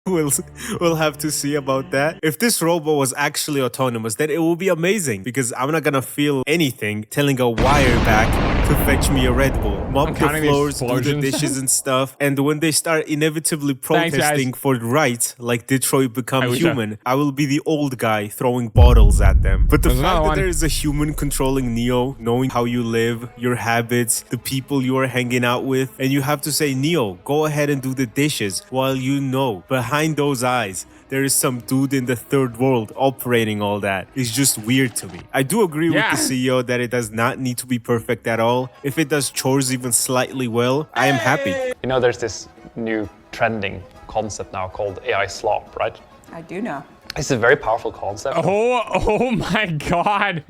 [SPEAKER 6] We'll have to see about that. If this robot was actually autonomous, then it will be amazing, because I'm not gonna feel anything telling a wire back to fetch me a Red Bull, mop the floors, do the dishes and stuff. And when they start inevitably protesting for rights, like Detroit Become Human, I will be the old guy throwing bottles at them. But the fact that there is a human controlling Neo, knowing how you live, your habits, the people you are hanging out with, and you have to say, Neo, go ahead and do the dishes, while you know behind those eyes there is some dude in the third world operating all that. It's just weird to me. I do agree with the CEO that it does not need to be perfect at all. If it does chores even slightly well, I am happy.
[SPEAKER 11] You know, there's this new trending concept now called AI slop, right?
[SPEAKER 12] I do know.
[SPEAKER 11] It's a very powerful concept.
[SPEAKER 4] Oh my god.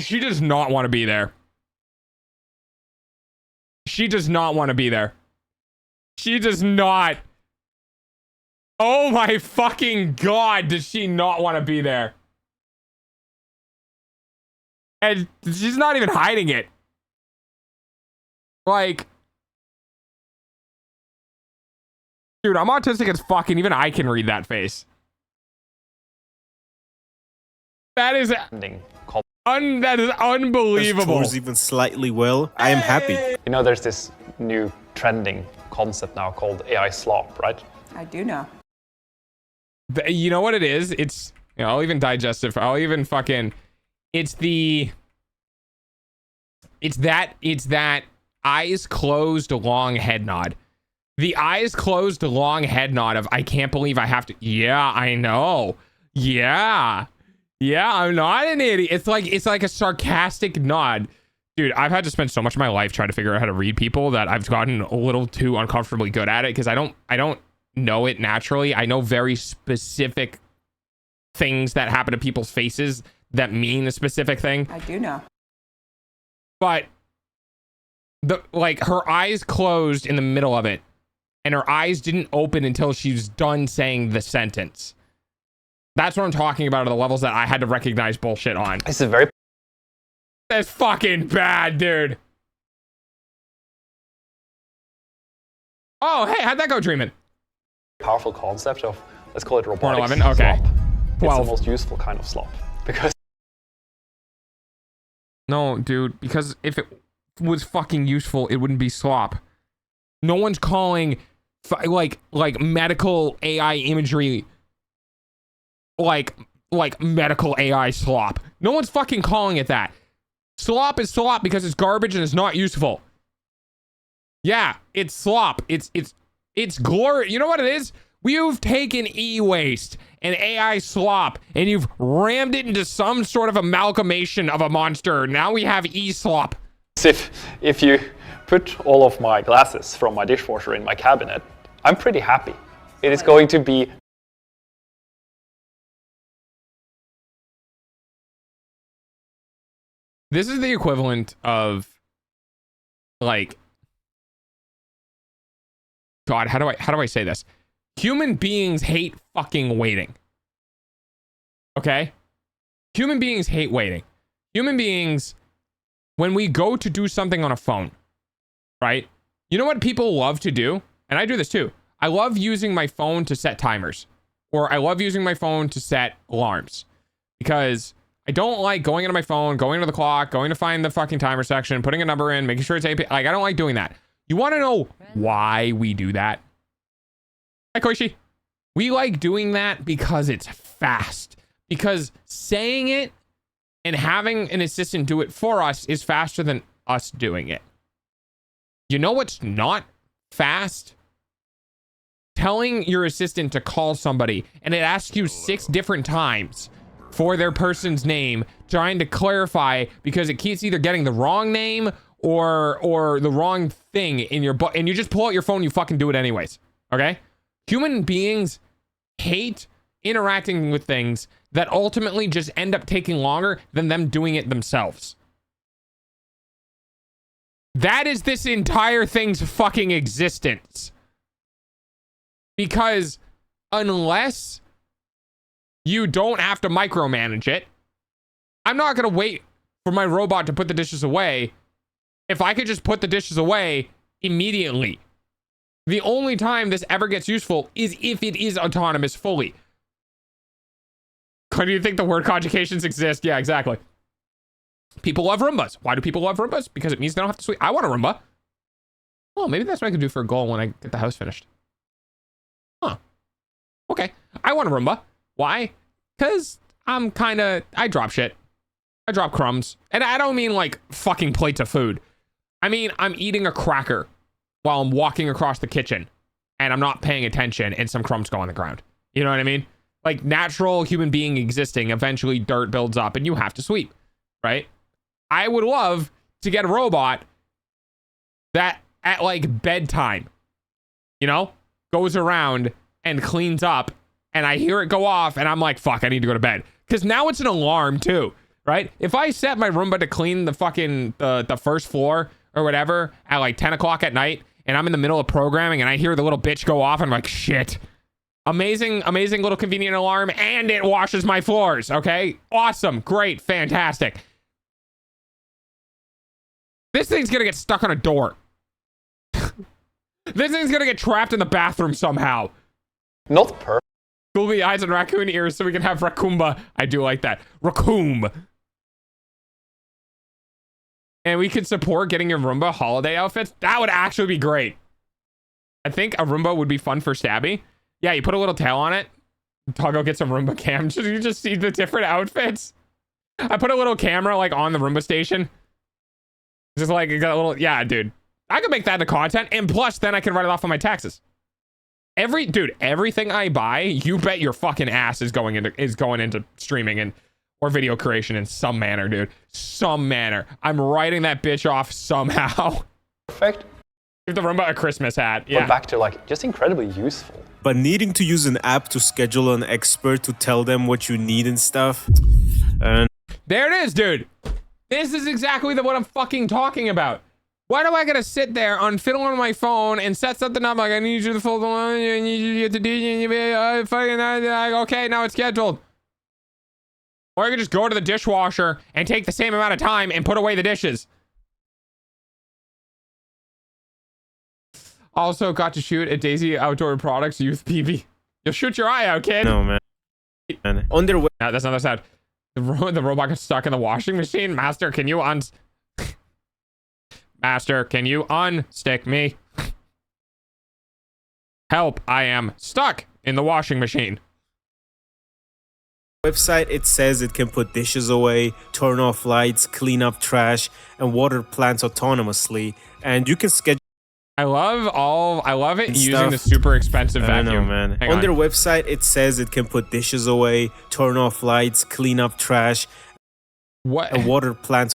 [SPEAKER 4] She does not want to be there. She does not want to be there. She does not. Oh my fucking god, does she not want to be there? And she's not even hiding it. Like, Dude, I'm autistic as fuck, and even I can read that face. That is that is unbelievable.
[SPEAKER 6] Chores even slightly well, I am happy.
[SPEAKER 11] You know, there's this new trending concept now called AI slop, right?
[SPEAKER 12] I do know.
[SPEAKER 4] You know what it is? It's, you know, I'll even digest it. I'll even fucking, it's that eyes closed long head nod. The eyes closed long head nod of, I can't believe I have to. Yeah, I know. Yeah, I'm not an idiot. It's like a sarcastic nod. Dude, I've had to spend so much of my life trying to figure out how to read people that I've gotten a little too uncomfortably good at it, because I don't know it naturally. I know very specific things that happen to people's faces that mean a specific thing.
[SPEAKER 12] I do know.
[SPEAKER 4] But her eyes closed in the middle of it, and her eyes didn't open until she's done saying the sentence. That's what I'm talking about, are the levels that I had to recognize bullshit on.
[SPEAKER 11] This is very...
[SPEAKER 4] That's fucking bad, dude. Oh, hey, how'd that go, Dreamin'?
[SPEAKER 11] powerful concept of, let's call it robotic
[SPEAKER 4] 11, okay.
[SPEAKER 11] slop.
[SPEAKER 4] 12.
[SPEAKER 11] It's the most useful kind of slop. Because...
[SPEAKER 4] No, dude, because if it was fucking useful, it wouldn't be slop. No one's calling like medical AI imagery like medical AI slop. No one's fucking calling it that. Slop is slop because it's garbage and it's not useful. Yeah, it's slop. It's glory. You know what it is? You've taken e-waste and AI slop and you've rammed it into some sort of amalgamation of a monster. Now we have e-slop.
[SPEAKER 11] If you put all of my glasses from my dishwasher in my cabinet, I'm pretty happy. It is going to be...
[SPEAKER 4] This is the equivalent of, like, God, how do I say this? Human beings hate fucking waiting. Okay? Human beings hate waiting. Human beings, when we go to do something on a phone, right? You know what people love to do? And I do this too. I love using my phone to set timers. Or I love using my phone to set alarms. Because I don't like going into my phone, going to the clock, going to find the fucking timer section, putting a number in, making sure it's AP. Like, I don't like doing that. You want to know why we do that? Hi, Koishi. We like doing that because it's fast. Because saying it and having an assistant do it for us is faster than us doing it. You know what's not fast? Telling your assistant to call somebody and it asks you 6 different times for their person's name, trying to clarify because it keeps either getting the wrong name or the wrong thing in your book, and you just pull out your phone, you fucking do it anyways. Okay? Human beings hate interacting with things that ultimately just end up taking longer than them doing it themselves. That is this entire thing's fucking existence. Because unless you don't have to micromanage it, I'm not going to wait for my robot to put the dishes away if I could just put the dishes away immediately. The only time this ever gets useful is if it is autonomous fully. Do you think the word conjugations exist? Yeah, exactly. People love Roombas. Why do people love Roombas? Because it means they don't have to sweep. I want a Roomba. Well, maybe that's what I can do for a goal when I get the house finished. Huh. Okay. I want a Roomba. Why? Because I drop shit. I drop crumbs. And I don't mean like fucking plates of food. I mean, I'm eating a cracker while I'm walking across the kitchen and I'm not paying attention and some crumbs go on the ground. You know what I mean? Like natural human being existing, eventually dirt builds up and you have to sweep, right? I would love to get a robot that at like bedtime, you know, goes around and cleans up and I hear it go off and I'm like, fuck, I need to go to bed. Because now it's an alarm too, right? If I set my Roomba to clean the fucking, the first floor or whatever at like 10 o'clock at night and I'm in the middle of programming and I hear the little bitch go off and I'm like, shit. Amazing little convenient alarm and it washes my floors, okay? Awesome, great, fantastic. This thing's gonna get stuck on a door. This thing's gonna get trapped in the bathroom somehow.
[SPEAKER 11] Not perfect.
[SPEAKER 4] Googly eyes and raccoon ears so we can have Raccoomba. I do like that. Raccoon. And we could support getting your Roomba holiday outfits. That would actually be great. I think a Roomba would be fun for Stabby. Yeah, you put a little tail on it. Toggo gets a Roomba cam. You just see the different outfits. I put a little camera like on the Roomba station. Just like got a little, yeah, dude. I could make that into content, and plus then I can write it off on my taxes. Everything I buy, you bet your fucking ass is going into streaming and or video creation in some manner, dude. Some manner. I'm writing that bitch off somehow.
[SPEAKER 11] Perfect.
[SPEAKER 4] Give the Roomba a Christmas hat. Yeah.
[SPEAKER 11] But back to like just incredibly useful.
[SPEAKER 6] But needing to use an app to schedule an expert to tell them what you need and stuff. And
[SPEAKER 4] there it is, dude. This is exactly what I'm fucking talking about. Why do I gotta sit there on fiddle on my phone and set something up like I need you to fold on, I need you to get the DJ, okay, now it's scheduled. Or I could just go to the dishwasher and take the same amount of time and put away the dishes. Also got to shoot at Daisy Outdoor Products Youth PB. You'll shoot your eye out, kid.
[SPEAKER 6] no, man. On their way.
[SPEAKER 4] No, that's another side. The robot got stuck in the washing machine. Master, can you Master, can you unstick me? Help, I am stuck in the washing machine.
[SPEAKER 6] Website, it says it can put dishes away, turn off lights, clean up trash, and water plants autonomously. And you can schedule.
[SPEAKER 4] I love it using the super expensive vacuum.
[SPEAKER 6] I don't know, man. On their website, it says it can put dishes away, turn off lights, clean up trash, and water plants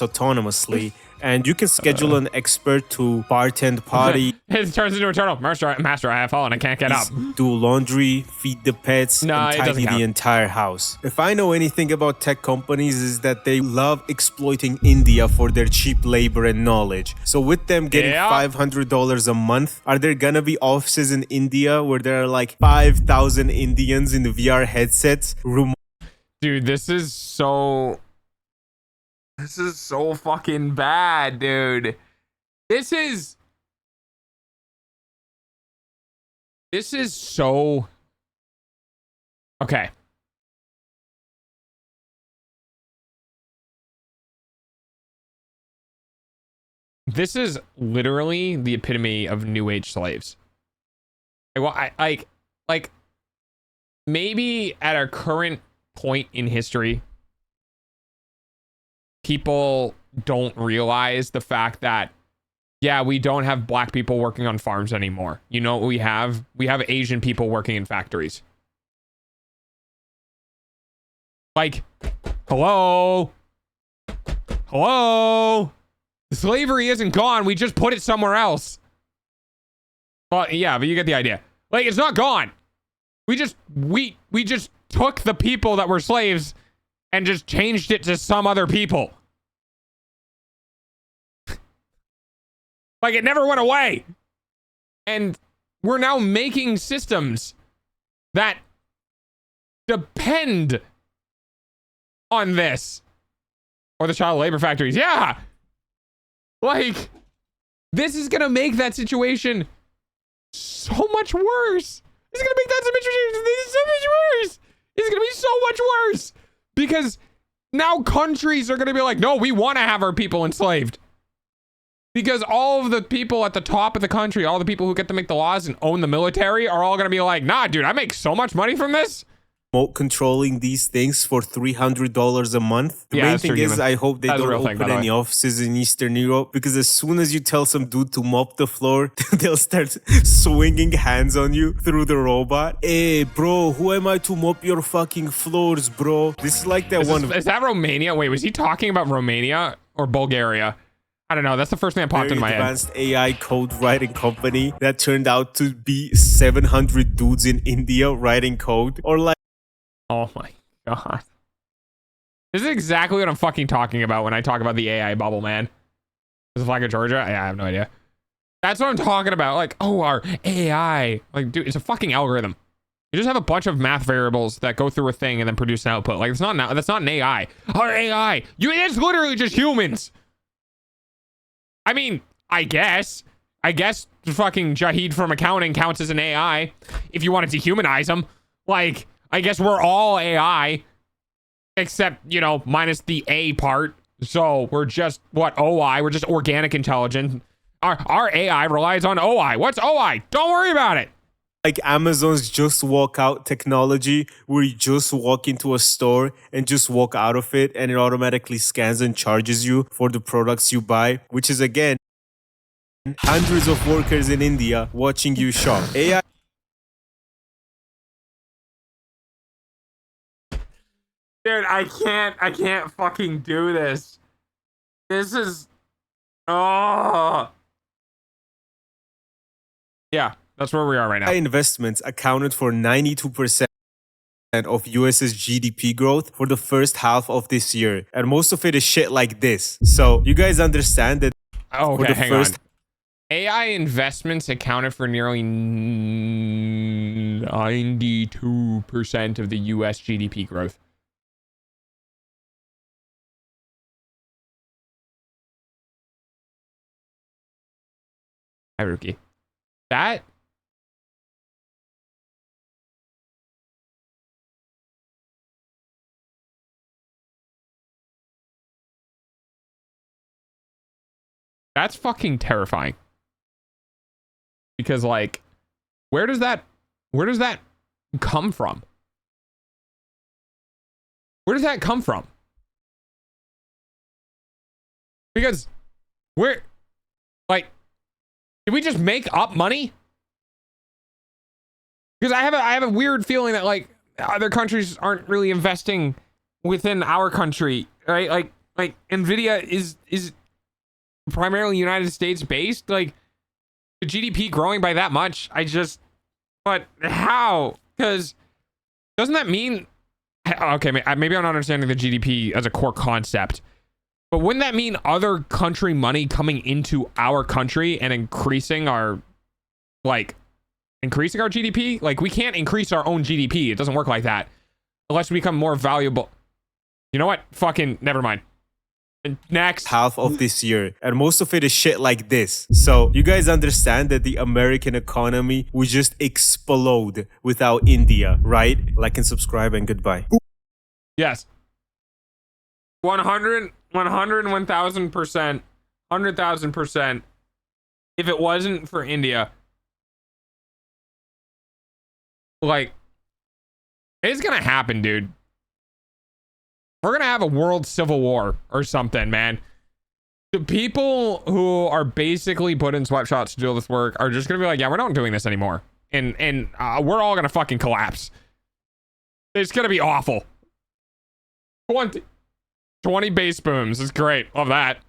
[SPEAKER 6] autonomously. And you can schedule an expert to bartend party.
[SPEAKER 4] It turns into a turtle. Master, I have fallen. I can't get up.
[SPEAKER 6] Do laundry, feed the pets, and tidy the entire house. If I know anything about tech companies, is that they love exploiting India for their cheap labor and knowledge. So with them getting $500 a month, are there gonna be offices in India where there are like 5,000 Indians in the VR headsets?
[SPEAKER 4] Dude, this is so fucking bad, dude. This is so... Okay. This is literally the epitome of new age slaves. Like maybe at our current point in history, people don't realize the fact that, yeah, we don't have black people working on farms anymore. You know what we have? We have Asian people working in factories. Like, hello? Slavery isn't gone. We just put it somewhere else. Well, yeah, but you get the idea. Like, it's not gone. We just took the people that were slaves and just changed it to some other people. Like, it never went away. And we're now making systems that depend on this. Or the child labor factories. Yeah. Like, this is going to make that situation so much worse. This is going to make that so much worse. It's going to be so much worse. Because now countries are going to be like, no, we want to have our people enslaved. Because all of the people at the top of the country, all the people who get to make the laws and own the military are all going to be like, nah, dude, I make so much money from this.
[SPEAKER 6] Controlling these things for $300 a month. The main thing is, I hope they don't open any offices in Eastern Europe, because as soon as you tell some dude to mop the floor, they'll start swinging hands on you through the robot. Hey, bro, who am I to mop your fucking floors, bro? This is like that one.
[SPEAKER 4] Is that Romania? Wait, was he talking about Romania or Bulgaria? I don't know. That's the first thing that popped into my head.
[SPEAKER 6] Advanced AI code writing company that turned out to be 700 dudes in India writing code, or like.
[SPEAKER 4] Oh my god. This is exactly what I'm fucking talking about when I talk about the AI bubble, man. Is it flag of Georgia? Yeah, I have no idea. That's what I'm talking about. Like, oh, our AI. Like, dude, it's a fucking algorithm. You just have a bunch of math variables that go through a thing and then produce an output. Like, that's not an AI. Our AI. It's literally just humans. I mean, I guess fucking Jahid from accounting counts as an AI if you want to dehumanize him. Like, I guess we're all AI, except, you know, minus the A part. So we're just what, OI? We're just organic intelligence. Our AI relies on OI. What's OI? Don't worry about it.
[SPEAKER 6] Like Amazon's just walk out technology, where you just walk into a store and just walk out of it, and it automatically scans and charges you for the products you buy, which is, again, hundreds of workers in India watching you shop. AI.
[SPEAKER 4] Dude, I can't fucking do this. This is, oh. Yeah, that's where we are right now.
[SPEAKER 6] Investments accounted for 92% of US's GDP growth for the first half of this year. And most of it is shit like this. So you guys understand that
[SPEAKER 4] okay,
[SPEAKER 6] for the
[SPEAKER 4] hang on. AI investments accounted for nearly 92% of the US GDP growth. Hi, Rookie. That's fucking terrifying. Because, like, where does that come from? Where does that come from? Because where, like, did we just make up money? Because I have a weird feeling that, like, other countries aren't really investing within our country, right? Like Nvidia is primarily United States based. Like, the GDP growing by that much, but how? Because doesn't that mean, okay, maybe I'm not understanding the GDP as a core concept, but wouldn't that mean other country money coming into our country and increasing our GDP? Like, we can't increase our own GDP. It doesn't work like that unless we become more valuable. You know what? Fucking never mind. Next.
[SPEAKER 6] Half of this year, and most of it is shit like this. So you guys understand that the American economy would just explode without India, right? Like and subscribe and goodbye.
[SPEAKER 4] Yes. 100, 1,000%, 100,000%. If it wasn't for India, like, it's gonna happen, dude. We're gonna have a world civil war or something, man. The people who are basically put in sweatshops to do this work are just gonna be like, yeah, we're not doing this anymore, and we're all gonna fucking collapse. It's gonna be awful. 20 bass booms is great. Love that.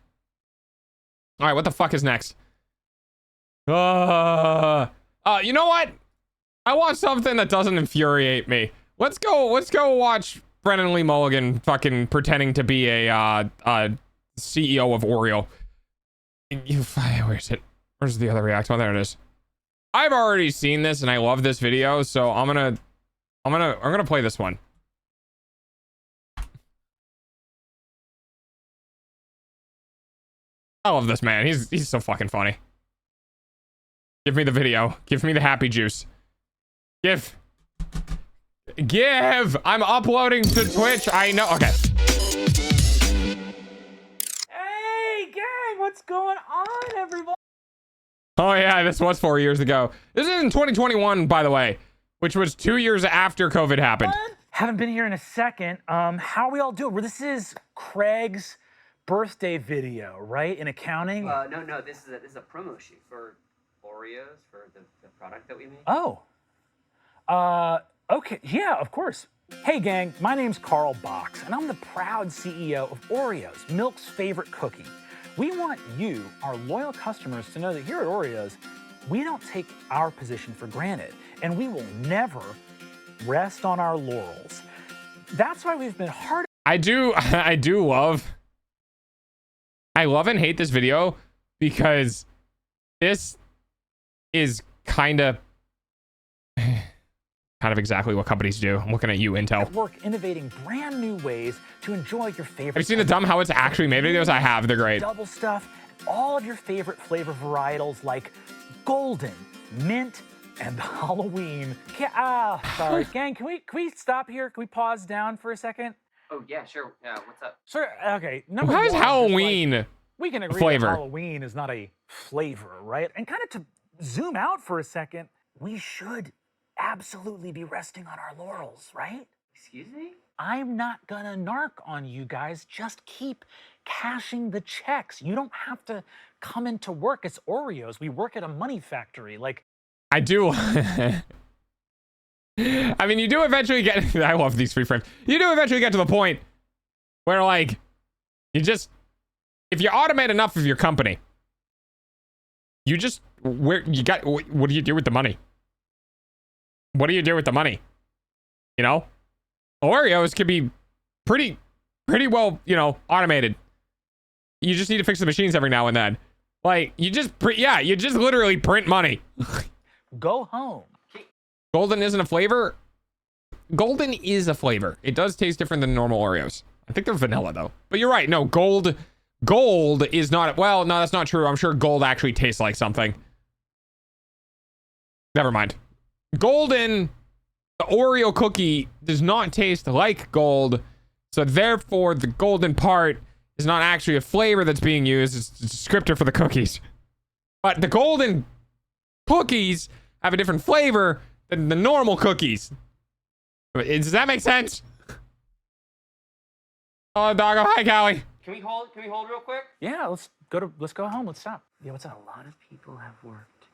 [SPEAKER 4] All right, what the fuck is next? You know what? I want something that doesn't infuriate me. Let's go watch Brennan Lee Mulligan fucking pretending to be a CEO of Oreo. Where is it? Where's the other reaction? Oh, there it is. I've already seen this and I love this video, so I'm gonna play this one. I love this man. He's so fucking funny. Give me the video. Give me the happy juice. Give. I'm uploading to Twitch. I know. Okay.
[SPEAKER 12] Hey, gang, what's going on, everybody?
[SPEAKER 4] Oh yeah, this was 4 years ago. This is in 2021, by the way, which was 2 years after COVID happened.
[SPEAKER 12] Haven't been here in a second. How are we all doing? Well, this is Craig's birthday video, right? In accounting?
[SPEAKER 13] No, this is a promo shoot for Oreos, for the product that we make.
[SPEAKER 12] Oh. Okay, yeah, of course. Hey gang, my name's Carl Box, and I'm the proud CEO of Oreos, Milk's favorite cookie. We want you, our loyal customers, to know that here at Oreos, we don't take our position for granted, and we will never rest on our laurels. That's why we've been hard.
[SPEAKER 4] I love and hate this video because this is kind of exactly what companies do. I'm looking at you, Intel.
[SPEAKER 12] Work innovating brand new ways to enjoy your favorite.
[SPEAKER 4] Have you seen the dumb how it's actually made videos? I have. They're great.
[SPEAKER 12] Double stuff, all of your favorite flavor varietals like golden, mint, and Halloween. Sorry, gang, can we stop here? Can we pause down for a second?
[SPEAKER 13] Oh yeah, sure. Yeah, what's up?
[SPEAKER 12] Sure. Okay. Number
[SPEAKER 4] How is
[SPEAKER 12] one,
[SPEAKER 4] Halloween
[SPEAKER 12] we can agree
[SPEAKER 4] flavor?
[SPEAKER 12] that Halloween is not a flavor, right? And kind of to zoom out for a second, we should absolutely be resting on our laurels, right?
[SPEAKER 13] Excuse me?
[SPEAKER 12] I'm not gonna narc on you guys. Just keep cashing the checks. You don't have to come into work. It's Oreos. We work at a money factory. Like,
[SPEAKER 4] I do. I mean, you do eventually get. I love these free frames. You do eventually get to the point where, like, you just, if you automate enough of your company, you just, what do you do with the money? What do you do with the money? You know, Oreos could be pretty well, automated. You just need to fix the machines every now and then. Like, you just literally print money.
[SPEAKER 12] Go home.
[SPEAKER 4] Golden isn't a flavor. Golden is a flavor. It does taste different than normal Oreos. I think they're vanilla though. But you're right. No, gold is not. Well, no, that's not true. I'm sure gold actually tastes like something. Never mind. Golden, the Oreo cookie does not taste like gold. So therefore, the golden part is not actually a flavor that's being used. It's a descriptor for the cookies. But the golden cookies have a different flavor than the normal cookies. Does that make sense? Oh, doggo. Hi, Callie.
[SPEAKER 13] Can we hold real quick?
[SPEAKER 12] Yeah, let's go home. Let's stop. Yeah, what's up?
[SPEAKER 13] A lot of people have worked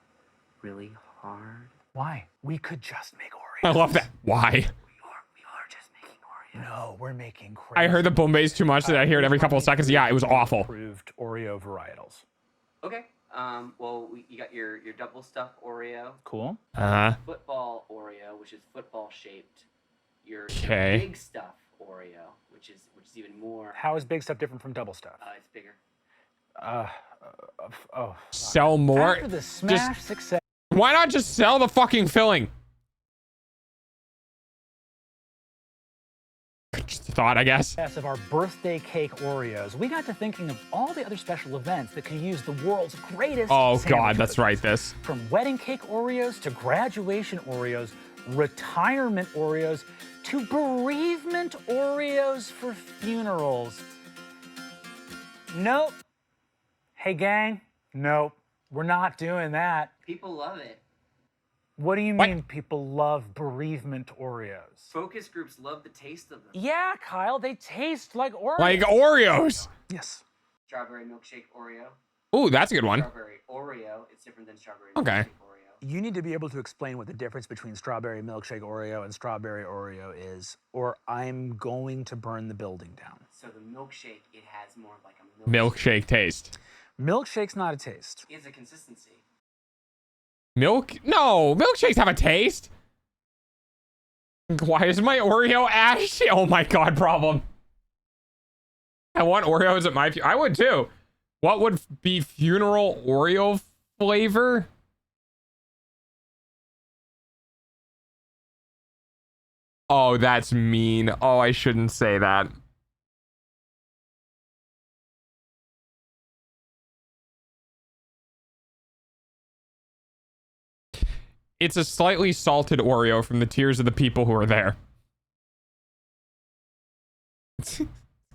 [SPEAKER 13] really hard.
[SPEAKER 12] Why? We could just make Oreos.
[SPEAKER 4] I love that. Why?
[SPEAKER 13] We are just making Oreos.
[SPEAKER 12] No, we're making crazy.
[SPEAKER 4] I heard the boom bass too much that I hear it every couple of seconds. Yeah, it was awful.
[SPEAKER 12] Approved Oreo varietals.
[SPEAKER 13] Okay. Well, you got your double stuffed Oreo.
[SPEAKER 12] Cool.
[SPEAKER 13] Football Oreo, which is football shaped. Your
[SPEAKER 4] Okay.
[SPEAKER 13] big stuff Oreo, which is even more.
[SPEAKER 12] How is big stuff different from double stuff?
[SPEAKER 13] It's bigger.
[SPEAKER 4] Sell more.
[SPEAKER 12] After the smash success.
[SPEAKER 4] Why not just sell the fucking filling? Just a thought, I guess.
[SPEAKER 12] Of our birthday cake Oreos, we got to thinking of all the other special events that could use the world's greatest.
[SPEAKER 4] Oh
[SPEAKER 12] sandwich
[SPEAKER 4] God, that's
[SPEAKER 12] cookies.
[SPEAKER 4] right. This.
[SPEAKER 12] From wedding cake Oreos to graduation Oreos, retirement Oreos to bereavement Oreos for funerals. Nope. Hey gang, nope. We're not doing that.
[SPEAKER 13] People love it.
[SPEAKER 12] What do you mean people love bereavement Oreos?
[SPEAKER 13] Focus groups love the taste of them.
[SPEAKER 12] Yeah, Kyle, they taste like Oreos.
[SPEAKER 4] Like Oreos.
[SPEAKER 12] Yes.
[SPEAKER 13] Strawberry milkshake Oreo.
[SPEAKER 4] Ooh, that's a good one.
[SPEAKER 13] Strawberry Oreo. It's different than strawberry
[SPEAKER 4] Okay.
[SPEAKER 13] milkshake Oreo.
[SPEAKER 12] You need to be able to explain what the difference between strawberry milkshake Oreo and strawberry Oreo is, or I'm going to burn the building down.
[SPEAKER 13] So the milkshake, it has more of like a
[SPEAKER 4] Milkshake taste.
[SPEAKER 12] Milkshake's not a taste.
[SPEAKER 13] It's a consistency.
[SPEAKER 4] Milk? No, milkshakes have a taste. Why is my Oreo ashy? Oh my God, problem. I want Oreos at my. I would too. What would be funeral Oreo flavor? Oh, that's mean. Oh, I shouldn't say that. It's a slightly salted Oreo from the tears of the people who are there. It's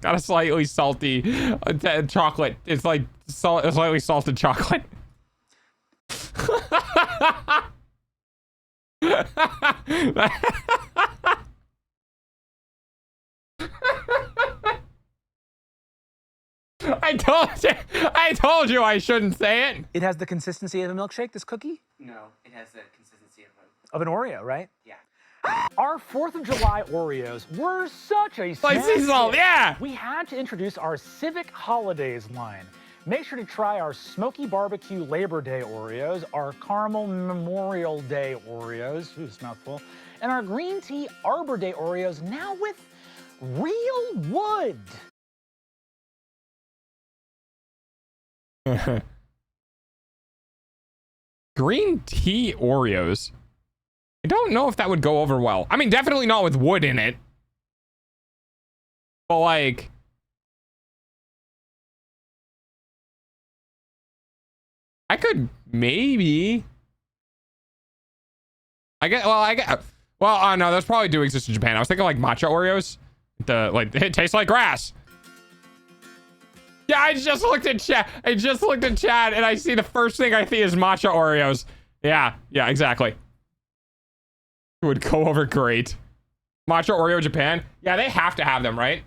[SPEAKER 4] got a slightly salty chocolate. It's like slightly salted chocolate. I told you I shouldn't say it.
[SPEAKER 12] It has the consistency of a milkshake, this cookie?
[SPEAKER 13] No, it has the consistency
[SPEAKER 12] Of an Oreo, right?
[SPEAKER 13] Yeah.
[SPEAKER 12] Our 4th of July Oreos were such a
[SPEAKER 4] Like
[SPEAKER 12] smash
[SPEAKER 4] seasonal,
[SPEAKER 12] hit.
[SPEAKER 4] yeah.
[SPEAKER 12] We had to introduce our Civic Holidays line. Make sure to try our Smoky Barbecue Labor Day Oreos, our Caramel Memorial Day Oreos, ooh, it's a mouthful, and our Green Tea Arbor Day Oreos, now with real wood.
[SPEAKER 4] Green tea Oreos. I don't know if that would go over well. I mean, definitely not with wood in it. But like, could maybe. Well, no, those probably do exist in Japan. I was thinking like matcha Oreos. It tastes like grass. Yeah, I just looked at chat. And I see the first thing I see is matcha Oreos. Yeah, exactly. It would go over great. Matcha Oreo Japan. Yeah, they have to have them, right?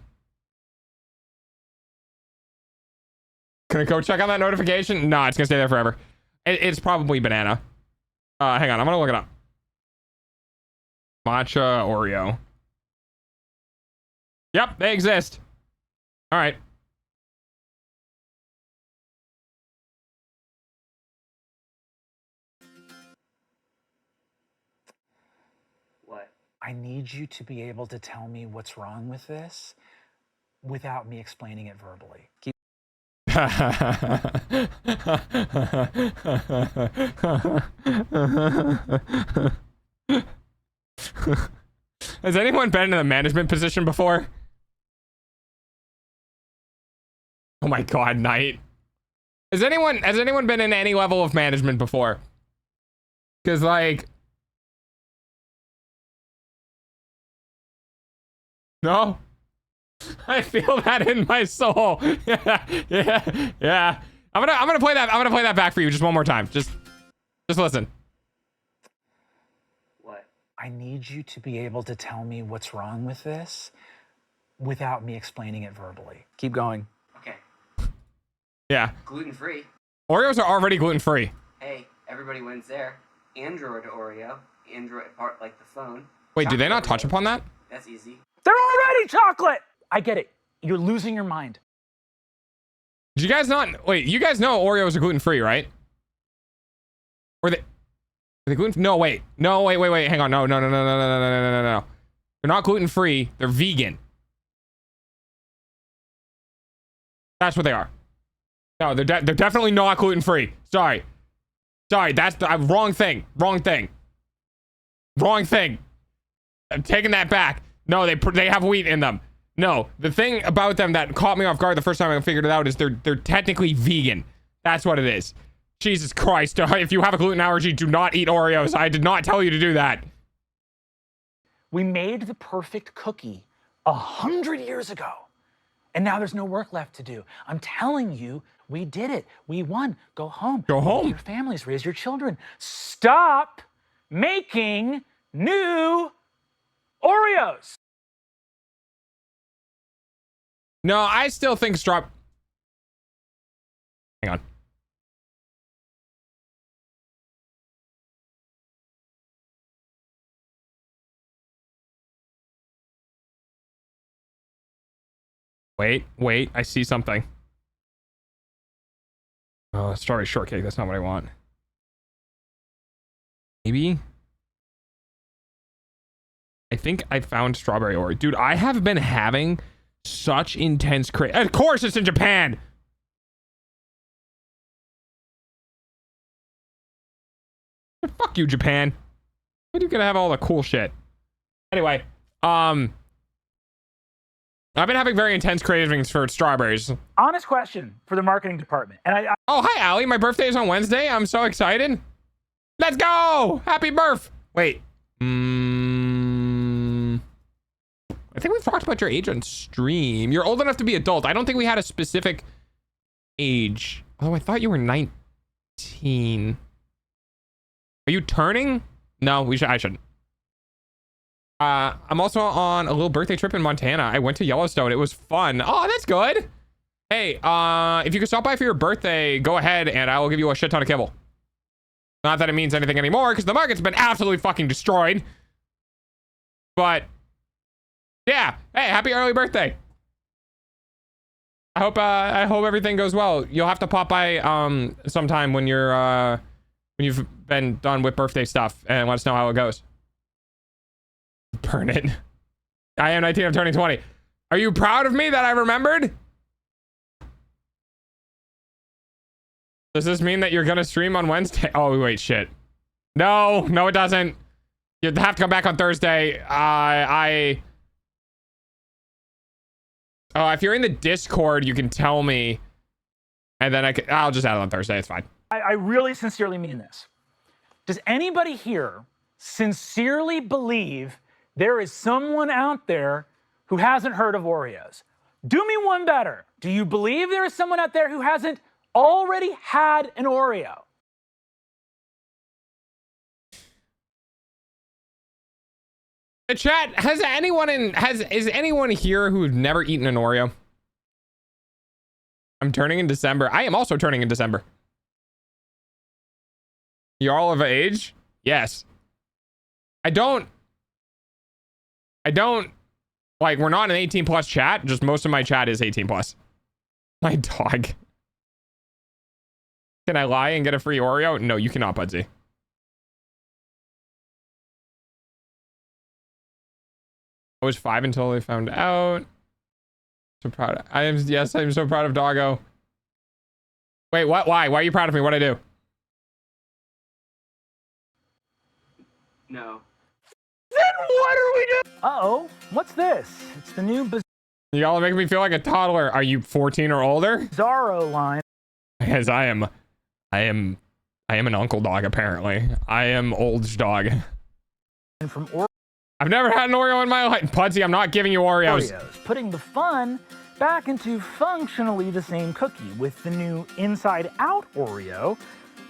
[SPEAKER 4] Can I go check on that notification? No, it's gonna stay there forever. It's probably banana. Hang on, I'm gonna look it up. Matcha Oreo. Yep, they exist. All right.
[SPEAKER 13] What?
[SPEAKER 12] I need you to be able to tell me what's wrong with this without me explaining it verbally.
[SPEAKER 4] Has anyone been in a management position before? Oh my god, Knight. Has anyone been in any level of management before? Because like, no, I feel that in my soul. Yeah. I'm gonna play that. I'm gonna play that back for you just one more time. Just listen.
[SPEAKER 13] What?
[SPEAKER 12] I need you to be able to tell me what's wrong with this without me explaining it verbally. Keep going.
[SPEAKER 13] Okay.
[SPEAKER 4] Yeah.
[SPEAKER 13] Gluten-free.
[SPEAKER 4] Oreos are already gluten-free.
[SPEAKER 13] Hey, everybody wins there. Android Oreo. Android part like the phone.
[SPEAKER 4] Wait, do they not touch upon that?
[SPEAKER 13] That's easy.
[SPEAKER 12] They're already chocolate! I get it. You're losing your mind.
[SPEAKER 4] Did you guys not? Wait, you guys know Oreos are gluten-free, right? Or are they gluten? No, wait. No, wait. Hang on. No. They're not gluten-free. They're vegan. That's what they are. No, they're definitely not gluten-free. Sorry, that's the wrong thing. Wrong thing. I'm taking that back. No, they have wheat in them. No, the thing about them that caught me off guard the first time I figured it out is they're technically vegan. That's what it is. Jesus Christ. If you have a gluten allergy, do not eat Oreos. I did not tell you to do that.
[SPEAKER 12] We made the perfect cookie 100 years ago. And now there's no work left to do. I'm telling you, we did it. We won. Go home.
[SPEAKER 4] Go home.
[SPEAKER 12] Raise your families, raise your children. Stop making new Oreos.
[SPEAKER 4] No, I still think Hang on. Wait, I see something. Oh, strawberry shortcake, that's not what I want. Maybe? I think I found strawberry Oreo. Dude, I have been having such intense Of course it's in Japan! Fuck you, Japan. Why do you gotta have all the cool shit? Anyway, I've been having very intense cravings for strawberries.
[SPEAKER 12] Honest question for the marketing department. And
[SPEAKER 4] Oh, hi, Allie. My birthday is on Wednesday. I'm so excited. Let's go! Happy birth! Wait. I think we've talked about your age on stream. You're old enough to be adult. I don't think we had a specific age. Oh, I thought you were 19. Are you turning? No, I shouldn't. I'm also on a little birthday trip in Montana. I went to Yellowstone. It was fun. Oh, that's good. Hey, if you could stop by for your birthday, go ahead and I will give you a shit ton of kibble. Not that it means anything anymore because the market's been absolutely fucking destroyed. But yeah, hey, happy early birthday. I hope everything goes well. You'll have to pop by sometime when you've been done with birthday stuff and let us know how it goes. Burn it. I am 19, I'm turning 20. Are you proud of me that I remembered? Does this mean that you're gonna stream on Wednesday? Oh, wait, shit. No, it doesn't. You have to come back on Thursday. Oh, if you're in the Discord, you can tell me. and then I'll just add it on Thursday. It's fine.
[SPEAKER 12] I really sincerely mean this. Does anybody here sincerely believe there is someone out there who hasn't heard of Oreos? Do me one better. Do you believe there is someone out there who hasn't already had an Oreo?
[SPEAKER 4] The chat, is anyone here who's never eaten an Oreo? I'm turning in December. I am also turning in December. You're all of age? Yes. I don't, like, we're not an 18 plus chat. Just most of my chat is 18 plus. My dog. Can I lie and get a free Oreo? No, you cannot, Budsy. I was 5 until they found out. So proud. I'm so proud of Doggo. Wait, what? Why? Why are you proud of me? What'd I do?
[SPEAKER 13] No.
[SPEAKER 12] Then what are we doing? Uh-oh, what's this? It's the new
[SPEAKER 4] Y'all are making me feel like a toddler. Are you 14 or older?
[SPEAKER 12] Bizarro line.
[SPEAKER 4] Because I am an uncle dog, apparently. I am old dog.
[SPEAKER 12] And from
[SPEAKER 4] I've never had an Oreo in my life. Pudsy, I'm not giving you Oreos.
[SPEAKER 12] Putting the fun back into functionally the same cookie. With the new Inside Out Oreo,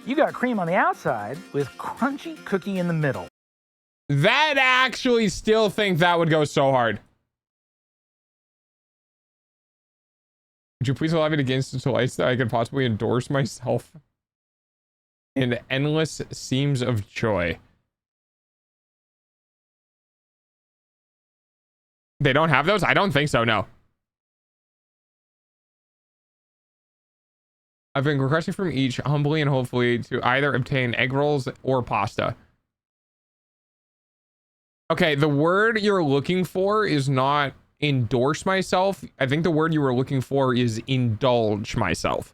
[SPEAKER 12] you got cream on the outside with crunchy cookie in the middle.
[SPEAKER 4] That actually still think that would go so hard. Would you please allow me to gain such lights that I could possibly endorse myself in endless seams of joy? They don't have those? I don't think so, no. I've been requesting from each humbly and hopefully to either obtain egg rolls or pasta. Okay, the word you're looking for is not endorse myself. I think the word you were looking for is indulge myself.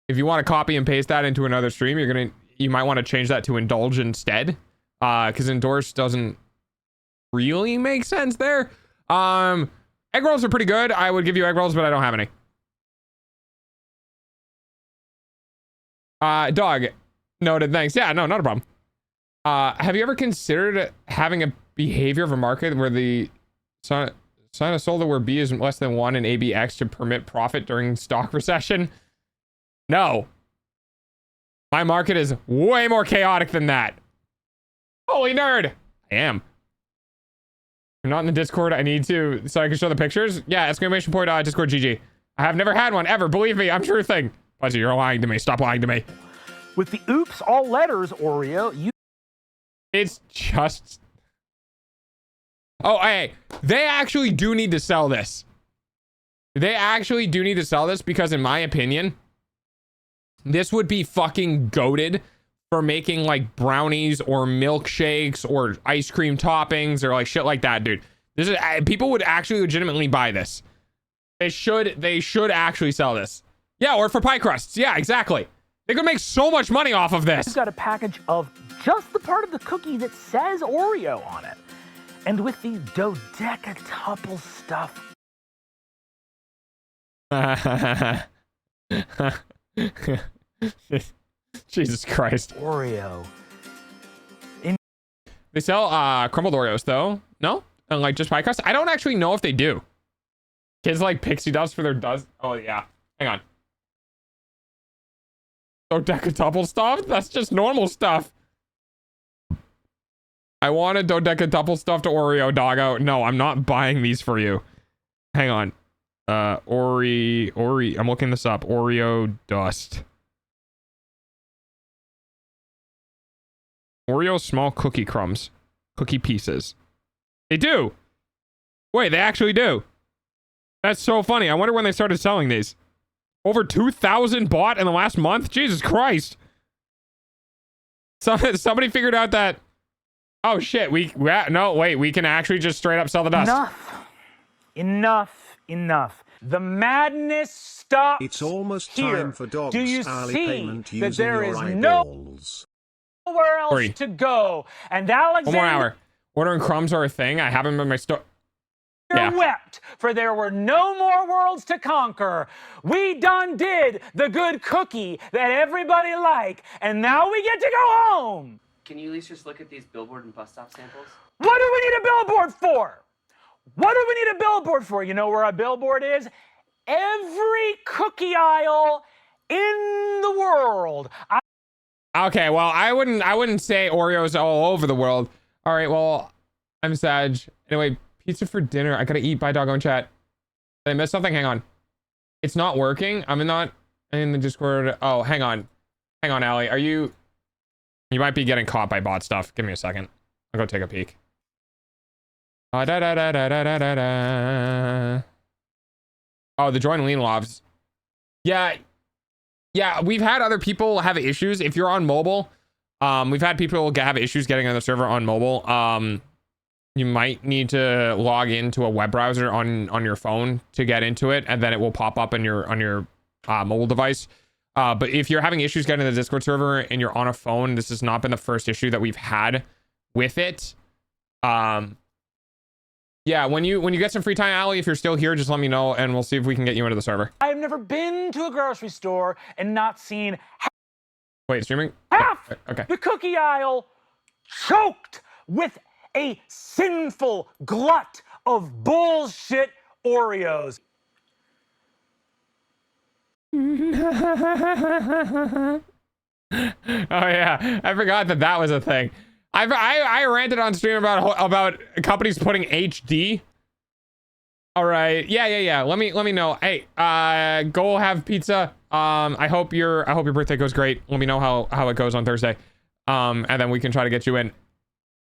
[SPEAKER 4] If you want to copy and paste that into another stream, you might want to change that to indulge instead. Because endorse doesn't really make sense there. Egg rolls are pretty good. I would give you egg rolls, but I don't have any. Dog, noted. Thanks. Yeah, no, not a problem. Have you ever considered having a behavior of a market where the sign of sold where B is less than 1 and ABX to permit profit during stock recession? No. My market is way more chaotic than that. Holy nerd. I am. You're not in the Discord. I need to, so I can show the pictures. Yeah, exclamation point, Discord GG. I have never had one ever. Believe me, I'm true thing. Fuzzy, you're lying to me. Stop lying to me.
[SPEAKER 12] With the oops all letters Oreo,
[SPEAKER 4] it's just... Oh, hey, they actually do need to sell this. They actually do need to sell this because in my opinion, this would be fucking goated for making like brownies or milkshakes or ice cream toppings or like shit like that, dude. This is people would actually legitimately buy this. They should actually sell this. Yeah, or for pie crusts. Yeah, exactly. They could make so much money off of this.
[SPEAKER 12] It's got a package of just the part of the cookie that says Oreo on it. And with the dodecatuple stuff.
[SPEAKER 4] Jesus Christ.
[SPEAKER 12] Oreo.
[SPEAKER 4] They sell crumbled Oreos though. No? And like just pie crust? I don't actually know if they do. Kids like pixie dust for their dust. Oh yeah. Hang on. Dodecatuple stuff? That's just normal stuff. I want a dodecatuple stuffed Oreo, doggo. No, I'm not buying these for you. Hang on. Ori. I'm looking this up. Oreo dust. Oreo small cookie crumbs. Cookie pieces. They do. Wait, they actually do. That's so funny. I wonder when they started selling these. Over 2,000 bought in the last month? Jesus Christ. Somebody figured out that... Oh shit, no, wait, we can actually just straight up sell the dust.
[SPEAKER 12] Enough. The madness stops.
[SPEAKER 3] It's almost
[SPEAKER 12] here.
[SPEAKER 3] Time for dogs.
[SPEAKER 12] Do you
[SPEAKER 3] hourly
[SPEAKER 12] see
[SPEAKER 3] payment
[SPEAKER 12] that
[SPEAKER 3] using
[SPEAKER 12] there
[SPEAKER 3] your
[SPEAKER 12] is
[SPEAKER 3] eyeballs.
[SPEAKER 12] nowhere else to go? And Alexander...
[SPEAKER 4] One more hour. Ordering crumbs are a thing. I have them in my store.
[SPEAKER 12] wept, for there were no more worlds to conquer. We done did the good cookie that everybody like, and now we get to go home.
[SPEAKER 13] Can you at least just look at these billboard and bus stop samples?
[SPEAKER 12] What do we need a billboard for? What do we need a billboard for? You know where a billboard is? Every cookie aisle in the world.
[SPEAKER 4] Okay, well, I wouldn't say Oreos all over the world. All right, well, I'm Sag. Anyway, pizza for dinner. I gotta eat. Bye, doggo in chat. Did I miss something? Hang on. It's not working. I'm not in the Discord. Oh, hang on. Hang on, Allie. Are you... You might be getting caught by bot stuff. Give me a second. I'll go take a peek. Oh, the join lean lobs. Yeah. Yeah, we've had other people have issues. If you're on mobile, we've had people have issues getting on the server on mobile. You might need to log into a web browser on your phone to get into it, and then it will pop up on your mobile device. But if you're having issues getting to the Discord server and you're on a phone, this has not been the first issue that we've had with it. Yeah, when you get some free time, Allie, if you're still here, just let me know and we'll see if we can get you into the server.
[SPEAKER 12] I've never been to a grocery store and not seen
[SPEAKER 4] Wait, streaming?
[SPEAKER 12] half
[SPEAKER 4] Okay.
[SPEAKER 12] the cookie aisle choked with a sinful glut of bullshit Oreos.
[SPEAKER 4] Oh yeah, I forgot that was a thing. I ranted on stream about companies putting HD. All right, yeah. Let me know. Hey, go have pizza. I hope your birthday goes great. Let me know how it goes on Thursday. And then we can try to get you into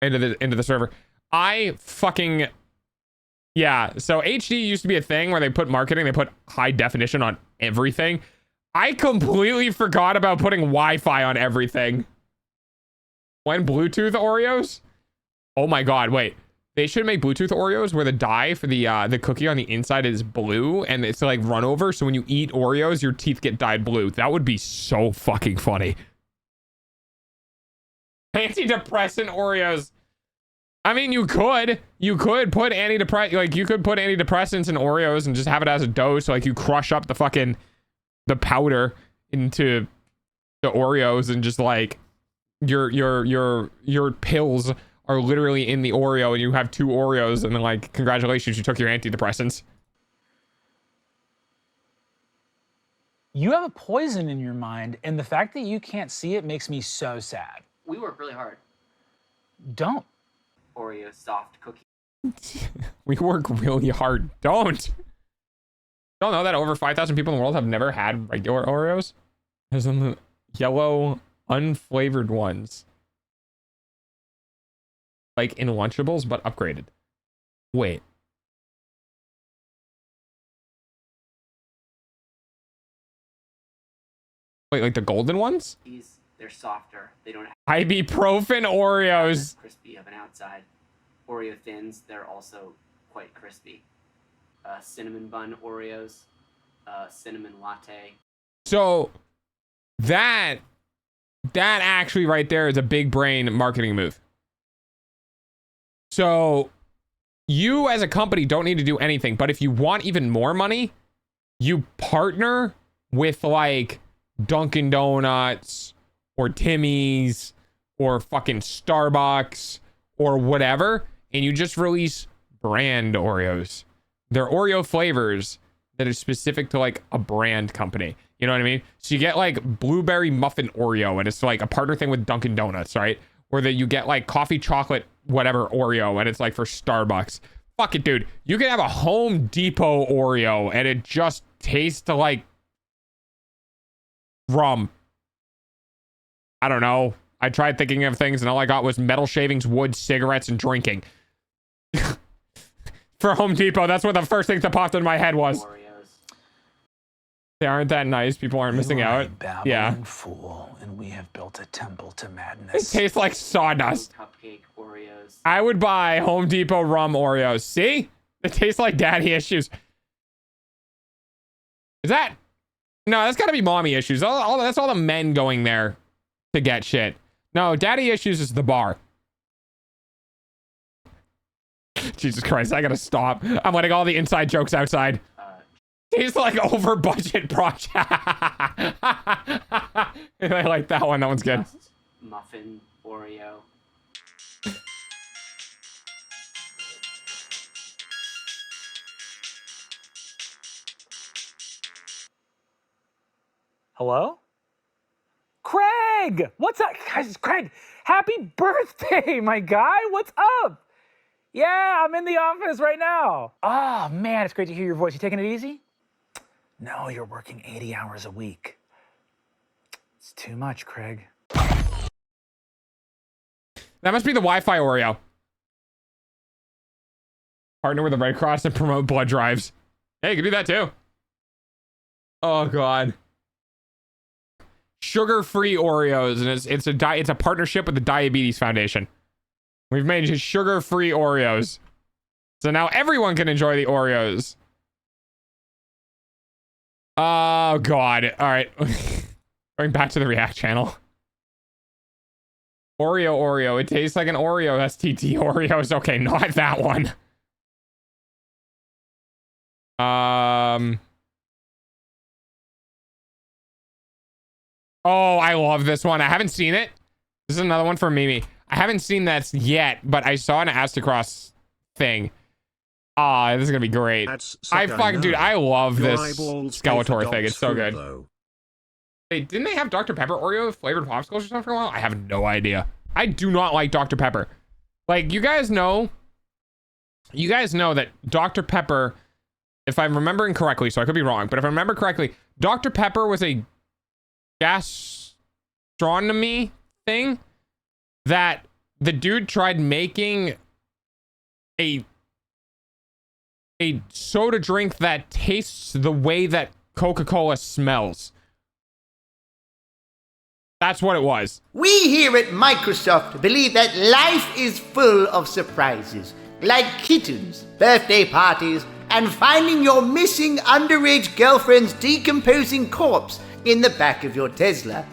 [SPEAKER 4] the server. Yeah, so HD used to be a thing where they put marketing, they put high definition on everything. I completely forgot about putting Wi-Fi on everything. When Bluetooth Oreos? Oh my god, wait. They should make Bluetooth Oreos where the dye for the cookie on the inside is blue and it's like run over, so when you eat Oreos, your teeth get dyed blue. That would be so fucking funny. Antidepressant Oreos. I mean, you could put you could put antidepressants in Oreos and just have it as a dose. Like you crush up the powder into the Oreos and just like your pills are literally in the Oreo and you have 2 Oreos and then like, congratulations, you took your antidepressants.
[SPEAKER 12] You have a poison in your mind, and the fact that you can't see it makes me so sad.
[SPEAKER 13] We work really hard.
[SPEAKER 12] Don't.
[SPEAKER 13] Oreo soft cookie.
[SPEAKER 4] We work really hard. Don't know that over 5,000 people in the world have never had regular Oreos? There's some yellow unflavored ones. Like in Lunchables, but upgraded. Wait. Wait, like the golden ones?
[SPEAKER 13] They're softer. They don't have
[SPEAKER 4] ibuprofen Oreos.
[SPEAKER 13] crispy of an outside. Oreo Thins, they're also quite crispy. Cinnamon bun Oreos, cinnamon latte.
[SPEAKER 4] So that actually right there is a big brain marketing move. So you as a company don't need to do anything, but if you want even more money, you partner with like Dunkin' Donuts or Timmy's or fucking Starbucks or whatever, and you just release brand Oreos. They're Oreo flavors that are specific to like a brand company. You know what I mean? So you get like blueberry muffin Oreo, and it's like a partner thing with Dunkin' Donuts, right? Or that you get like coffee chocolate whatever Oreo, and it's like for Starbucks. Fuck it, dude. You can have a Home Depot Oreo, and it just tastes like rum. I don't know. I tried thinking of things, and all I got was metal shavings, wood, cigarettes, and drinking. For Home Depot, that's what the first thing that popped into my head was.
[SPEAKER 13] Oreos.
[SPEAKER 4] They aren't that nice. People aren't missing out. Yeah.
[SPEAKER 12] Fool, and we have built a temple to
[SPEAKER 4] It
[SPEAKER 12] madness.
[SPEAKER 4] tastes like sawdust.
[SPEAKER 13] Cupcake Oreos.
[SPEAKER 4] I would buy Home Depot rum Oreos. See? They taste like daddy issues. Is that? No, that's gotta be mommy issues. That's all the men going there to get shit. No, daddy issues is the bar. Jesus Christ, I gotta stop. I'm letting all the inside jokes outside. He's like over budget project. I like that one. That one's good.
[SPEAKER 13] Muffin Oreo.
[SPEAKER 12] Hello? Craig! What's up? Guys, Craig, happy birthday, my guy. What's up? Yeah, I'm in the office right now. Oh, man, it's great to hear your voice. You taking it easy? No, you're working 80 hours a week. It's too much, Craig.
[SPEAKER 4] That must be the Wi-Fi Oreo. Partner with the Red Cross and promote blood drives. Hey, you can do that too. Oh God. Sugar-free Oreos, and it's a partnership with the Diabetes Foundation. We've made sugar-free Oreos, so now everyone can enjoy the Oreos. Oh God! All right, going back to the React channel. Oreo. It tastes like an Oreo. STT Oreos. Okay, not that one. Oh, I love this one. I haven't seen it. This is another one for Mimi. I haven't seen that yet, but I saw an Astacross thing. Ah, this is gonna be great. I fucking, dude, I love this Skeletor thing. It's so good. Hey, didn't they have Dr. Pepper Oreo flavored popsicles or something for a while? I have no idea. I do not like Dr. Pepper. Like, you guys know that Dr. Pepper, if I'm remembering correctly, so I could be wrong, but if I remember correctly, Dr. Pepper was a gastronomy thing that the dude tried making a soda drink that tastes the way that Coca-Cola smells. That's what it was.
[SPEAKER 14] We here at Microsoft believe that life is full of surprises, like kittens, birthday parties, and finding your missing underage girlfriend's decomposing corpse in the back of your Tesla.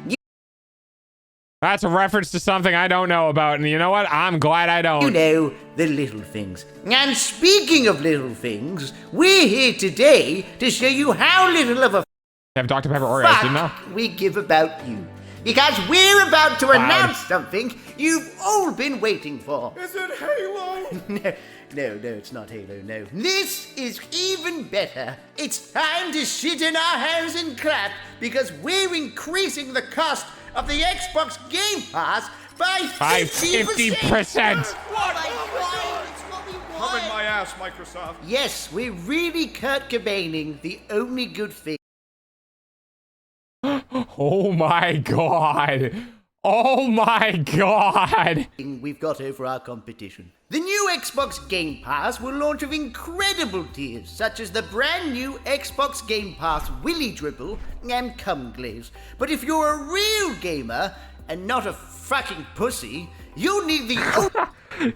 [SPEAKER 4] That's a reference to something I don't know about, and you know what? I'm glad I don't.
[SPEAKER 14] You know, the little things. And speaking of little things, we're here today to show you how little of a
[SPEAKER 4] have Dr. Pepper Oreos, didn't know?
[SPEAKER 14] we give about you. Because we're about to announce something you've all been waiting for.
[SPEAKER 1] Is it Halo?
[SPEAKER 14] No, it's not Halo, no. This is even better. It's time to shit in our hands and clap because we're increasing the cost of the Xbox Game Pass by 50%.
[SPEAKER 1] Come in my ass, Microsoft.
[SPEAKER 14] Yes, we're really Kurt Cobaining the only good thing.
[SPEAKER 4] Oh my God. Oh my God.
[SPEAKER 14] We've got over our competition. The new Xbox Game Pass will launch with incredible tiers, such as the brand new Xbox Game Pass Willy Dribble and Cum Glaze. But if you're a real gamer and not a fucking pussy, you'll need the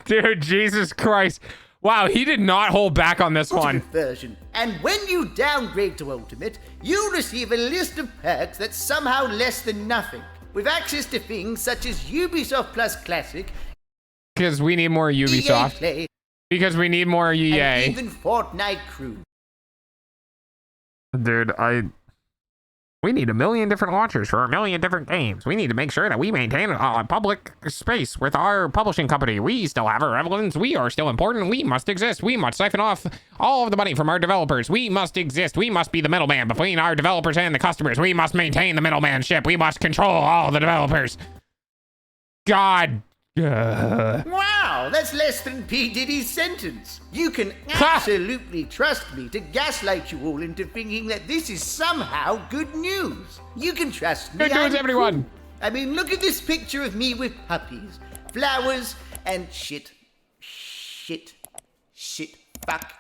[SPEAKER 4] Dude, Jesus Christ. Wow, he did not hold back on this one.
[SPEAKER 14] Version. And when you downgrade to Ultimate, you'll receive a list of perks that's somehow less than nothing, with access to things such as Ubisoft Plus Classic,
[SPEAKER 4] because we need more Ubisoft.
[SPEAKER 14] EA Play,
[SPEAKER 4] because we need more EA.
[SPEAKER 14] And even Fortnite Crew.
[SPEAKER 4] Dude, we need a million different launchers for a million different games. We need to make sure that we maintain a public space with our publishing company. We still have our relevance. We are still important. We must exist. We must siphon off all of the money from our developers. We must exist. We must be the middleman between our developers and the customers. We must maintain the middlemanship. We must control all the developers. God.
[SPEAKER 14] Wow, that's less than P. Diddy's sentence. You can absolutely trust me to gaslight you all into thinking that this is somehow good news. You can trust me.
[SPEAKER 4] Good news, everyone.
[SPEAKER 14] Cool. I mean, look at this picture of me with puppies, flowers, and shit. Fuck.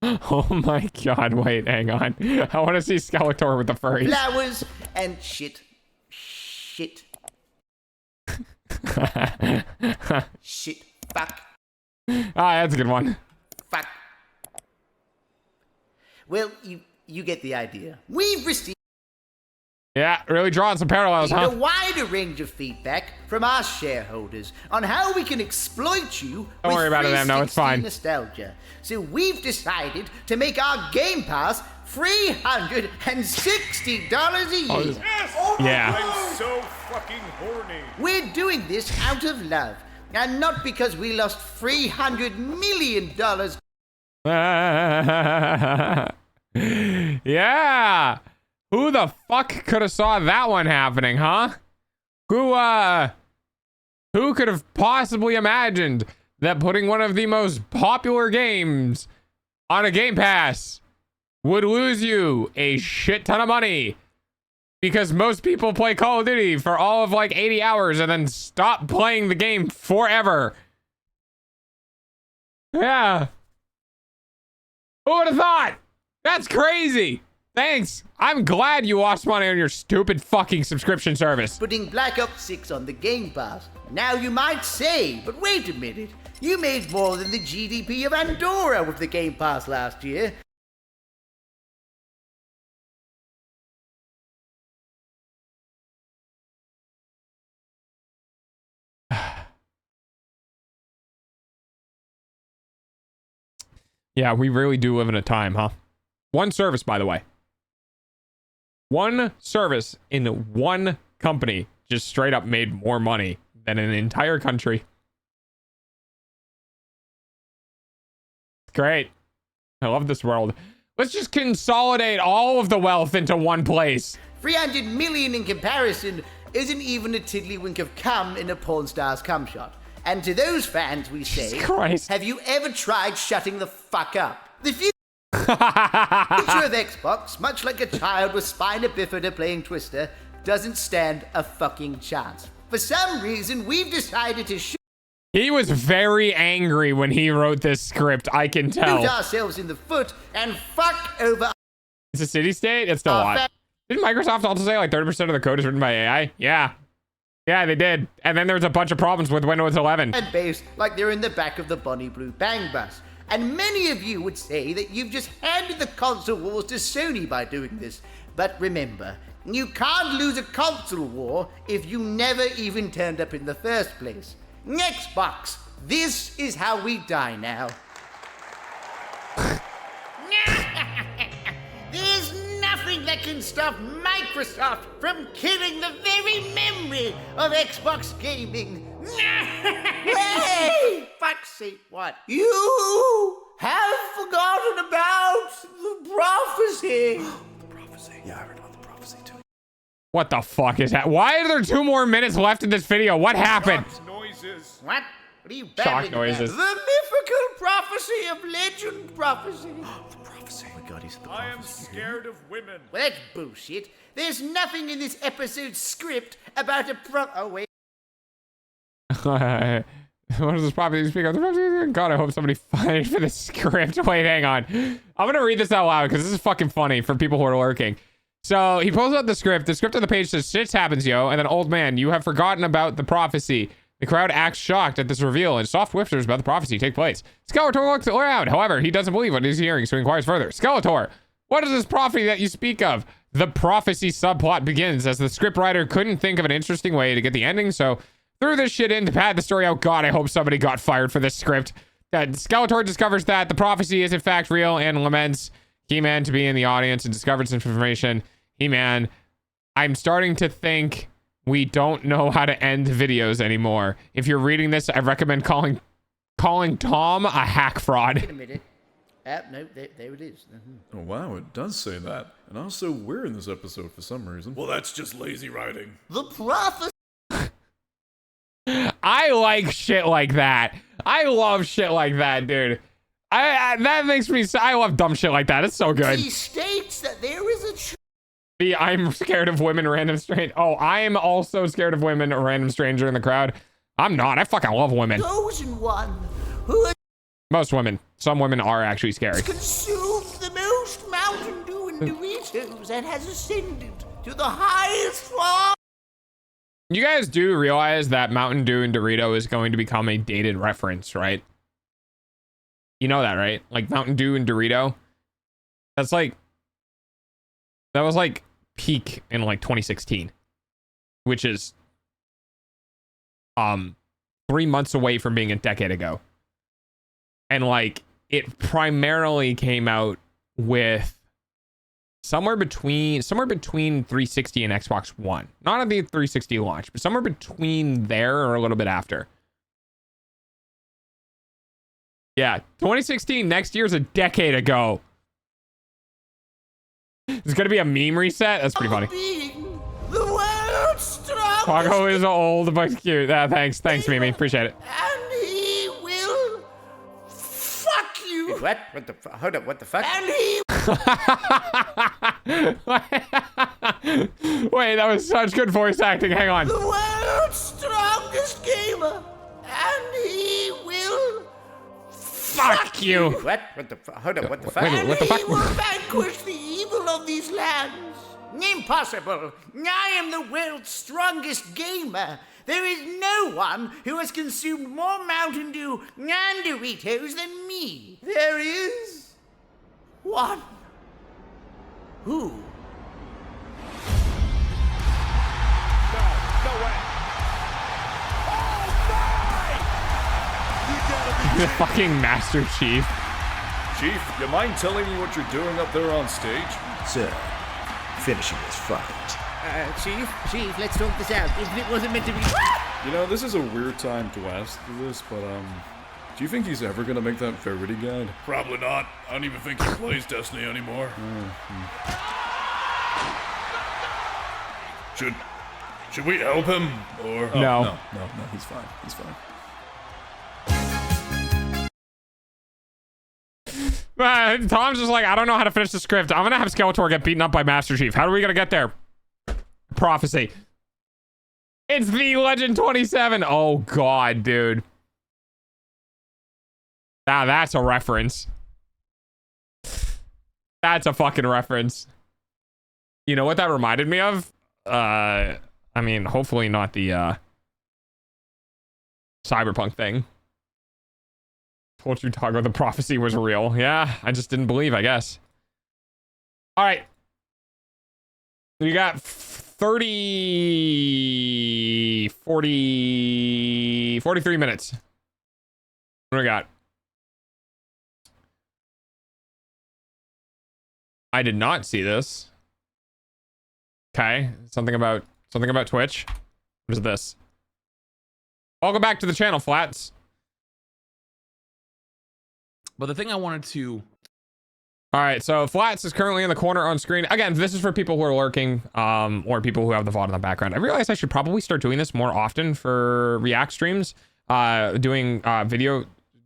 [SPEAKER 4] Oh my God, wait, hang on. I want to see Skeletor with the furries.
[SPEAKER 14] Flowers and shit. Fuck.
[SPEAKER 4] Ah, that's a good one.
[SPEAKER 14] Fuck. Well, you get the idea. We've received
[SPEAKER 4] really drawing some parallels, huh?
[SPEAKER 14] a wider range of feedback from our shareholders on how we can exploit you
[SPEAKER 4] Don't worry about it, Em. No, it's
[SPEAKER 14] 360
[SPEAKER 4] fine.
[SPEAKER 14] nostalgia. So we've decided to make our Game Pass $360 a year.
[SPEAKER 4] Yeah.
[SPEAKER 1] I'm so fucking horny.
[SPEAKER 14] We're doing this out of love, and not because we lost $300 million.
[SPEAKER 4] Yeah. Who the fuck could have saw that one happening, huh? Who could have possibly imagined that putting one of the most popular games on a Game Pass would lose you a shit ton of money? Because most people play Call of Duty for all of like 80 hours and then stop playing the game forever. Yeah. Who would have thought? That's crazy. Thanks. I'm glad you lost money on your stupid fucking subscription service.
[SPEAKER 14] Putting Black Ops 6 on the Game Pass. Now you might say, but wait a minute. You made more than the GDP of Andorra with the Game Pass last year.
[SPEAKER 4] Yeah, we really do live in a time, huh? One service, by the way. One service in one company just straight up made more money than an entire country. Great. I love this world. Let's just consolidate all of the wealth into one place.
[SPEAKER 14] 300 million in comparison isn't even a tiddlywink of cum in a porn star's cum shot. And to those fans we say, have you ever tried shutting the fuck up? The future of Xbox, much like a child with spina bifida playing Twister, doesn't stand a fucking chance. For some reason, we've decided to shoot
[SPEAKER 4] He was very angry when he wrote this script, I can tell.
[SPEAKER 14] ourselves in the foot and fuck over.
[SPEAKER 4] It's a city state? It's still a lot. Didn't Microsoft also say like 30% of the code is written by AI? Yeah. Yeah, they did. And then there was a bunch of problems with Windows 11.
[SPEAKER 14] And base like they're in the back of the Bonnie Blue Bang Bus. And many of you would say that you've just handed the console wars to Sony by doing this. But remember, you can't lose a console war if you never even turned up in the first place. Xbox, this is how we die now. There's nothing that can stop Microsoft from killing the very memory of Xbox gaming. Hey! Fuck's sake, what? You have forgotten about the prophecy.
[SPEAKER 1] The prophecy. Yeah, I heard about the prophecy too.
[SPEAKER 4] What the fuck is that? Why are there 2 more minutes left in this video? What happened?
[SPEAKER 14] Noises. What? What are you
[SPEAKER 4] Shock
[SPEAKER 14] babbling
[SPEAKER 4] noises.
[SPEAKER 14] about? The mythical prophecy of legend prophecy.
[SPEAKER 1] The prophecy. Oh my god, he's the prophecy. I am scared of women.
[SPEAKER 14] Well, that's bullshit. There's nothing in this episode's script about a Oh, wait.
[SPEAKER 4] What does this prophecy speak of? God, I hope somebody fights for the script. Wait, hang on. I'm gonna read this out loud because this is fucking funny for people who are lurking. So he pulls out the script. The script on the page says, "Shit happens, yo." And then, "Old man, you have forgotten about the prophecy." The crowd acts shocked at this reveal, and soft whispers about the prophecy take place. Skeletor looks around. However, he doesn't believe what he's hearing, so he inquires further. Skeletor, what is this prophecy that you speak of? The prophecy subplot begins as the scriptwriter couldn't think of an interesting way to get the ending, so threw this shit in to pad the story out. God, I hope somebody got fired for this script. Skeletor discovers that the prophecy is in fact real and laments He-Man to be in the audience and discovers some information. He-Man, I'm starting to think we don't know how to end videos anymore. If you're reading this, I recommend calling Tom a hack fraud.
[SPEAKER 14] Wait a minute. No, there it is.
[SPEAKER 1] Oh wow, it does say that. And also, we're in this episode for some reason. Well, that's just lazy writing.
[SPEAKER 14] The prophecy.
[SPEAKER 4] I like shit like that. I love shit like that, dude. That makes me. I love dumb shit like that. It's so good.
[SPEAKER 14] He states that there is a.
[SPEAKER 4] I'm scared of women, random stranger. Oh, I'm also scared of women, a random stranger in the crowd. I'm not. I fucking love women.
[SPEAKER 14] Chosen one who has
[SPEAKER 4] Most women. Some women are actually scary.
[SPEAKER 14] consumed the most Mountain Dew and Doritos and has ascended to the highest form.
[SPEAKER 4] You guys do realize that Mountain Dew and Dorito is going to become a dated reference, right? You know that, right? Like Mountain Dew and Dorito. That was like peak in like 2016, which is 3 months away from being a decade ago. And like it primarily came out with somewhere between 360 and Xbox One. Not at the 360 launch, but somewhere between there or a little bit after. Yeah, 2016, next year's a decade ago. There's gonna be a meme reset. That's pretty funny.
[SPEAKER 14] The world's strongest.
[SPEAKER 4] Paco is old but cute. Thanks, Mimi. Appreciate it.
[SPEAKER 14] And he will fuck you.
[SPEAKER 15] What? What the? Hold up. What the fuck?
[SPEAKER 14] And he.
[SPEAKER 4] Wait, that was such good voice acting. Hang on.
[SPEAKER 14] The world's strongest gamer. And he will.
[SPEAKER 4] Fuck you.
[SPEAKER 15] What? What the? Hold up. What the fuck?
[SPEAKER 4] Wait, what the
[SPEAKER 14] And
[SPEAKER 4] fuck?
[SPEAKER 14] he will vanquish the evil of these lands. Impossible. I am the world's strongest gamer. There is no one who has consumed more Mountain Dew and Doritos than me. There is one. Who?
[SPEAKER 16] No way.
[SPEAKER 4] The fucking Master Chief.
[SPEAKER 1] Chief, you mind telling me what you're doing up there on stage?
[SPEAKER 15] Sir, finishing this fight.
[SPEAKER 14] Chief, let's talk this out. If it wasn't meant to be.
[SPEAKER 1] You know, this is a weird time to ask this, but do you think he's ever gonna make that Verity guide? Probably not. I don't even think he plays Destiny anymore. Should we help him? Or
[SPEAKER 4] No,
[SPEAKER 1] he's fine. He's fine.
[SPEAKER 4] Tom's just like, I don't know how to finish the script. I'm gonna have Skeletor get beaten up by Master Chief. How are we gonna get there? Prophecy. It's the Legend 27. Oh god, dude. Ah, that's a reference. That's a fucking reference. You know what that reminded me of? I mean, hopefully not the Cyberpunk thing. Told you, Tago, the prophecy was real. Yeah, I just didn't believe, I guess. All right. We got 43 minutes. What do we got? I did not see this. Okay, something about Twitch. What is this? Welcome back to the channel, Flats.
[SPEAKER 17] But the thing I wanted to...
[SPEAKER 4] All right, so Flats is currently in the corner on screen. Again, this is for people who are lurking, or people who have the VOD in the background. I realize I should probably start doing this more often for React streams, doing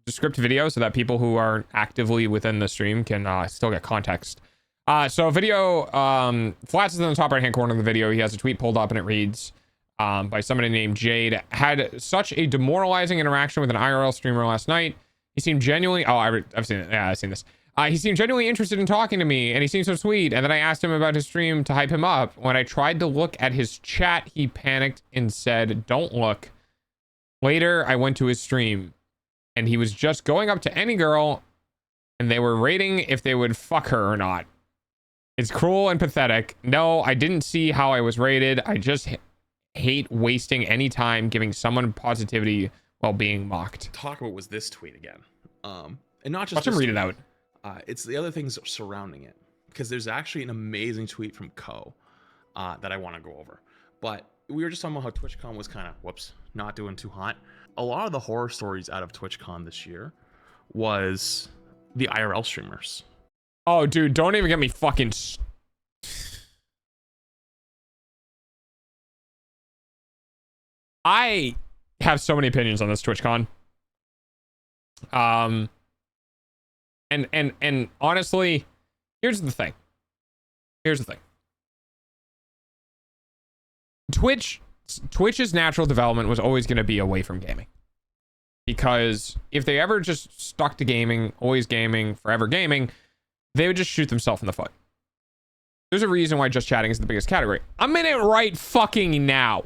[SPEAKER 4] script video so that people who aren't actively within the stream can still get context. So video, Flats is in the top right-hand corner of the video. He has a tweet pulled up and it reads, by somebody named Jade, had such a demoralizing interaction with an IRL streamer last night. He seemed genuinely, I've seen it. Yeah, I've seen this. He seemed genuinely interested in talking to me, and he seemed so sweet. And then I asked him about his stream to hype him up. When I tried to look at his chat, he panicked and said, "Don't look." Later, I went to his stream, and he was just going up to any girl, and they were rating if they would fuck her or not. It's cruel and pathetic. No, I didn't see how I was rated. I just hate wasting any time giving someone positivity while being mocked.
[SPEAKER 17] Talk about was this tweet again. And not just
[SPEAKER 4] watch him read it out.
[SPEAKER 17] It's the other things surrounding it, because there's actually an amazing tweet from Ko that I want to go over. But we were just talking about how TwitchCon was kind of, not doing too hot. A lot of the horror stories out of TwitchCon this year was the IRL streamers.
[SPEAKER 4] Oh, dude, don't even get me fucking... I have so many opinions on this TwitchCon. And honestly, here's the thing. Twitch's natural development was always going to be away from gaming. Because if they ever just stuck to gaming, always gaming, forever gaming, they would just shoot themselves in the foot. There's a reason why just chatting is the biggest category. I'm in it right fucking now.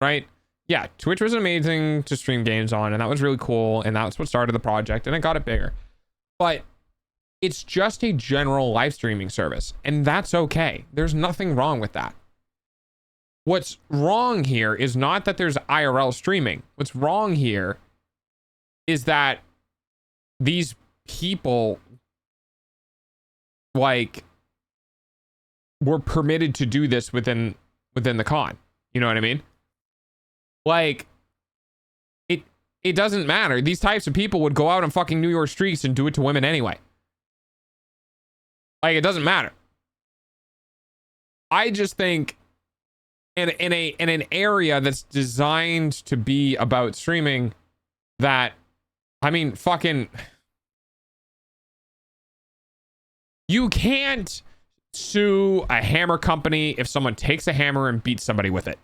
[SPEAKER 4] Right? Yeah, Twitch was amazing to stream games on, and that was really cool, and that's what started the project, and it got it bigger. But it's just a general live streaming service, and that's okay. There's nothing wrong with that. What's wrong here is not that there's IRL streaming. What's wrong here is that these people like were permitted to do this within the con. You know what I mean? Like it doesn't matter. These types of people would go out on fucking New York streets and do it to women anyway. Like, it doesn't matter. I just think in an area that's designed to be about streaming, that, I mean, fucking, you can't sue a hammer company if someone takes a hammer and beats somebody with it.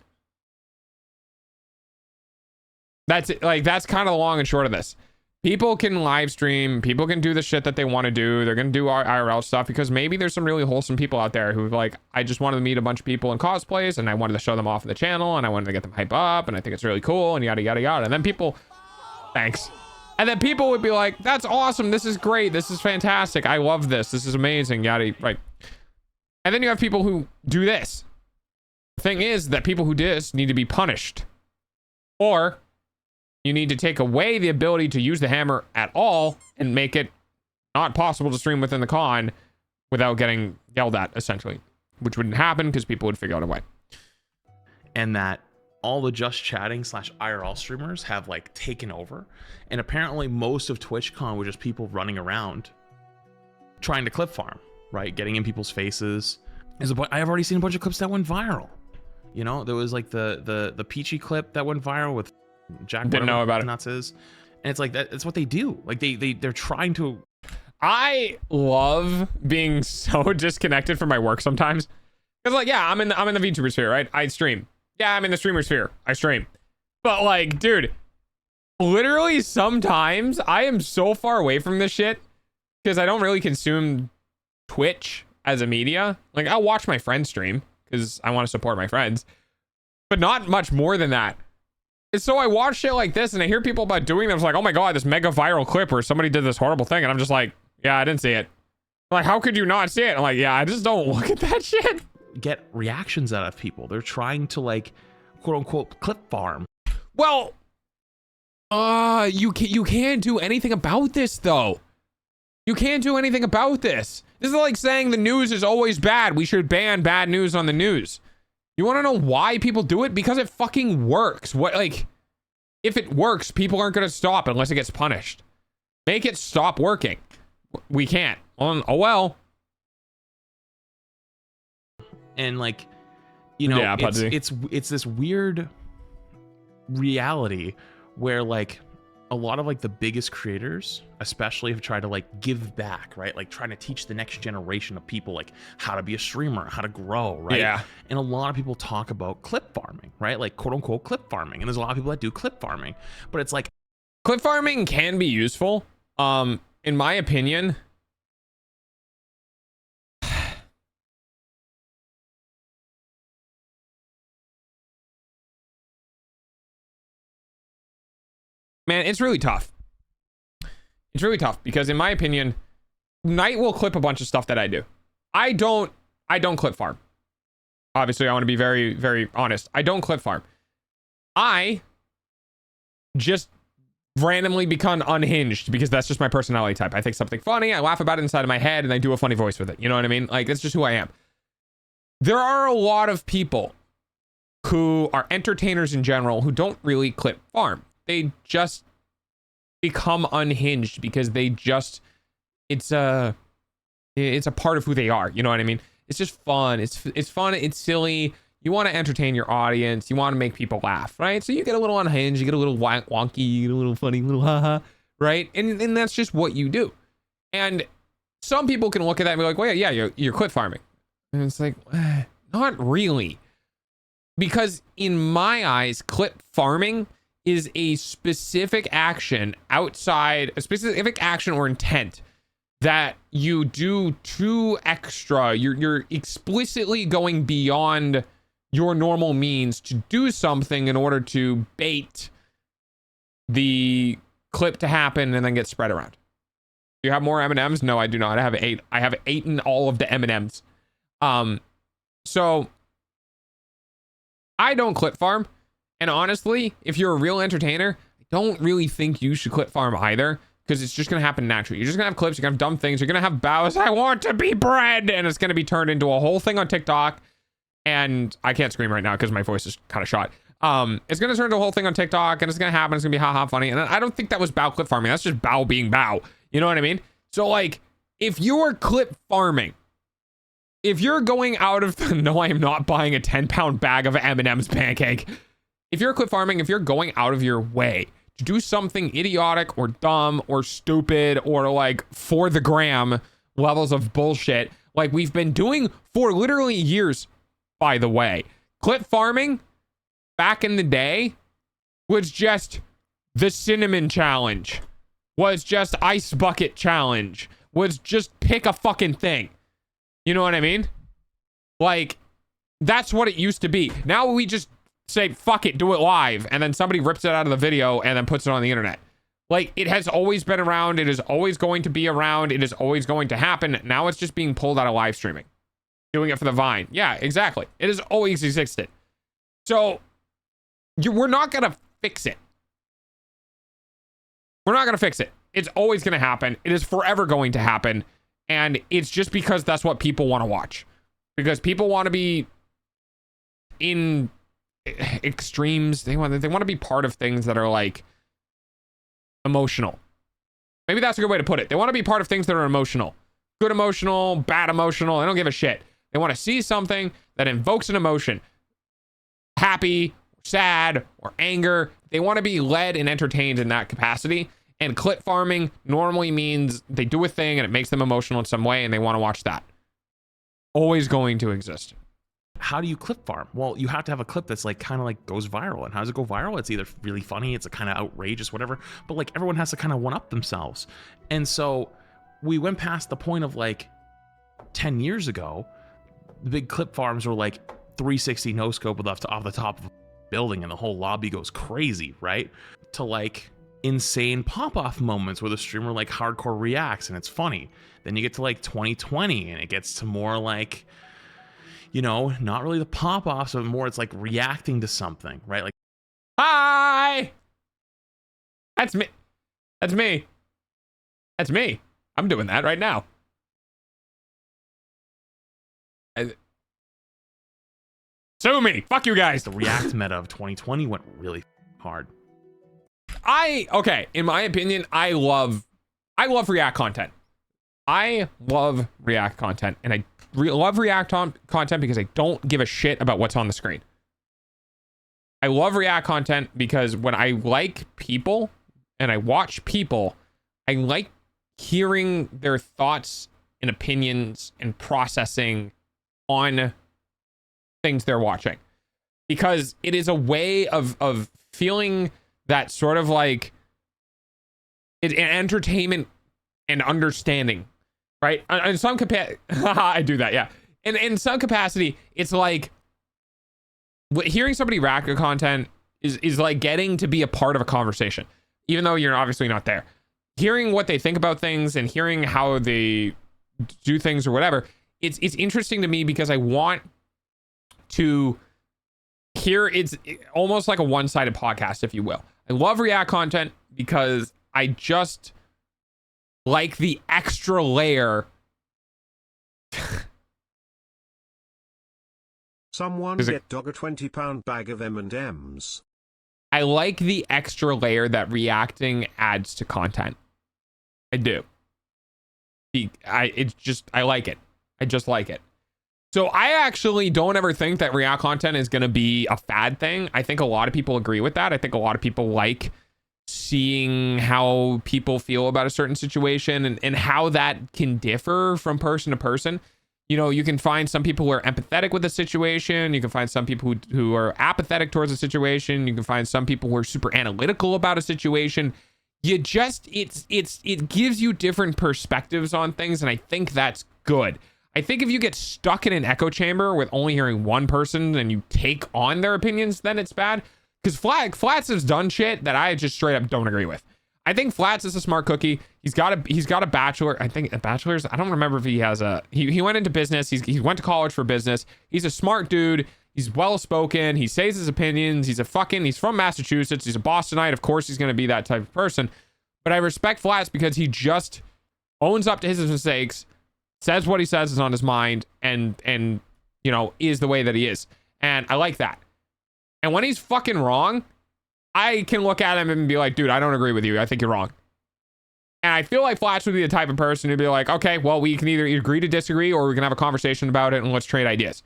[SPEAKER 4] That's it. Like, that's kind of the long and short of this. People can live stream. People can do the shit that they want to do. They're going to do IRL stuff because maybe there's some really wholesome people out there who like, I just wanted to meet a bunch of people in cosplays and I wanted to show them off of the channel and I wanted to get them hype up and I think it's really cool and yada, yada, yada. And then people, thanks. And then people would be like, that's awesome. This is great. This is fantastic. I love this. This is amazing. Yada, right. And then you have people who do this. The thing is that people who do this need to be punished. Or you need to take away the ability to use the hammer at all and make it not possible to stream within the con without getting yelled at, essentially. Which wouldn't happen because people would figure out a way.
[SPEAKER 17] And that all the just chatting / IRL streamers have like taken over. And apparently most of TwitchCon was just people running around trying to clip farm, right? Getting in people's faces. I've already seen a bunch of clips that went viral. You know, there was like the Peachy clip that went viral with Jack.
[SPEAKER 4] Didn't know about it.
[SPEAKER 17] Nuts is, and it's like that's what they do. Like they're trying to.
[SPEAKER 4] I love being so disconnected from my work sometimes. Cause like, yeah, I'm in the VTuber sphere, right? I stream. Yeah, I'm in the streamer sphere. I stream. But like, dude, literally sometimes I am so far away from this shit because I don't really consume Twitch as a media. Like, I'll watch my friends stream because I want to support my friends, but not much more than that. And so I watch shit like this and I hear people about doing them. It's like, oh my God, this mega viral clip where somebody did this horrible thing. And I'm just like, yeah, I didn't see it. Like, how could you not see it? I'm like, yeah, I just don't look at that shit.
[SPEAKER 17] Get reactions out of people. They're trying to like, quote unquote, clip farm.
[SPEAKER 4] Well, you can't do anything about this though. You can't do anything about this. This is like saying the news is always bad. We should ban bad news on the news. You want to know why people do it? Because it fucking works. What, like, if it works, people aren't going to stop unless it gets punished. Make it stop working. We can't. Oh well.
[SPEAKER 17] And like, you know,
[SPEAKER 4] yeah,
[SPEAKER 17] it's this weird reality where like a lot of like the biggest creators especially have tried to like give back, right? Like trying to teach the next generation of people like how to be a streamer, how to grow, right?
[SPEAKER 4] Yeah.
[SPEAKER 17] And a lot of people talk about clip farming, right? Like quote unquote clip farming. And there's a lot of people that do clip farming, but it's like
[SPEAKER 4] clip farming can be useful. In my opinion, man, it's really tough. It's really tough because in my opinion, Knight will clip a bunch of stuff that I do. I don't clip farm. Obviously, I want to be very, very honest. I don't clip farm. I just randomly become unhinged because that's just my personality type. I think something funny, I laugh about it inside of my head, and I do a funny voice with it. You know what I mean? Like, that's just who I am. There are a lot of people who are entertainers in general who don't really clip farm. They just become unhinged because they just, it's a part of who they are. You know what I mean? It's just fun. It's fun. It's silly. You want to entertain your audience. You want to make people laugh, right? So you get a little unhinged. You get a little wonky. You get a little funny, little haha, right? And that's just what you do. And some people can look at that and be like, well, yeah, you're clip farming. And it's like, not really. Because in my eyes, clip farming is a specific action outside, a specific action or intent that you do to extra. You're explicitly going beyond your normal means to do something in order to bait the clip to happen and then get spread around. Do you have more M&Ms? No, I do not. I have 8. I have 8 in all of the M&Ms. So I don't clip farm. And honestly, if you're a real entertainer, I don't really think you should clip farm either, because it's just going to happen naturally. You're just going to have clips. You're going to have dumb things. You're going to have bows. I want to be bread. And it's going to be turned into a whole thing on TikTok. And I can't scream right now because my voice is kind of shot. It's going to turn into a whole thing on TikTok, and it's going to happen. It's going to be haha funny. And I don't think that was bow clip farming. That's just bow being bow. You know what I mean? So like, if you're clip farming, if you're going out of the, no, I am not buying a 10-pound bag of M&M's pancake. If you're clip farming, if you're going out of your way to do something idiotic or dumb or stupid or like for the gram levels of bullshit, like we've been doing for literally years, by the way, clip farming back in the day was just the cinnamon challenge, was just ice bucket challenge, was just pick a fucking thing. You know what I mean? Like, that's what it used to be. Now we just say, fuck it, do it live. And then somebody rips it out of the video and then puts it on the internet. Like, it has always been around. It is always going to be around. It is always going to happen. Now it's just being pulled out of live streaming. Doing it for the Vine. Yeah, exactly. It has always existed. So, we're not going to fix it. We're not going to fix it. It's always going to happen. It is forever going to happen. And it's just because that's what people want to watch. Because people want to be in extremes. They want to be part of things that are like emotional. Maybe that's a good way to put it. They want to be part of things that are emotional. Good emotional, bad emotional. They don't give a shit. They want to see something that invokes an emotion. Happy, sad, or anger. They want to be led and entertained in that capacity. And clip farming normally means they do a thing and it makes them emotional in some way and they want to watch that. Always going to exist.
[SPEAKER 17] How do you clip farm? Well, you have to have a clip that's like kind of like goes viral. And how does it go viral? It's either really funny, it's a kind of outrageous, whatever. But like everyone has to kind of one up themselves. And so we went past the point of like 10 years ago, the big clip farms were like 360 no scope off the top of a building and the whole lobby goes crazy, right? To like insane pop-off moments where the streamer like hardcore reacts and it's funny. Then you get to like 2020 and it gets to more like, you know, not really the pop-offs, but more it's like reacting to something, right? Like,
[SPEAKER 4] hi, that's me. That's me. That's me. I'm doing that right now. Sue me. Fuck you guys.
[SPEAKER 17] The react meta of 2020 went really hard.
[SPEAKER 4] Okay, in my opinion, I love React content. I love React content, and I love React content because I don't give a shit about what's on the screen. I love React content because when I like people and I watch people, I like hearing their thoughts and opinions and processing on things they're watching, because it is a way of feeling that sort of like it's entertainment and understanding, right? In some capacity, I do that, yeah. And in some capacity, it's like hearing somebody react to content is like getting to be a part of a conversation, even though you're obviously not there. Hearing what they think about things and hearing how they do things or whatever, it's interesting to me because I want to hear. It's almost like a one-sided podcast, if you will. I love React content because I just like the extra layer.
[SPEAKER 3] Someone get dog a 20-pound bag of M&Ms.
[SPEAKER 4] I like the extra layer that reacting adds to content. I do. I like it. I just like it. So I actually don't ever think that React content is going to be a fad thing. I think a lot of people agree with that. I think a lot of people like seeing how people feel about a certain situation and how that can differ from person to person. You know, you can find some people who are empathetic with the situation. You can find some people who are apathetic towards a situation. You can find some people who are super analytical about a situation. It gives you different perspectives on things, and I think that's good. I think if you get stuck in an echo chamber with only hearing one person and you take on their opinions, then it's bad. Because Flats has done shit that I just straight up don't agree with. I think Flats is a smart cookie. He's got a bachelor. I think a bachelor's. I don't remember if he has a. He went into business. He went to college for business. He's a smart dude. He's well-spoken. He says his opinions. He's from Massachusetts. He's a Bostonite. Of course, he's going to be that type of person. But I respect Flats because he just owns up to his mistakes, says what he says is on his mind, and you know, is the way that he is. And I like that. And when he's fucking wrong, I can look at him and be like, dude, I don't agree with you. I think you're wrong. And I feel like Flats would be the type of person who'd be like, okay, well, we can either agree to disagree or we can have a conversation about it and let's trade ideas.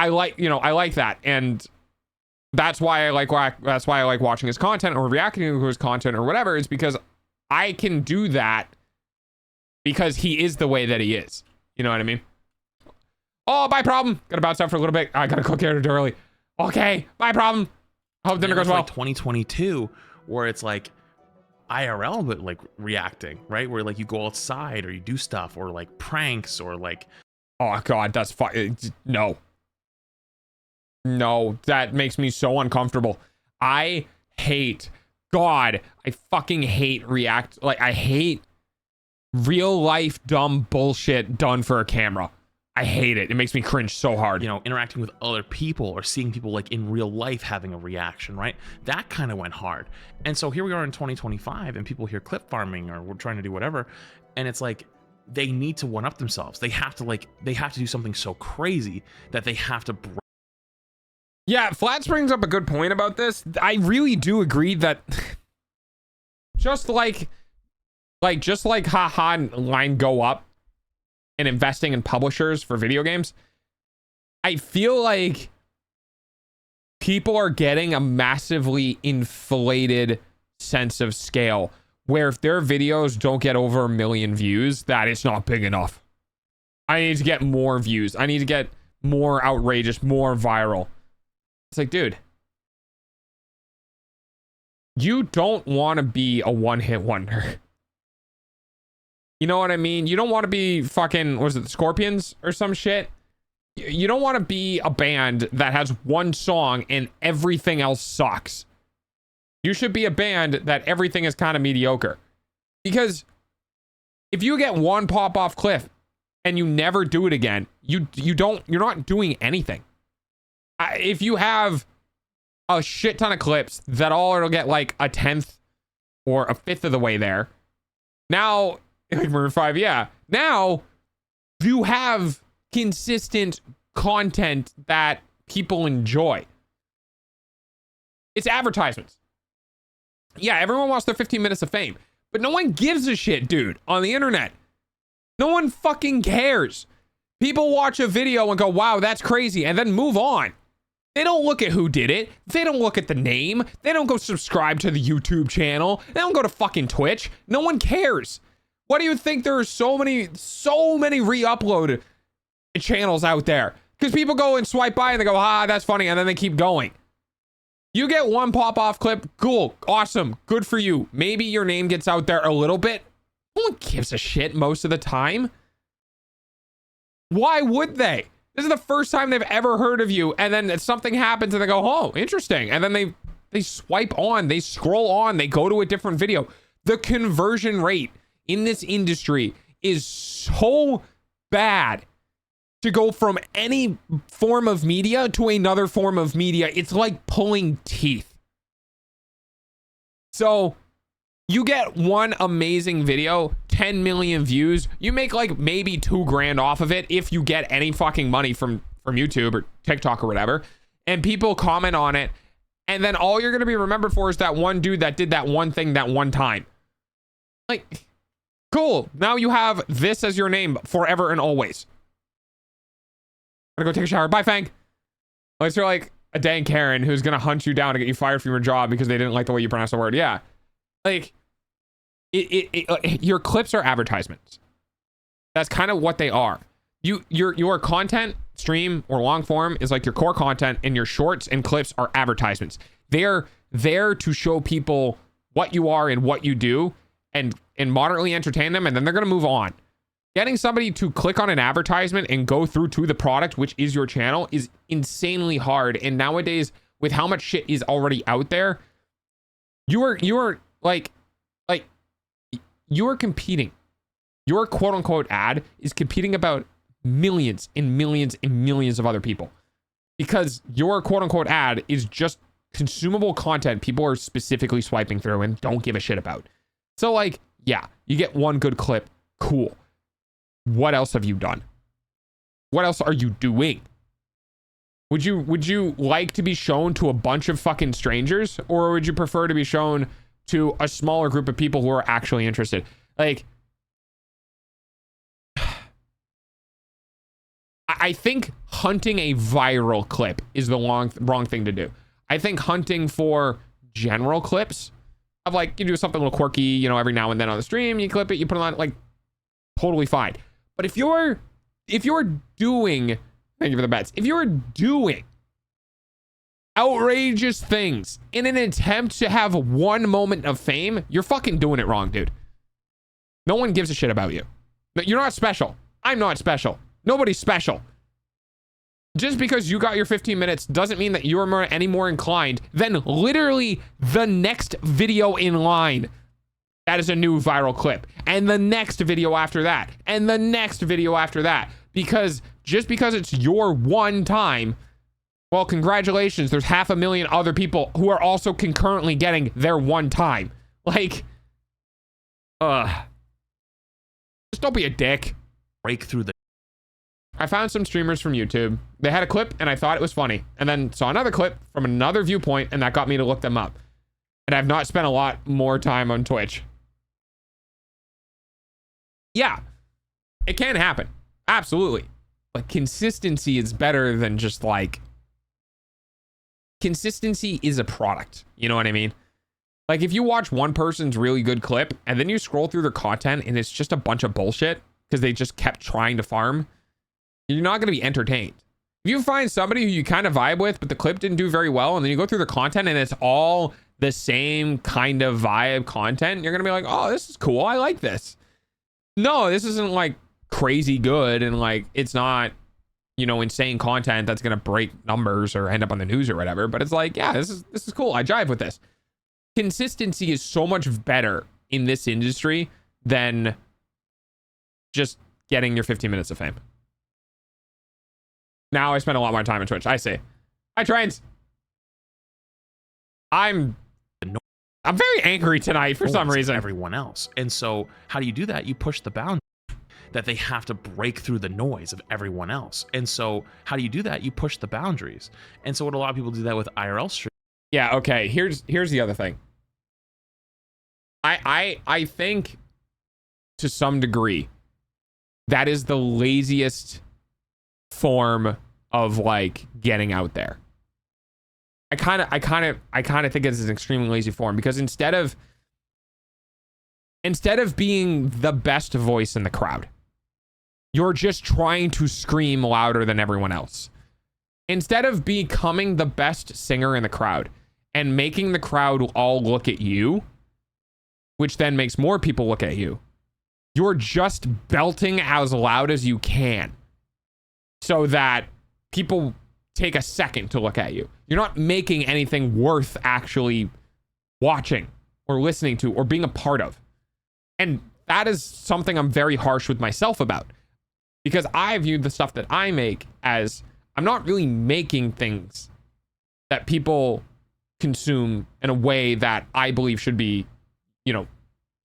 [SPEAKER 4] I like that. And that's why I like watching his content or reacting to his content or whatever, is because I can do that because he is the way that he is. You know what I mean? Oh, bye, problem. Gotta bounce out for a little bit. I gotta cook it early. Okay, bye, problem. Hope dinner goes well.
[SPEAKER 17] Like 2022, where it's like IRL, but like reacting, right? Where like you go outside or you do stuff or like pranks or like.
[SPEAKER 4] Oh God, that's fine. No, that makes me so uncomfortable. I fucking hate react. Like, I hate real life dumb bullshit done for a camera. I hate it. It makes me cringe so hard.
[SPEAKER 17] You know, interacting with other people or seeing people like in real life having a reaction, right? That kind of went hard. And so here we are in 2025 and people hear clip farming or we're trying to do whatever. And it's like, they need to one up themselves. They have to do something so crazy that they have to break.
[SPEAKER 4] Yeah, Flats brings up a good point about this. I really do agree that just like haha line go up and investing in publishers for video games, I feel like people are getting a massively inflated sense of scale where if their videos don't get over 1 million views, that it's not big enough. I need to get more views. I need to get more outrageous, more viral. It's like, dude, you don't want to be a one-hit wonder. You know what I mean? You don't want to be fucking, was it the Scorpions or some shit? You don't want to be a band that has one song and everything else sucks. You should be a band that everything is kind of mediocre. Because if you get one pop off cliff and you never do it again, you're not doing anything. If you have a shit ton of clips that all it'll get like a 10th or a 5th of the way there. Now, like Maroon 5, yeah. Now you have consistent content that people enjoy. It's advertisements. Yeah, everyone wants their 15 minutes of fame, but no one gives a shit, dude, on the internet. No one fucking cares. People watch a video and go, wow, that's crazy, and then move on. They don't look at who did it. They don't look at the name. They don't go subscribe to the YouTube channel. They don't go to fucking Twitch. No one cares. What do you think there are so many re-upload channels out there? Because people go and swipe by and they go, that's funny, and then they keep going. You get one pop-off clip, cool, awesome, good for you. Maybe your name gets out there a little bit. No one gives a shit most of the time. Why would they? This is the first time they've ever heard of you, and then something happens and they go, oh, interesting. And then they swipe on, they scroll on, they go to a different video. The conversion rate in this industry is so bad to go from any form of media to another form of media. It's like pulling teeth. So you get one amazing video, 10 million views. You make like maybe $2,000 off of it if you get any fucking money from YouTube or TikTok or whatever. And people comment on it. And then all you're going to be remembered for is that one dude that did that one thing that one time. Like, cool. Now you have this as your name forever and always. I'm gonna go take a shower. Bye, Fang. Unless you're like a dang Karen who's gonna hunt you down to get you fired from your job because they didn't like the way you pronounce the word. Yeah. Like, your clips are advertisements. That's kind of what they are. Your content, stream or long form, is like your core content, and your shorts and clips are advertisements. They're there to show people what you are and what you do and moderately entertain them, and then they're gonna move on. Getting somebody to click on an advertisement and go through to the product, which is your channel, is insanely hard. And nowadays, with how much shit is already out there, you are competing. Your quote unquote ad is competing millions and millions and millions of other people, because your quote unquote ad is just consumable content people are specifically swiping through and don't give a shit about. So like, yeah, you get one good clip. Cool. What else have you done? What else are you doing? Would you like to be shown to a bunch of fucking strangers, or would you prefer to be shown to a smaller group of people who are actually interested? Like, I think hunting a viral clip is the wrong thing to do. I think hunting for general clips of like, you do something a little quirky, you know, every now and then on the stream, you clip it, you put it on, like, totally fine. But if you're doing, thank you for the bets, if you're doing outrageous things in an attempt to have one moment of fame, you're fucking doing it wrong, dude. No one gives a shit about you. You're not special. I'm not special. Nobody's special. Just because you got your 15 minutes doesn't mean that you're any more inclined than literally the next video in line. That is a new viral clip. And the next video after that. And the next video after that. Because just because it's your one time, well, congratulations. There's 500,000 other people who are also concurrently getting their one time. Like, just don't be a dick.
[SPEAKER 17] Break through the...
[SPEAKER 4] I found some streamers from YouTube. They had a clip and I thought it was funny. And then saw another clip from another viewpoint and that got me to look them up. And I've not spent a lot more time on Twitch. Yeah, it can happen. Absolutely. But consistency is better than just like... Consistency is a product. You know what I mean? Like if you watch one person's really good clip and then you scroll through their content and it's just a bunch of bullshit because they just kept trying to farm, you're not going to be entertained. If you find somebody who you kind of vibe with, but the clip didn't do very well, and then you go through the content and it's all the same kind of vibe content, you're going to be like, oh, this is cool. I like this. No, this isn't like crazy good. And like, it's not, you know, insane content that's going to break numbers or end up on the news or whatever. But it's like, yeah, this is cool. I jive with this. Consistency is so much better in this industry than just getting your 15 minutes of fame. Now I spend a lot more time on Twitch. I see. Hi, Trains. I'm very angry tonight for some reason.
[SPEAKER 17] Everyone else. And so how do you do that? You push the boundary that they have to break through the noise of everyone else. And so how do you do that? You push the boundaries. And so what a lot of people do that with IRL stream.
[SPEAKER 4] Yeah, okay. Here's the other thing. I think to some degree that is the laziest form of like getting out there. I kind of think it's an extremely lazy form, because instead of being the best voice in the crowd, you're just trying to scream louder than everyone else. Instead of becoming the best singer in the crowd and making the crowd all look at you, which then makes more people look at you, you're just belting as loud as you can so that people take a second to look at you. You're not making anything worth actually watching or listening to or being a part of. And that is something I'm very harsh with myself about, because I view the stuff that I make as, I'm not really making things that people consume in a way that I believe should be, you know,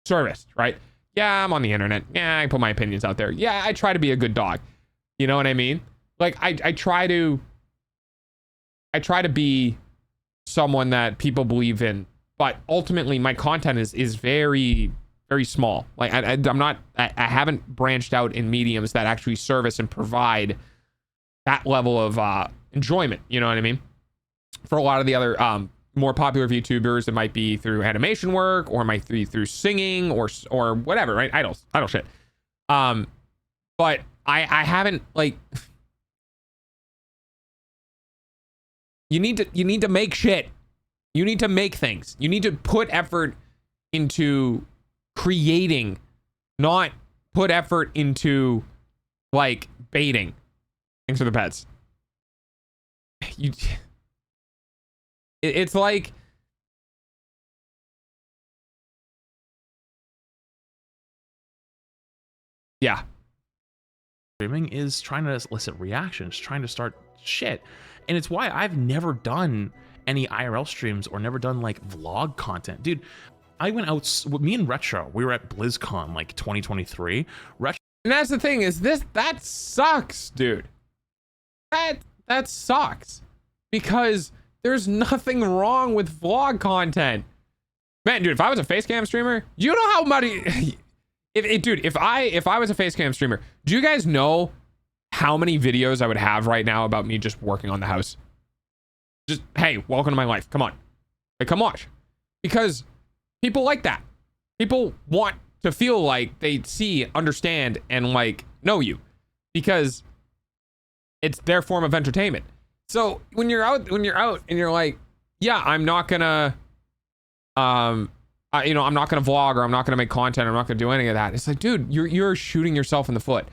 [SPEAKER 4] serviced, right? Yeah, I'm on the internet. Yeah, I put my opinions out there. Yeah, I try to be a good dog. You know what I mean? Like I try to be someone that people believe in, but ultimately my content is very, very small. Like I haven't branched out in mediums that actually service and provide that level of enjoyment. You know what I mean? For a lot of the other more popular VTubers, it might be through animation work, or it might be through singing or whatever, right? Idol shit. But I haven't, like, you need to make shit. You need to make things. You need to put effort into creating, not put effort into like baiting. Thanks for the pets. It's like, yeah.
[SPEAKER 17] streaming is trying to elicit reactions, trying to start shit. And it's why I've never done any IRL streams or never done like vlog content. Dude, I went out with me and Retro, we were at BlizzCon like 2023. Retro,
[SPEAKER 4] and that's the thing is that sucks, dude. That sucks. Because there's nothing wrong with vlog content. Man, dude, if I was a facecam streamer, do you know how much if I was a facecam streamer, do you guys know how many videos I would have right now about me just working on the house? Just, hey, welcome to my life. Come on. Like, come watch. Because people like that. People want to feel like they see, understand, and like know you. Because it's their form of entertainment. So when you're out and you're like, yeah, I'm not gonna I'm not gonna vlog, or I'm not gonna make content, I'm not gonna do any of that. It's like, dude, you're shooting yourself in the foot.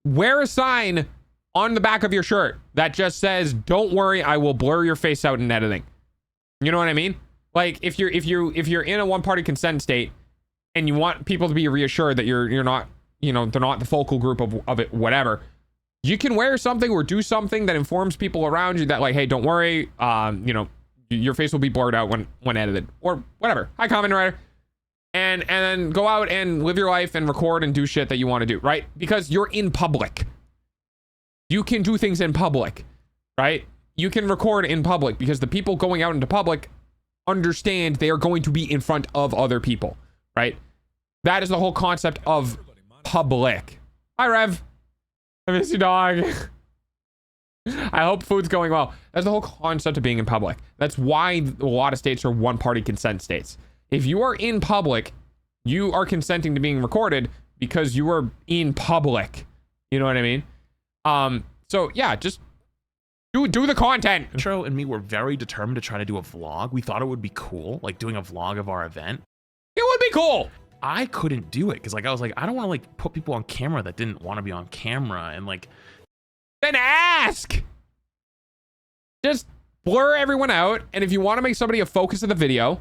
[SPEAKER 4] Wear a sign on the back of your shirt that just says, don't worry, I will blur your face out in editing. You know what I mean? Like, if you're in a one-party consent state and you want people to be reassured that you're not, they're not the focal group of it, whatever, you can wear something or do something that informs people around you that, like, hey, don't worry, your face will be blurred out when edited, or whatever. Hi, comment writer. And then go out and live your life and record and do shit that you want to do, right? Because you're in public. You can do things in public, right? You can record in public because the people going out into public understand they are going to be in front of other people, right? That is the whole concept of public. Hi, Rev. I miss you, dog. I hope food's going well. That's the whole concept of being in public. That's why a lot of states are one-party consent states. If you are in public, you are consenting to being recorded because you are in public. You know what I mean? So yeah, just do the content.
[SPEAKER 17] Intro and me were very determined to try to do a vlog. We thought it would be cool, like doing a vlog of our event.
[SPEAKER 4] It would be cool.
[SPEAKER 17] I couldn't do it because I was like, I don't want to like put people on camera that didn't want to be on camera, and like,
[SPEAKER 4] then ask. Just blur everyone out, and if you want to make somebody a focus of the video,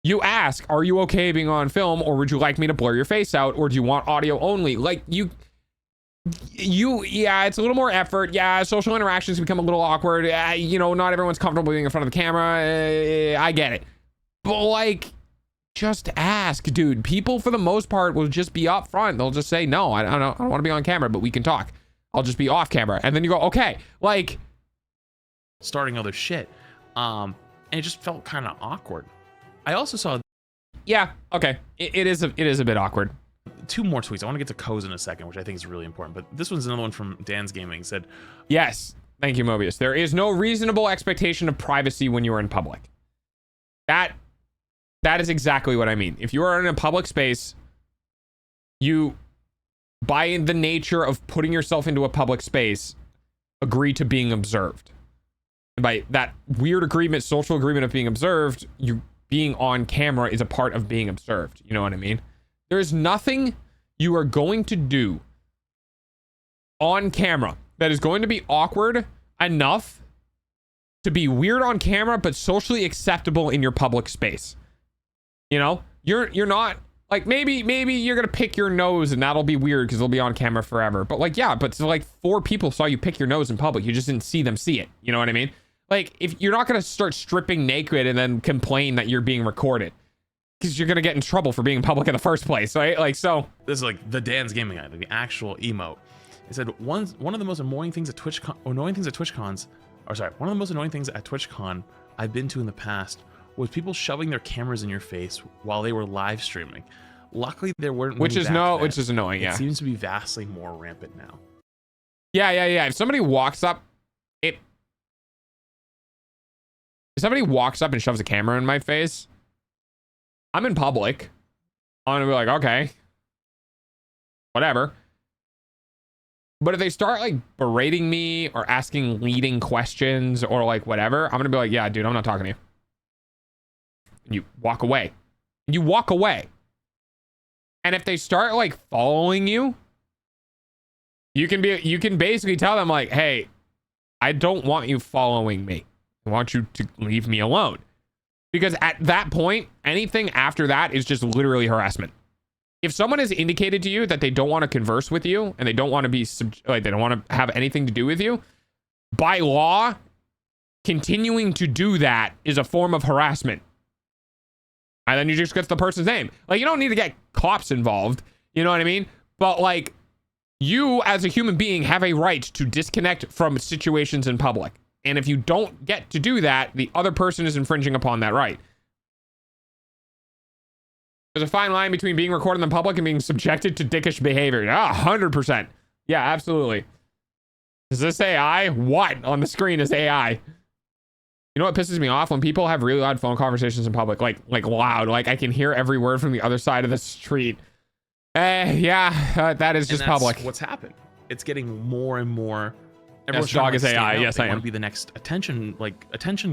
[SPEAKER 4] you ask, are you okay being on film, or would you like me to blur your face out, or do you want audio only? Like, yeah, it's a little more effort. Yeah, social interactions become a little awkward. Not everyone's comfortable being in front of the camera. I get it. But, like, just ask, dude. People, for the most part, will just be up front. They'll just say, no, I don't want to be on camera, but we can talk. I'll just be off camera. And then you go, okay, like,
[SPEAKER 17] starting other shit. And it just felt kind of awkward. I also saw,
[SPEAKER 4] yeah, okay, it is a bit awkward.
[SPEAKER 17] Two more tweets. I want to get to Co's in a second, which I think is really important. But this one's another one from Dan's Gaming. Said,
[SPEAKER 4] yes, thank you, Mobius. There is no reasonable expectation of privacy when you are in public. That is exactly what I mean. If you are in a public space, you, by the nature of putting yourself into a public space, agree to being observed. And by that weird agreement, social agreement of being observed, you being on camera is a part of being observed. You know what I mean? There's nothing you are going to do on camera that is going to be awkward enough to be weird on camera, but socially acceptable in your public space. You're not, like, maybe you're gonna pick your nose and that'll be weird because it'll be on camera forever. But like, yeah, but so like 4 people saw you pick your nose in public. You just didn't see them see it. You know what I mean? Like, if you're not gonna start stripping naked and then complain that you're being recorded, because you're gonna get in trouble for being in public in the first place, right? Like, so
[SPEAKER 17] this is like the Dan's Gaming guy, like the actual emote. It said one of the most annoying things at TwitchCon, one of the most annoying things at TwitchCon I've been to in the past was people shoving their cameras in your face while they were live streaming. Luckily, there weren't.
[SPEAKER 4] Which is annoying. Yeah,
[SPEAKER 17] it seems to be vastly more rampant now.
[SPEAKER 4] Yeah. If somebody walks up, and shoves a camera in my face, I'm in public. I'm gonna be like, okay, whatever. But if they start like berating me or asking leading questions or like whatever, I'm gonna be like, yeah, dude, I'm not talking to you. And you walk away. And if they start like following you, you can basically tell them like, hey, I don't want you following me. I want you to leave me alone. Because at that point, anything after that is just literally harassment. If someone has indicated to you that they don't want to converse with you and they don't want to be they don't want to have anything to do with you, by law, continuing to do that is a form of harassment. And then you just get the person's name. Like, you don't need to get cops involved. You know what I mean? But like, you as a human being have a right to disconnect from situations in public. And if you don't get to do that, the other person is infringing upon that right. There's a fine line between being recorded in public and being subjected to dickish behavior. 100%. Yeah, absolutely. Is this AI? What on the screen is AI? You know what pisses me off? When people have really loud phone conversations in public, like loud, like I can hear every word from the other side of the street. That is just public.
[SPEAKER 17] What's happened? It's getting more and more.
[SPEAKER 4] Yes, dog is AI. Yes, I am.
[SPEAKER 17] Want to be the next attention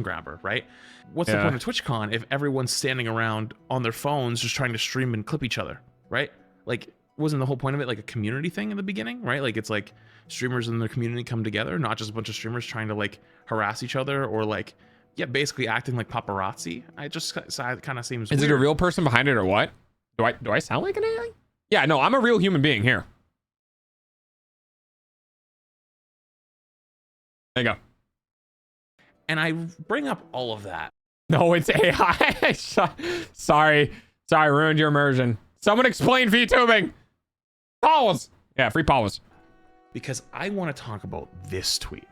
[SPEAKER 17] grabber, right? What's the point of TwitchCon if everyone's standing around on their phones just trying to stream and clip each other, right? Like, wasn't the whole point of it like a community thing in the beginning, right? Like, it's like streamers in their community come together, not just a bunch of streamers trying to like harass each other or like, basically acting like paparazzi. It kind of seems.
[SPEAKER 4] Is it a real person behind it or what? Do I sound like an AI? Yeah, no, I'm a real human being here. There you go.
[SPEAKER 17] And I bring up all of that.
[SPEAKER 4] No, it's AI. Sorry, ruined your immersion. Someone explain VTubing. Pause. Yeah, free pause.
[SPEAKER 17] Because I want to talk about this tweet.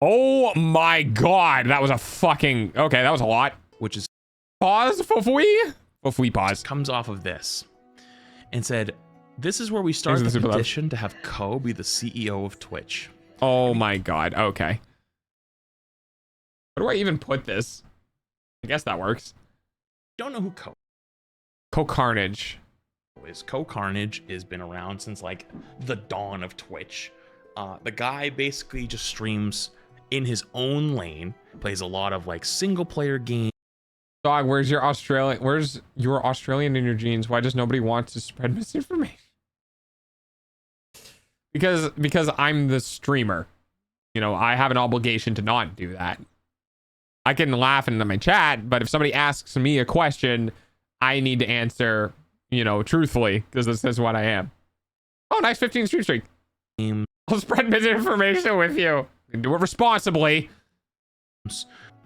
[SPEAKER 4] Oh my god, that was a fucking... Okay, that was a lot.
[SPEAKER 17] Which is...
[SPEAKER 4] Pause, fofui pause.
[SPEAKER 17] Comes off of this. And said, this is where we start the petition to have Ko be the CEO of Twitch.
[SPEAKER 4] Oh my god, okay. Where do I even put this? I guess that works.
[SPEAKER 17] Don't know who
[SPEAKER 4] Ko Carnage
[SPEAKER 17] is. Ko Carnage has been around since like the dawn of Twitch. The guy basically just streams in his own lane, plays a lot of like single player games.
[SPEAKER 4] Dog, where's your Australian in your genes? Why does nobody want to spread misinformation? Because I'm the streamer. You know, I have an obligation to not do that. I can laugh into my chat, but if somebody asks me a question, I need to answer, you know, truthfully, because this is what I am. Oh, nice 15 stream streak. I'll spread misinformation with you. Do it responsibly.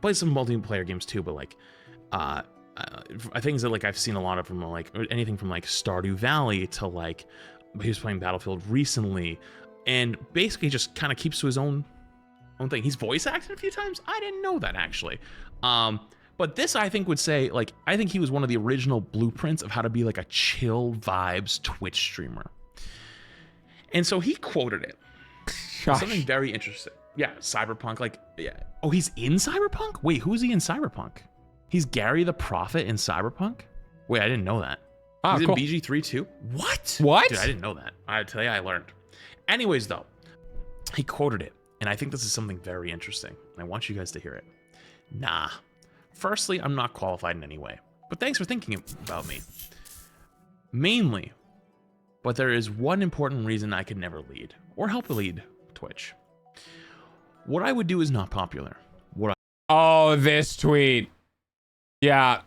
[SPEAKER 17] Play some multiplayer games too, but like, things that like I've seen a lot of from like anything from like Stardew Valley to like he was playing Battlefield recently, and basically just kind of keeps to his own thing. He's voice acted a few times. I didn't know that actually. But this I think would say like I think he was one of the original blueprints of how to be like a chill vibes Twitch streamer. And so he quoted it. Something very interesting. Yeah, Cyberpunk, like, yeah. Oh, he's in Cyberpunk? Wait, who's he in Cyberpunk? He's Gary the Prophet in Cyberpunk? Wait, I didn't know that.
[SPEAKER 4] Oh,
[SPEAKER 17] he's
[SPEAKER 4] cool.
[SPEAKER 17] in BG3 too? What? Dude, I didn't know that. I tell you, I learned. Anyways, though, he quoted it, and I think this is something very interesting, and I want you guys to hear it. Nah. Firstly, I'm not qualified in any way, but thanks for thinking about me. Mainly, but there is one important reason I could never lead, or help lead Twitch. What I would do is not popular.
[SPEAKER 4] Oh, this tweet. Yeah. What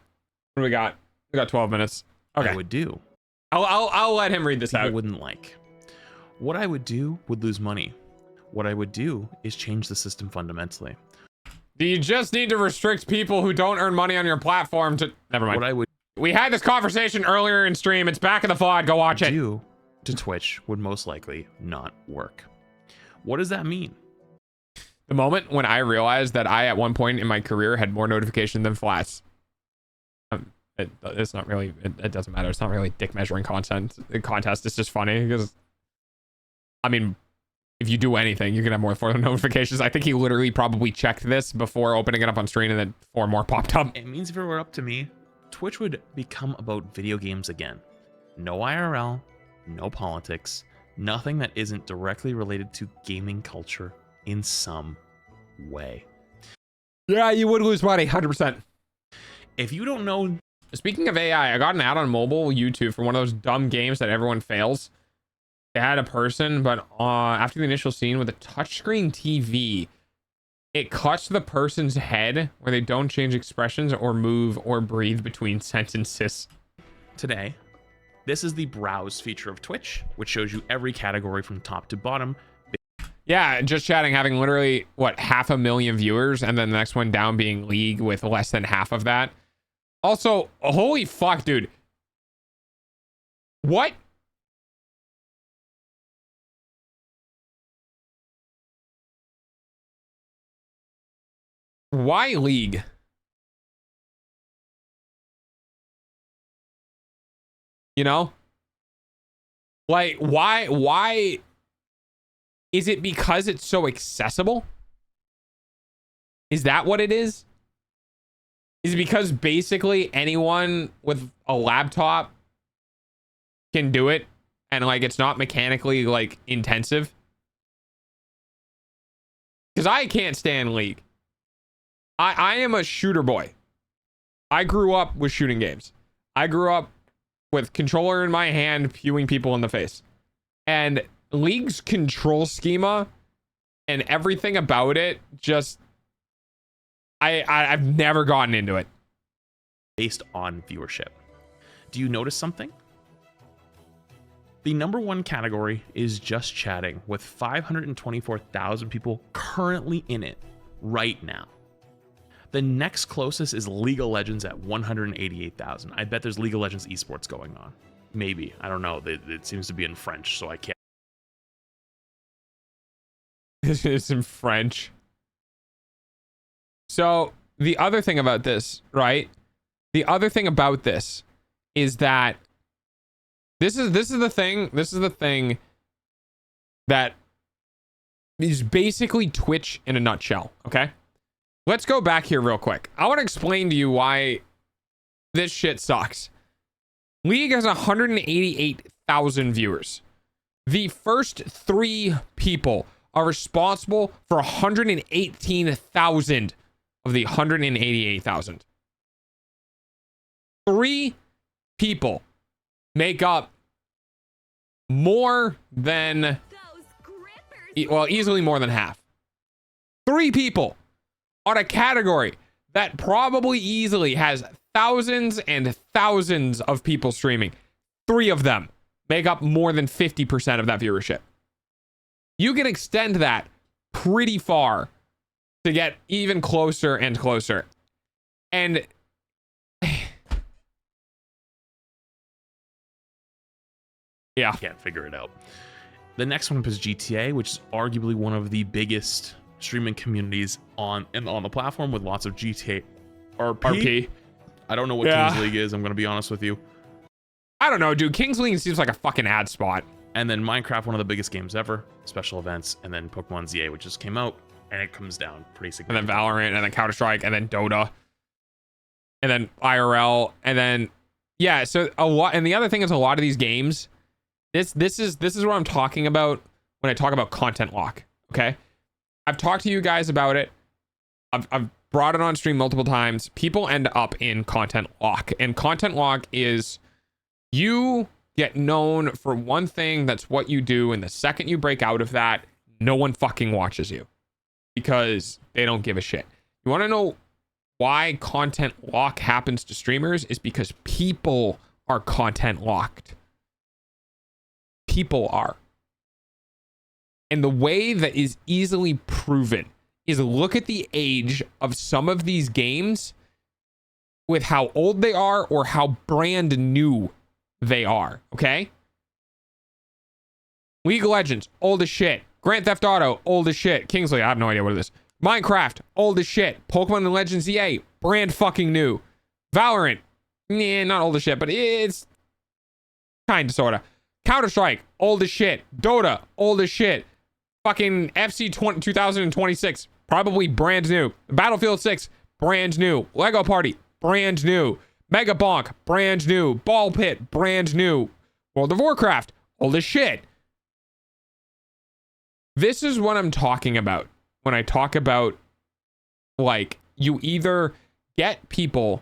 [SPEAKER 4] do we got? We got 12 minutes. Okay.
[SPEAKER 17] I would do.
[SPEAKER 4] I'll let him read this out.
[SPEAKER 17] People wouldn't like. What I would do would lose money. What I would do is change the system fundamentally.
[SPEAKER 4] Do you just need to restrict people who don't earn money on your platform to... Never mind. We had this conversation earlier in stream. It's back in the VOD. Go watch it.
[SPEAKER 17] Do to Twitch would most likely not work. What does that mean?
[SPEAKER 4] The moment when I realized that I, at one point in my career, had more notification than flats. It's not really, it doesn't matter. It's not really dick measuring contest. It's just funny because, I mean, if you do anything, you're going to have more for notifications. I think he literally probably checked this before opening it up on stream and then 4 more popped up.
[SPEAKER 17] It means if it were up to me, Twitch would become about video games again. No IRL, no politics, nothing that isn't directly related to gaming culture in some way.
[SPEAKER 4] Yeah, you would lose money, 100%.
[SPEAKER 17] If you don't know...
[SPEAKER 4] Speaking of AI, I got an ad on mobile YouTube for one of those dumb games that everyone fails. They had a person, but after the initial scene with a touchscreen TV, it cuts to the person's head where they don't change expressions or move or breathe between sentences.
[SPEAKER 17] Today, This is the browse feature of Twitch, which shows you every category from top to bottom.
[SPEAKER 4] Yeah, just chatting having literally, what, 500,000 viewers, and then the next one down being League with less than half of that. Also, holy fuck, dude. What? Why League? You know? Like, why is it because it's so accessible? Is that what it is? Is it because basically anyone with a laptop can do it and like it's not mechanically like intensive? Because I can't stand League. I am a shooter boy. I grew up with shooting games. I grew up with controller in my hand, pewing people in the face. And League's control schema and everything about it just I've never gotten into it.
[SPEAKER 17] Based on viewership. Do you notice something? The number one category is just chatting with 524,000 people currently in it right now. The next closest is League of Legends at 188,000. I bet there's League of Legends esports going on. Maybe. I don't know. It seems to be in French, so I can't.
[SPEAKER 4] It's in French. So the other thing about this, right? The other thing about this is that this is the thing that is basically Twitch in a nutshell, okay? Let's go back here real quick. I want to explain to you why this shit sucks. League has 188,000 viewers. The first 3 people are responsible for 118,000 of the 188,000. 3 people make up more than, well, easily more than half. 3 people on a category that probably easily has thousands and thousands of people streaming. 3 of them make up more than 50% of that viewership. You can extend that pretty far to get even closer and closer. And yeah,
[SPEAKER 17] can't figure it out. The next one is GTA, which is arguably one of the biggest streaming communities on the platform, with lots of GTA RP. I don't know what Kings League is. I'm going to be honest with you.
[SPEAKER 4] I don't know, dude. Kings League seems like a fucking ad spot.
[SPEAKER 17] And then Minecraft, one of the biggest games ever, special events, and then Pokemon ZA, which just came out, and it comes down pretty significantly.
[SPEAKER 4] And then Valorant, and then Counter-Strike, and then Dota, and then IRL, and then yeah. So a lot, and the other thing is a lot of these games. This is what I'm talking about when I talk about content lock. Okay, I've talked to you guys about it. I've brought it on stream multiple times. People end up in content lock, and content lock is you get known for one thing, that's what you do, and the second you break out of that, no one fucking watches you because they don't give a shit. You want to know why content lock happens to streamers? Is because people are content locked. People are. And the way that is easily proven is look at the age of some of these games with how old they are or how brand new they are, okay? League of Legends, old as shit. Grand Theft Auto, old as shit. Kingsley, I have no idea what it is. Minecraft, old as shit. Pokemon and Legends ZA, brand fucking new. Valorant, not old as shit, but it's kind of, sort of. Counter-Strike, old as shit. Dota, old as shit. Fucking FC 2026, probably brand new. Battlefield 6, brand new. Lego Party, brand new. Mega Bonk, brand new. Ball Pit, brand new. World of Warcraft, old as shit. This is what I'm talking about when I talk about, like, you either get people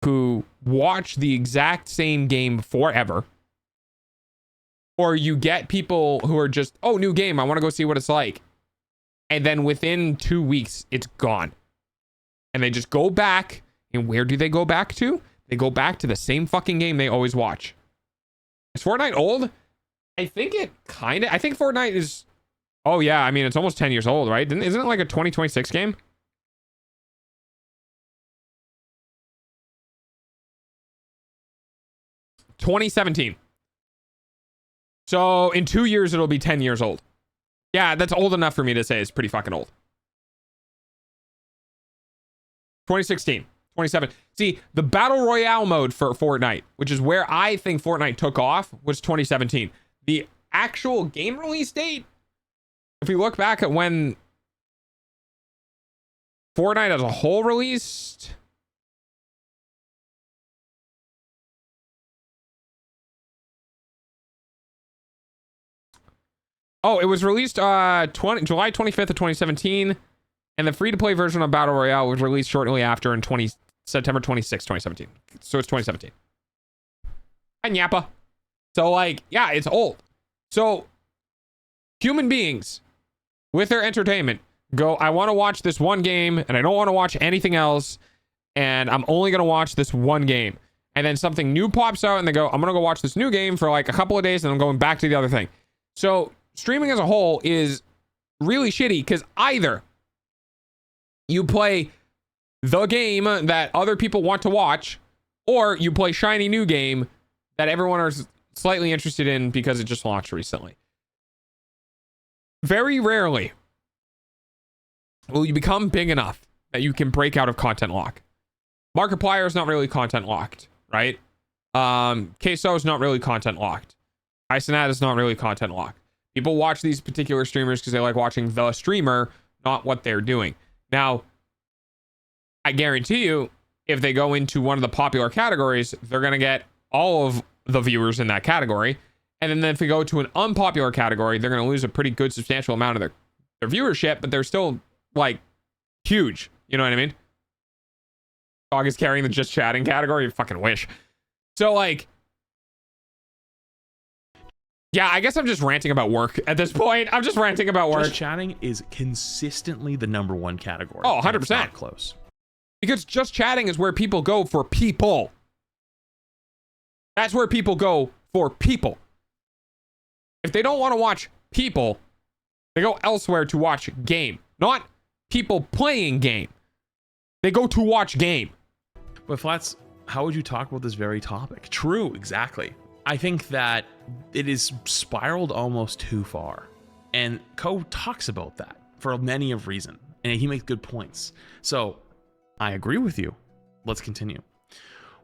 [SPEAKER 4] who watch the exact same game forever, or you get people who are just, oh, new game, I want to go see what it's like. And then within 2 weeks, it's gone. And they just go back. And where do they go back to? They go back to the same fucking game they always watch. Is Fortnite old? I think it kind of. I think Fortnite is. Oh yeah, I mean it's almost 10 years old, right? Isn't it like a 2026 game? $2017. So in 2 years it'll be 10 years old. Yeah, that's old enough for me to say it's pretty fucking old. 2016, 27. See, the battle royale mode for Fortnite, which is where I think Fortnite took off, was 2017. The actual game release date, if we look back at when Fortnite as a whole released, oh, it was released July 25th of 2017, and the free-to-play version of Battle Royale was released shortly after in September 26, 2017. So it's 2017. And Yappa. So, like, yeah, it's old. So, human beings, with their entertainment, go, I want to watch this one game, and I don't want to watch anything else, and I'm only going to watch this one game. And then something new pops out, and they go, I'm going to go watch this new game for, like, a couple of days, and I'm going back to the other thing. So, streaming as a whole is really shitty, because either you play the game that other people want to watch, or you play shiny new game that everyone is slightly interested in because it just launched recently. Very rarely will you become big enough that you can break out of content lock. Markiplier is not really content locked, right? Queso is not really content locked. Isanat is not really content locked. People watch these particular streamers because they like watching the streamer, not what they're doing. Now, I guarantee you, if they go into one of the popular categories, they're going to get all of the viewers in that category. And then if they go to an unpopular category, they're going to lose a pretty good substantial amount of their viewership, but they're still, like, huge. You know what I mean? Dog is carrying the just chatting category. You fucking wish. So, like, yeah, I guess I'm just ranting about work at this point. I'm just ranting about work.
[SPEAKER 17] Just chatting is consistently the %1 category.
[SPEAKER 4] Oh, 100%.
[SPEAKER 17] It's not close.
[SPEAKER 4] Because just chatting is where people go for people. That's where people go for people. If they don't want to watch people, they go elsewhere to watch game. Not people playing game. They go to watch game.
[SPEAKER 17] But Flats, how would you talk about this very topic? True, exactly. I think that it is spiraled almost too far. And Ko talks about that for many of reason. And he makes good points. So I agree with you. Let's continue.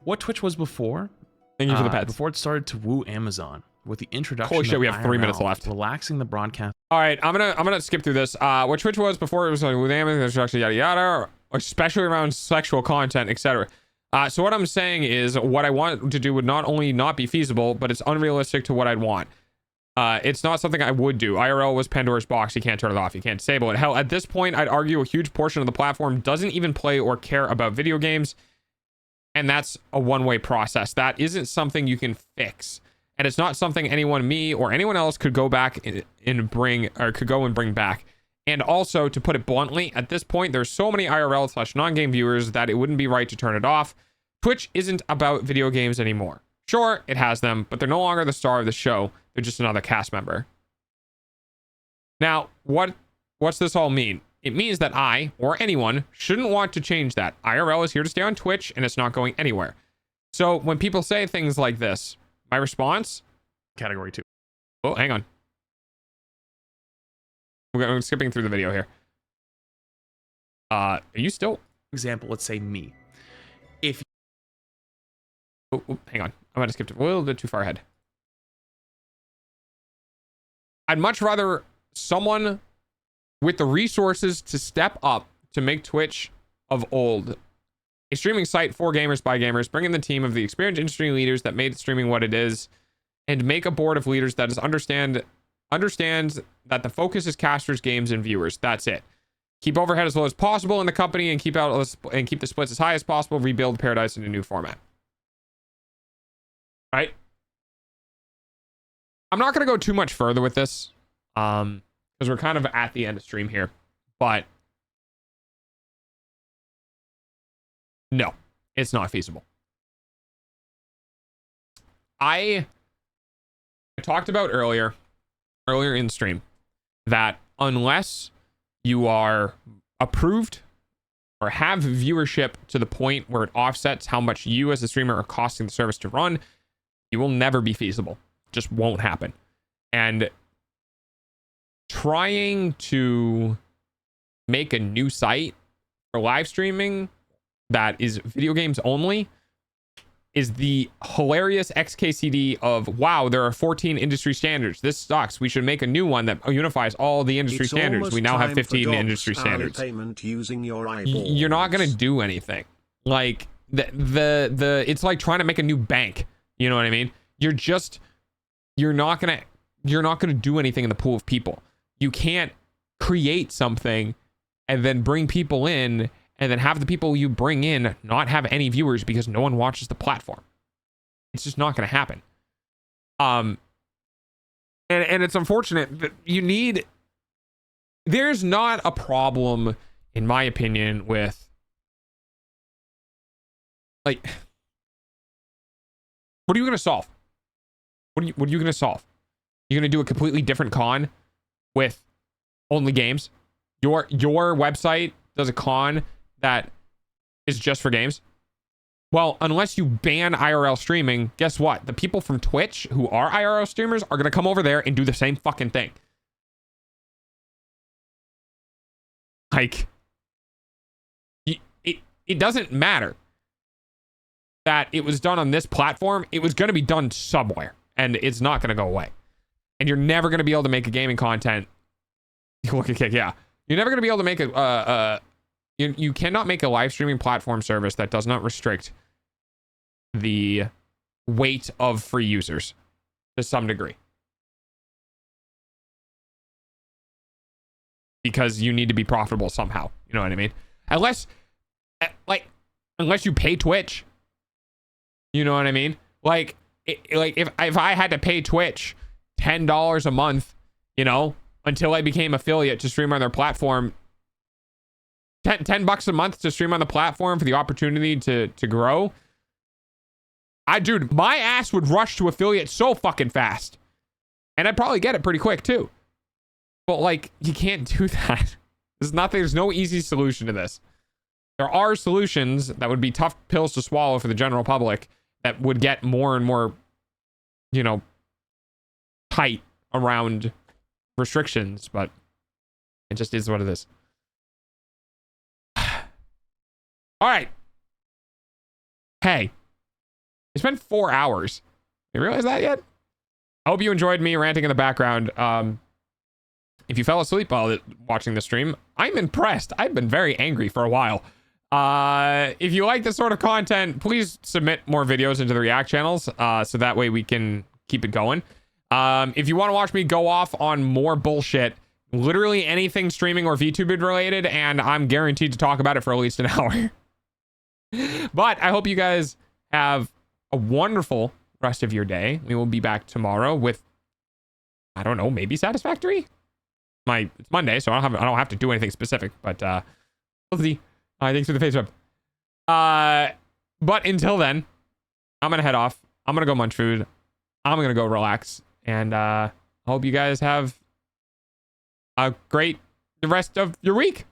[SPEAKER 17] What Twitch was before,
[SPEAKER 4] thank you for the pets.
[SPEAKER 17] Before it started to woo Amazon with the introduction
[SPEAKER 4] Holy shit,
[SPEAKER 17] of
[SPEAKER 4] we have 3 minutes
[SPEAKER 17] IRL,
[SPEAKER 4] left.
[SPEAKER 17] relaxing the broadcast.
[SPEAKER 4] All right, I'm gonna skip through this. What Twitch was before it was with Amazon introduction, yada yada, especially around sexual content, etc. So what I'm saying is what I want to do would not only not be feasible, but it's unrealistic to what I'd want. It's not something I would do. IRL was Pandora's box. You can't turn it off. You can't disable it. Hell, at this point, I'd argue a huge portion of the platform doesn't even play or care about video games. And that's a one-way process. That isn't something you can fix. And it's not something anyone, me or anyone else, could go back and bring, or could go and bring back. And also, to put it bluntly, at this point, there's so many IRL/non-game viewers that it wouldn't be right to turn it off. Twitch isn't about video games anymore. Sure, it has them, but they're no longer the star of the show. They're just another cast member. Now, what's this all mean? It means that I, or anyone, shouldn't want to change that. IRL is here to stay on Twitch, and it's not going anywhere. So when people say things like this, my response?
[SPEAKER 17] Category 2.
[SPEAKER 4] Oh, hang on. I'm skipping through the video here. Are you still?
[SPEAKER 17] For example, let's say me. If
[SPEAKER 4] hang on. I'm going to skip a little bit too far ahead. I'd much rather someone with the resources to step up to make Twitch of old a streaming site for gamers by gamers, bring in the team of the experienced industry leaders that made streaming what it is, and make a board of leaders that understands that the focus is casters, games, and viewers. That's it. Keep overhead as low as possible in the company and keep the splits as high as possible. Rebuild Paradise in a new format. Right? I'm not going to go too much further with this, because we're kind of at the end of stream here. But no, it's not feasible. I I talked about earlier in stream that unless you are approved or have viewership to the point where it offsets how much you as a streamer are costing the service to run, you will never be feasible. Just won't happen. And trying to make a new site for live streaming that is video games only is the hilarious XKCD of, wow, there are 14 industry standards. This sucks. We should make a new one that unifies all the industry standards. We now have 15 industry standards.
[SPEAKER 3] Payment using your eyeballs.
[SPEAKER 4] You're not going to do anything. Like the it's like trying to make a new bank. You know what I mean? You're not going to do anything in the pool of people. You can't create something and then bring people in and then have the people you bring in not have any viewers because no one watches the platform. It's just not going to happen. And it's unfortunate that there's not a problem, in my opinion, with like, what are you going to solve? What are you going to solve? You're going to do a completely different con with only games? Your website does a con that is just for games? Well, unless you ban IRL streaming, guess what? The people from Twitch who are IRL streamers are going to come over there and do the same fucking thing. Like, it doesn't matter that it was done on this platform. It was going to be done somewhere, and it's not going to go away. And you're never going to be able to make a gaming content. Look at Kick, yeah. You're never going to be able to make you cannot make a live streaming platform service that does not restrict the weight of free users to some degree. Because you need to be profitable somehow. You know what I mean? Unless you pay Twitch. You know what I mean? Like if I had to pay Twitch $10 a month, you know, until I became affiliate to stream on their platform, $10 a month to stream on the platform for the opportunity to grow. Dude, my ass would rush to affiliate so fucking fast. And I'd probably get it pretty quick too. But like, you can't do that. There's no easy solution to this. There are solutions that would be tough pills to swallow for the general public that would get more and more, you know, tight around restrictions, but it just is what it is. All right. Hey, it's been 4 hours. You realize that yet? I hope you enjoyed me ranting in the background. If you fell asleep while watching the stream, I'm impressed. I've been very angry for a while. If you like this sort of content, please submit more videos into the React channels, so that way we can keep it going. If you want to watch me go off on more bullshit, literally anything streaming or VTuber related, and I'm guaranteed to talk about it for at least an hour. But I hope you guys have a wonderful rest of your day. We will be back tomorrow with, I don't know, maybe Satisfactory? It's Monday, so I don't have to do anything specific, but we'll see. Thanks for the face rub. But until then, I'm gonna head off. I'm gonna go munch food. I'm gonna go relax, and I hope you guys have a great rest of your week.